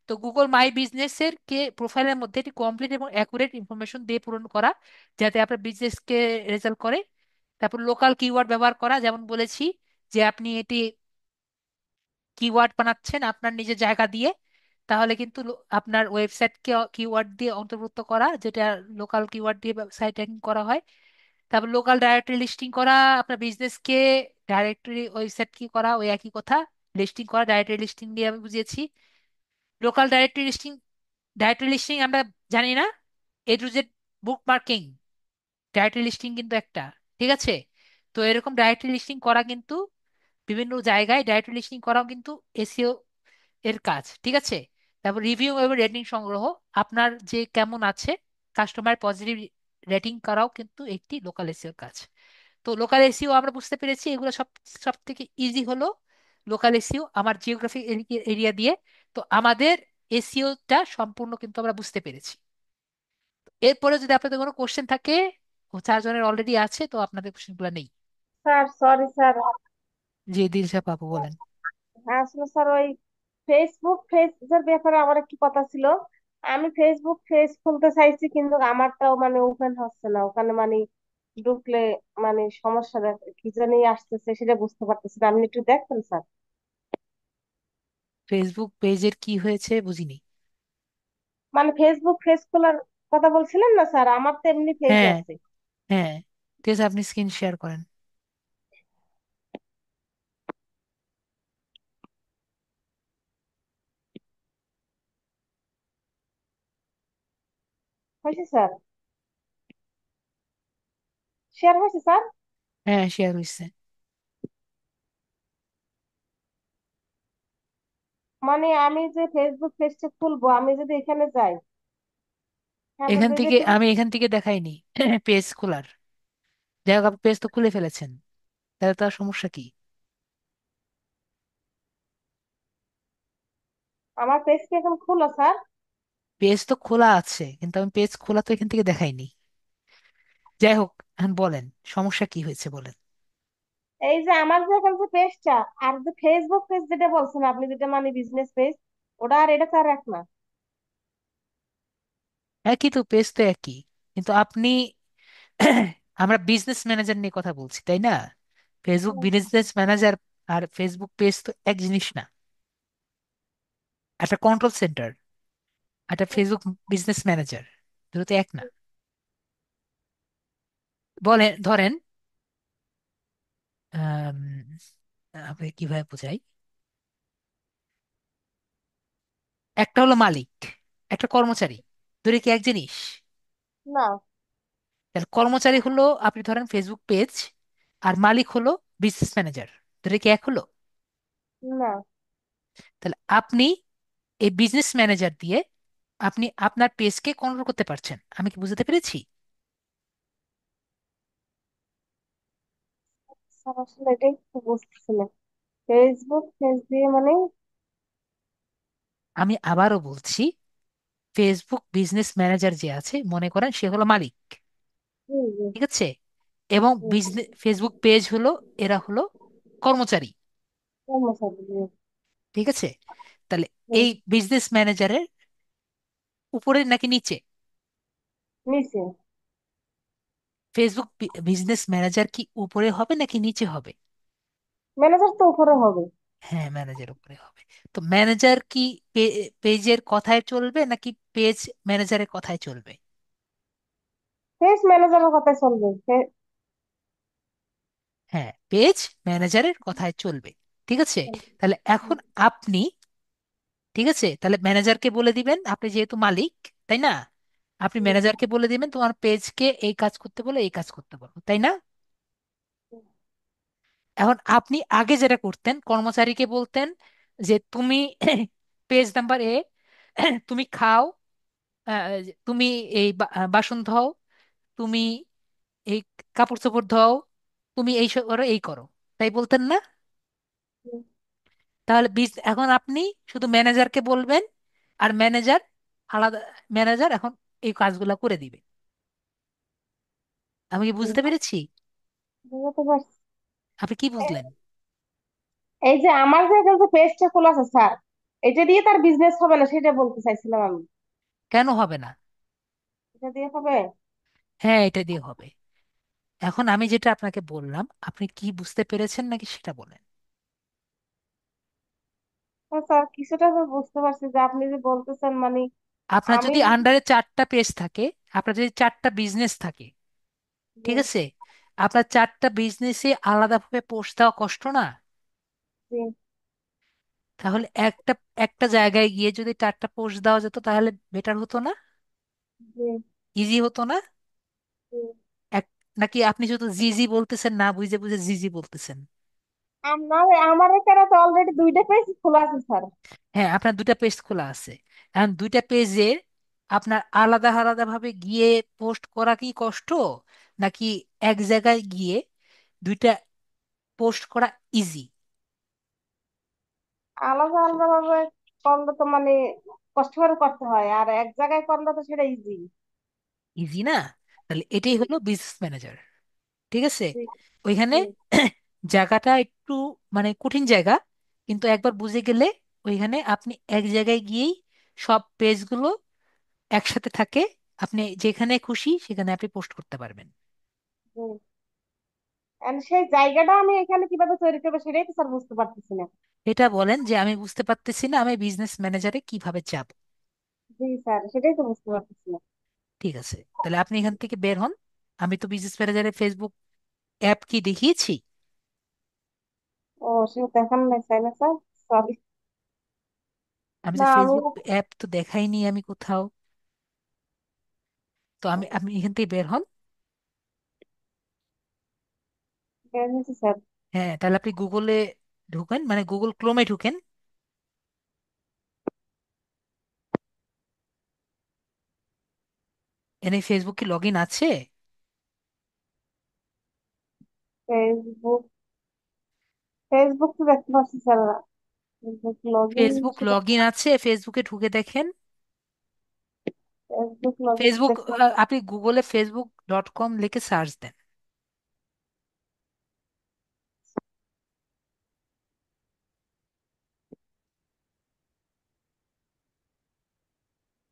তো গুগল মাই বিজনেস এর কে প্রোফাইলের মধ্যে একটি কমপ্লিট এবং অ্যাকুরেট ইনফরমেশন দিয়ে পূরণ করা, যাতে আপনার বিজনেসকে রেজাল্ট করে। তারপর লোকাল কিওয়ার্ড ব্যবহার করা, যেমন বলেছি যে আপনি এটি কিওয়ার্ড বানাচ্ছেন আপনার নিজের জায়গা দিয়ে, তাহলে কিন্তু আপনার ওয়েবসাইটকে কিওয়ার্ড দিয়ে অন্তর্ভুক্ত করা, যেটা লোকাল কিওয়ার্ড দিয়ে সাইট র্যাঙ্কিং করা হয়। তারপর লোকাল ডাইরেক্টরি লিস্টিং করা, আপনার বিজনেসকে ডাইরেক্টরি ওয়েবসাইট কি করা, ওই একই কথা। লিস্টিং করা, ডাইরেক্টরি লিস্টিং দিয়ে আমি বুঝিয়েছি। লোকাল ডাইরেক্টরি লিস্টিং আমরা জানি না, a to Z bookmarking, directory listing কিন্তু একটা। ঠিক আছে, তো এরকম ডাইরেক্টরি লিস্টিং করা কিন্তু বিভিন্ন জায়গায় ডাইরেক্টরি লিস্টিং করাও কিন্তু এসিও এর কাজ। ঠিক আছে, তারপর রিভিউ এবং রেটিং সংগ্রহ, আপনার যে কেমন আছে কাস্টমার পজিটিভ রেটিং করাও কিন্তু একটি লোকাল এসিওর কাজ। তো লোকাল এসিও আমরা বুঝতে পেরেছি, এগুলো সব সব থেকে ইজি হলো লোকাল এসিও আমার জিওগ্রাফিক এরিয়া দিয়ে। তো আমাদের এসিওটা সম্পূর্ণ কিন্তু আমরা বুঝতে পেরেছি। এরপরে যদি আপনাদের কোনো কোশ্চেন থাকে, ও চারজনের অলরেডি আছে, তো আপনাদের কোশ্চেনগুলো নেই। Sir sorry sir. জি দিলশা পাপু বলেন। হ্যাঁ আসলে স্যার ওই ফেসবুক পেজের ব্যাপারে আমার একটু কথা ছিল। আমি ফেসবুক পেজ খুলতে চাইছি, কিন্তু আমারটাও মানে ওপেন হচ্ছে না ওখানে, মানে ঢুকলে মানে সমস্যা কি জানি আসতেছে, সেটা বুঝতে পারতেছি না। আপনি একটু দেখবেন স্যার? ফেসবুক পেজের কি হয়েছে বুঝিনি। মানে ফেসবুক পেজ খোলার কথা বলছিলেন না স্যার, আমার তো এমনি পেজ হ্যাঁ, আছে। হ্যাঁ, ঠিক আছে, আপনি স্ক্রিন শেয়ার করেন। হয়েছে স্যার? শেয়ার হয়েছে স্যার? হ্যাঁ, শেয়ার হয়েছে। মানে আমি যে ফেসবুক পেজটা খুলবো, আমি যদি এখানে যাই, হ্যাঁ এখান বলবে থেকে দেখি। আমি এখান থেকে দেখাইনি পেজ খোলার। যাই হোক, আপনি পেজ তো খুলে ফেলেছেন, তাহলে তার সমস্যা কি? আমার পেজ কি এখন খুলো স্যার? পেজ তো খোলা আছে, কিন্তু আমি পেজ খোলা তো এখান থেকে দেখাইনি। যাই হোক, এখন বলেন সমস্যা কি হয়েছে বলেন। এই যে আমার যে এখন যে পেজটা, আর যে ফেসবুক পেজ যেটা বলছেন আপনি, যেটা মানে বিজনেস পেজ, ওটা আর এটা তার এক না? একই তো, পেজ তো একই, কিন্তু আপনি আমরা বিজনেস ম্যানেজার নিয়ে কথা বলছি, তাই না? ফেসবুক বিজনেস ম্যানেজার আর ফেসবুক পেজ তো এক জিনিস না। একটা কন্ট্রোল সেন্টার, একটা ফেসবুক বিজনেস ম্যানেজার, দুটো তো এক না। বলেন, ধরেন আম, আমি কিভাবে বোঝাই, একটা হলো মালিক, একটা কর্মচারী, দুটো কি এক জিনিস? না। তাহলে কর্মচারী হলো, আপনি ধরেন ফেসবুক পেজ, আর মালিক হলো বিজনেস ম্যানেজার। দুটো কি এক হলো? না, তাহলে আপনি এই বিজনেস ম্যানেজার দিয়ে আপনি আপনার পেজকে কন্ট্রোল করতে পারছেন। আমি কি বুঝতে পেরেছি? স্যার আসলে এটাই তো বুঝতেছি না। ফেসবুক পেজ দিয়ে মানে? আমি আবারও বলছি, ফেসবুক বিজনেস ম্যানেজার যে আছে মনে করেন সে হলো মালিক। জি জি ঠিক আছে? এবং জি। বিজনেস ফেসবুক পেজ হলো, এরা হলো কর্মচারী। কর্মচারী, জি ঠিক আছে? তাহলে জি। এই বিজনেস ম্যানেজারের উপরে নাকি নিচে? নিচে। ফেসবুক বিজনেস ম্যানেজার কি উপরে হবে নাকি নিচে হবে? ম্যানেজার তো উপরে হবে। হ্যাঁ, ম্যানেজার উপরে হবে। তো ম্যানেজার কি পেজের কথায় চলবে নাকি পেজ ম্যানেজারের কথায় চলবে? পেজ ম্যানেজারের কথা চলবে। হ্যাঁ, পেজ ম্যানেজারের কথায় চলবে। ঠিক আছে? তাহলে এখন আপনি, ঠিক আছে, তাহলে ম্যানেজারকে বলে দিবেন, আপনি যেহেতু মালিক, তাই না? আপনি ম্যানেজারকে বলে দিবেন তোমার পেজকে এই কাজ করতে বলো, এই কাজ করতে বলো, তাই না? এখন আপনি আগে যেটা করতেন, কর্মচারীকে বলতেন যে তুমি পেজ নাম্বার এ তুমি খাও, তুমি এই বাসন ধোও, তুমি এই কাপড় চোপড় ধোও, তুমি এই সব করো, এই করো, তাই বলতেন না? তাহলে এখন আপনি শুধু ম্যানেজারকে বলবেন, আর ম্যানেজার আলাদা, ম্যানেজার এখন এই কাজগুলো করে দিবে। আমি কি বুঝতে পেরেছি? বুঝতে পারছি। আপনি কি বুঝলেন? এই যে আমার যে এখানে যে পেজটা খোলা আছে স্যার, এটা দিয়ে তার বিজনেস হবে না সেটা বলতে চাইছিলাম আমি। কেন হবে না? এটা দিয়ে হবে? হ্যাঁ, এটা দিয়ে হবে। এখন আমি যেটা আপনাকে বললাম, আপনি কি বুঝতে পেরেছেন নাকি সেটা বলেন। হ্যাঁ স্যার, কিছুটা তো বুঝতে পারছি যে আপনি যে বলতেছেন মানে আপনার আমি যদি আন্ডারে 4টা পেজ থাকে, আপনার যদি 4টা বিজনেস থাকে, যে ঠিক আছে, আপনার 4টা বিজনেসে আলাদাভাবে পোস্ট দেওয়া কষ্ট না? যে তাহলে একটা একটা জায়গায় গিয়ে যদি 4টা পোস্ট দেওয়া যেত তাহলে বেটার হতো না? যে ইজি হতো না? যে এক, নাকি আপনি শুধু জি জি বলতেছেন, না বুঝে বুঝে জি জি বলতেছেন? আমার এখানে তো অলরেডি দুইটা পেজ খোলা আছে স্যার। হ্যাঁ, আপনার 2টা পেজ খোলা আছে। এখন 2টা পেজে আপনার আলাদা আলাদা ভাবে গিয়ে পোস্ট করা কি কষ্ট, নাকি এক জায়গায় গিয়ে 2টা পোস্ট করা ইজি? আলাদা আলাদা ভাবে করলে তো মানে কষ্ট করে করতে হয়, আর এক জায়গায় করলে তো সেটা ইজি। ইজি না? তাহলে এটাই হলো বিজনেস ম্যানেজার। ঠিক আছে? জি ওইখানে জি জায়গাটা একটু মানে কঠিন জায়গা, কিন্তু একবার বুঝে গেলে ওইখানে আপনি এক জায়গায় গিয়েই সব পেজগুলো একসাথে থাকে, আপনি যেখানে খুশি সেখানে আপনি পোস্ট করতে পারবেন। জি। And সেই জায়গাটা আমি এখানে কিভাবে তৈরি করবো সেটাই তো স্যার বুঝতে পারতেছি না। এটা বলেন যে আমি বুঝতে পারতেছি না, আমি বিজনেস ম্যানেজারে কিভাবে যাব। জি স্যার, সেটাই তো বুঝতে পারতেছি না। ঠিক আছে, তাহলে আপনি এখান থেকে বের হন। আমি তো বিজনেস ম্যানেজারে ফেসবুক অ্যাপ কি দেখিয়েছি? ও, সেটা দেখানো নাই তাই না স্যার? সরি। আমি না যে আমি ফেসবুক অ্যাপ তো দেখাইনি আমি কোথাও। তো আপনি এখান থেকে বের হন। বের হয়েছি স্যার। হ্যাঁ, তাহলে আপনি গুগলে ঢুকেন, মানে গুগল ক্রোমে ঢুকেন। এনে ফেসবুক কি লগ ইন আছে? ফেসবুক, ফেসবুক তো দেখতে পাচ্ছি sir. Facebook log in Facebook সেটা? লগ ইন আছে, ফেসবুকে ঢুকে দেখেন। ফেসবুক লগ ইন ফেসবুক, দেখতে আপনি গুগলে facebook.com লিখে সার্চ দেন।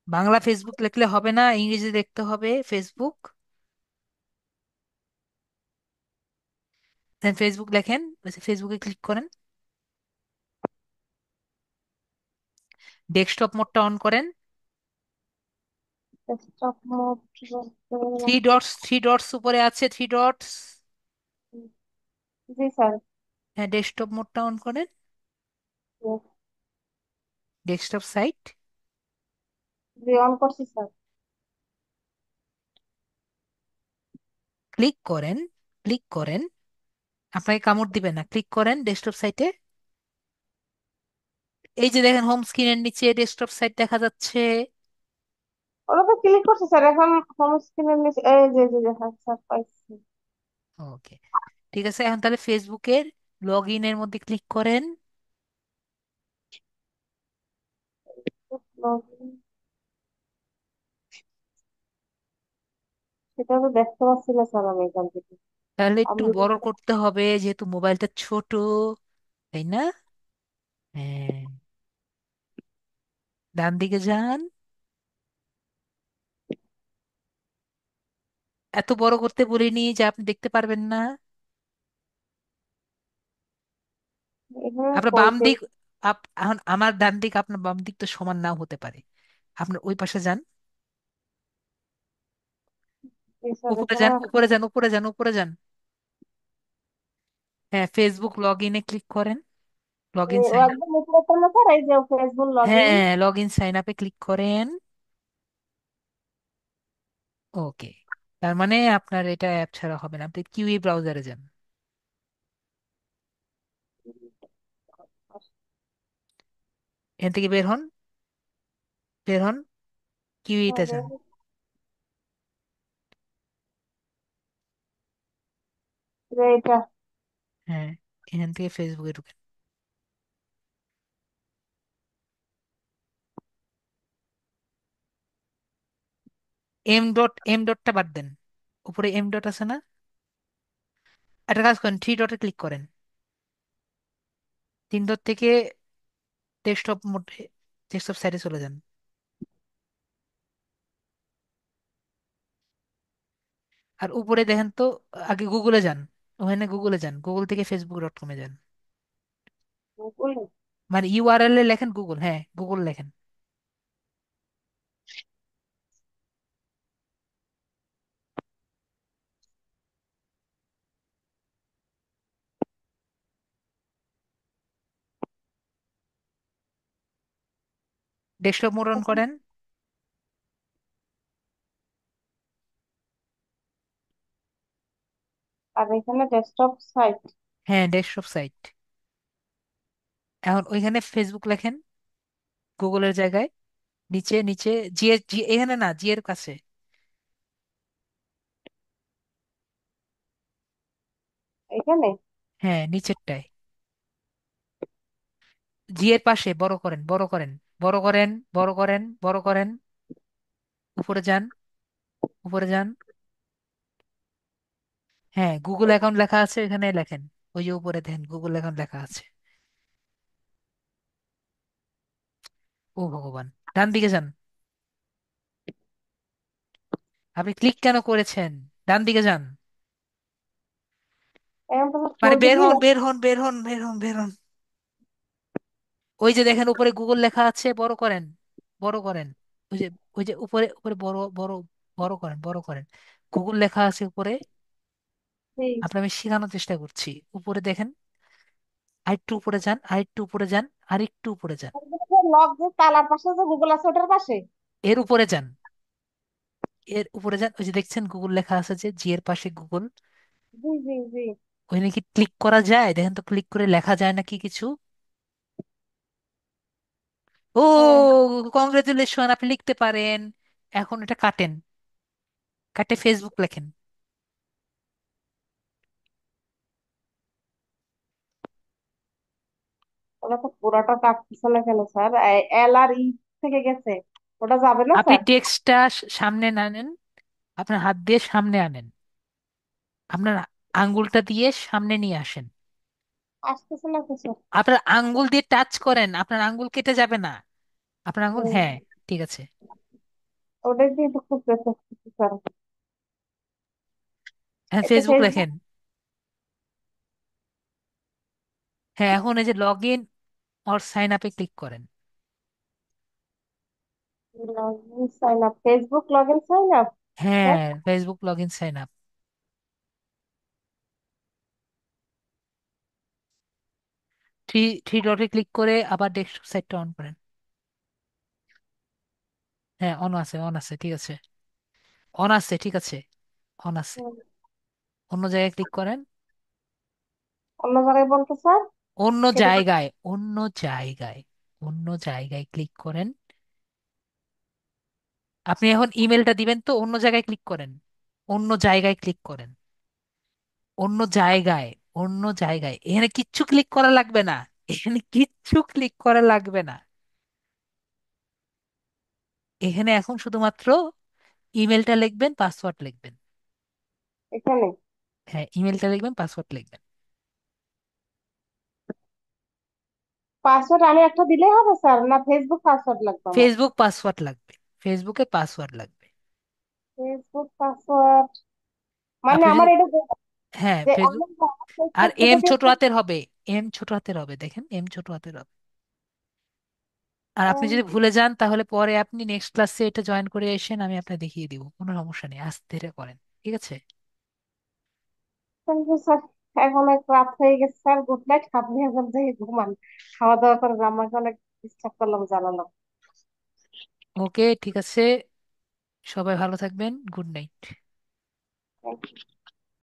বাংলা ফেসবুক লিখলে হবে না, ইংরেজি দেখতে হবে ফেসবুক। দেন ফেসবুক লেখেন, ফেসবুকে ক্লিক করেন, ডেস্কটপ মোডটা অন করেন। ডেস্কটপ মোড থ্রি ডটস উপরে আছে, থ্রি ডটস। জি স্যার। হ্যাঁ, ডেস্কটপ মোডটা অন করেন, ডেস্কটপ সাইট জি অন করছি স্যার। ক্লিক করেন, ক্লিক করেন। আপনাকে কামড় দিবে না, ক্লিক করেন ডেস্কটপ সাইটে। এই যে দেখেন হোম স্ক্রিনের নিচে ডেস্কটপ সাইট দেখা যাচ্ছে। ওরা তো ক্লিক করছে স্যার, এখন হোম স্ক্রিনের নিচে এই যে হ্যাঁ স্যার পাইছি। ওকে, ঠিক আছে, এখন তাহলে ফেসবুকের লগ ইনের মধ্যে ক্লিক করেন। সেটা তো দেখতে পাচ্ছি না স্যার আমি এখান থেকে। তাহলে একটু আপনি বড় করতে হবে যেহেতু মোবাইলটা ছোট, তাই না? হ্যাঁ, ডান দিকে যান। এত বড় করতে বলিনি যে আপনি দেখতে পারবেন না। এখানে আপনার কই বাম পেজ? দিক, এখন আমার ডান দিক আপনার বাম দিক তো সমান নাও হতে পারে। আপনার ওই পাশে যান, স্যার উপরে এখানে যান, উপরে যান, উপরে যান, উপরে যান। হ্যাঁ, ফেসবুক লগ ইনে ক্লিক করেন, লগ ইন ও সাইন আপ। একদম উপরে তো না স্যার, এই যে ফেসবুক লগ ইন। হ্যাঁ, লগ ইন সাইন আপে ক্লিক করেন। ওকে, তার মানে আপনার এটা অ্যাপ ছাড়া হবে না, আপনি কিউই ব্রাউজারে যান। এখান থেকে বের হন, বের হন, কিউইতে যান। এইটা হ্যাঁ, এখান থেকে ফেসবুকে ঢুকেন। এম ডটটা বাদ দেন, উপরে এম ডট আছে না? একটা কাজ করেন, থ্রি ডটে ক্লিক করেন, তিন ডট থেকে ডেস্কটপ মোডে, ডেস্কটপ সাইডে চলে যান। আর উপরে দেখেন তো, আগে গুগলে যান, ওখানে গুগলে যান, গুগল থেকে facebook.com-এ যান। গুগল। মানে ইউআরএল এ লেখেন গুগল, হ্যাঁ গুগল লেখেন। ডেস্কটপ মোড অন করেন। আর এখানে ডেস্কটপ সাইট। হ্যাঁ, ডেস্কটপ সাইট। এখন ওইখানে ফেসবুক লেখেন গুগলের জায়গায়, নিচে নিচে, জি এখানে না, জি এর কাছে। এখানে হ্যাঁ, নিচেরটায়, জি এর পাশে বড় করেন, বড় করেন, বড় করেন, বড় করেন, বড় করেন, উপরে যান, উপরে যান। হ্যাঁ, গুগল অ্যাকাউন্ট লেখা আছে, এখানে লেখেন, ওই যে উপরে দেখেন গুগল অ্যাকাউন্ট লেখা আছে। ও ভগবান, ডান দিকে যান। আপনি ক্লিক কেন করেছেন? ডান দিকে যান। এখন তো মানে ফোর বের জিবি। হন, বের হন, বের হন, বের হন, বের হন। ওই যে দেখেন উপরে গুগল লেখা আছে, বড় করেন, বড় করেন। ওই যে, ওই যে উপরে উপরে বড় বড়, বড় করেন, বড় করেন। গুগল লেখা আছে উপরে। আপনার আমি শেখানোর চেষ্টা করছি, উপরে দেখেন, আরেকটু উপরে যান, আরেকটু উপরে যান, আরেকটু উপরে যান। লক যে তালার পাশে যে গুগল আছে ওটার পাশে। এর উপরে যান, এর উপরে যান, ওই যে দেখছেন গুগল লেখা আছে যে জি এর পাশে গুগল। জি জি জি। ওখানে কি ক্লিক করা যায়? দেখেন তো, ক্লিক করে লেখা যায় নাকি কিছু? ও, হ্যাঁ, কংগ্রেচুলেশন, আপনি লিখতে পারেন। এখন এটা কাটেন, কাটে ফেসবুক লেখেন। ওটা তো পুরাটা কাটতেছে না কেন স্যার? এল আর ই থেকে গেছে, ওটা যাবে না আপনি স্যার? টেক্সটটা সামনে না আনেন, আপনার হাত দিয়ে সামনে আনেন, আপনার আঙ্গুলটা দিয়ে সামনে নিয়ে আসেন। আসতেছে না কিছু। আপনার আঙ্গুল দিয়ে টাচ করেন, আপনার আঙ্গুল কেটে যাবে না। আপনার আঙ্গুল, হ্যাঁ, ঠিক আছে। ওটাই দিয়ে তো খুব প্রেসার স্যার। হ্যাঁ, এতে ফেসবুক ফেসবুক লেখেন। হ্যাঁ, এখন এই যে লগ ইন অর সাইন আপে ক্লিক করেন। Log in sign up, Facebook log in sign up. হ্যাঁ, Facebook log in sign up. Three three ডটে ক্লিক করে আবার ডেস্কটপ সাইটটা অন করেন। হ্যাঁ, অন আছে, অন আছে, ঠিক আছে, অন আছে, ঠিক আছে, অন আছে। অন্য জায়গায় ক্লিক করেন। অন্য জায়গায় বলতে স্যার, অন্য কেটে জায়গায়, অন্য জায়গায়, অন্য জায়গায় ক্লিক করেন। আপনি এখন ইমেলটা দিবেন তো অন্য জায়গায় ক্লিক করেন, অন্য জায়গায় ক্লিক করেন, অন্য জায়গায়, অন্য জায়গায়। এখানে কিচ্ছু ক্লিক করা লাগবে না, এখানে কিচ্ছু ক্লিক করা লাগবে না। এখানে এখন শুধুমাত্র ইমেলটা লিখবেন, পাসওয়ার্ড লিখবেন। এখানে হ্যাঁ, ইমেলটা লিখবেন, পাসওয়ার্ড লিখবেন। পাসওয়ার্ড আমি একটা দিলেই হবে স্যার, না ফেসবুক পাসওয়ার্ড লাগবে আমার? ফেসবুক পাসওয়ার্ড লাগবে, ফেসবুকে পাসওয়ার্ড লাগবে। ফেসবুক পাসওয়ার্ড মানে আপনি আমার যদি, এটা হ্যাঁ যে ফেসবুক, অনলাইন আর ফেসবুক থেকে এম যে ছোট হাতের হবে, এম ছোট হাতের হবে, দেখেন এম ছোট হাতের হবে। আর আপনি যদি ভুলে যান তাহলে পরে আপনি নেক্সট ক্লাসে এটা জয়েন করে এসেন, আমি আপনাকে দেখিয়ে দিব, কোনো সমস্যা নেই, আস্তে ধীরে করেন। ঠিক আছে? Thank you sir. এখন এক রাত হয়ে গেছে স্যার, গুড নাইট, আপনি এখন থেকে ঘুমান, খাওয়া দাওয়া করে আমাকে অনেক ডিস্টার্ব করলাম, জানালাম। ওকে, ঠিক আছে, সবাই ভালো থাকবেন, গুড নাইট।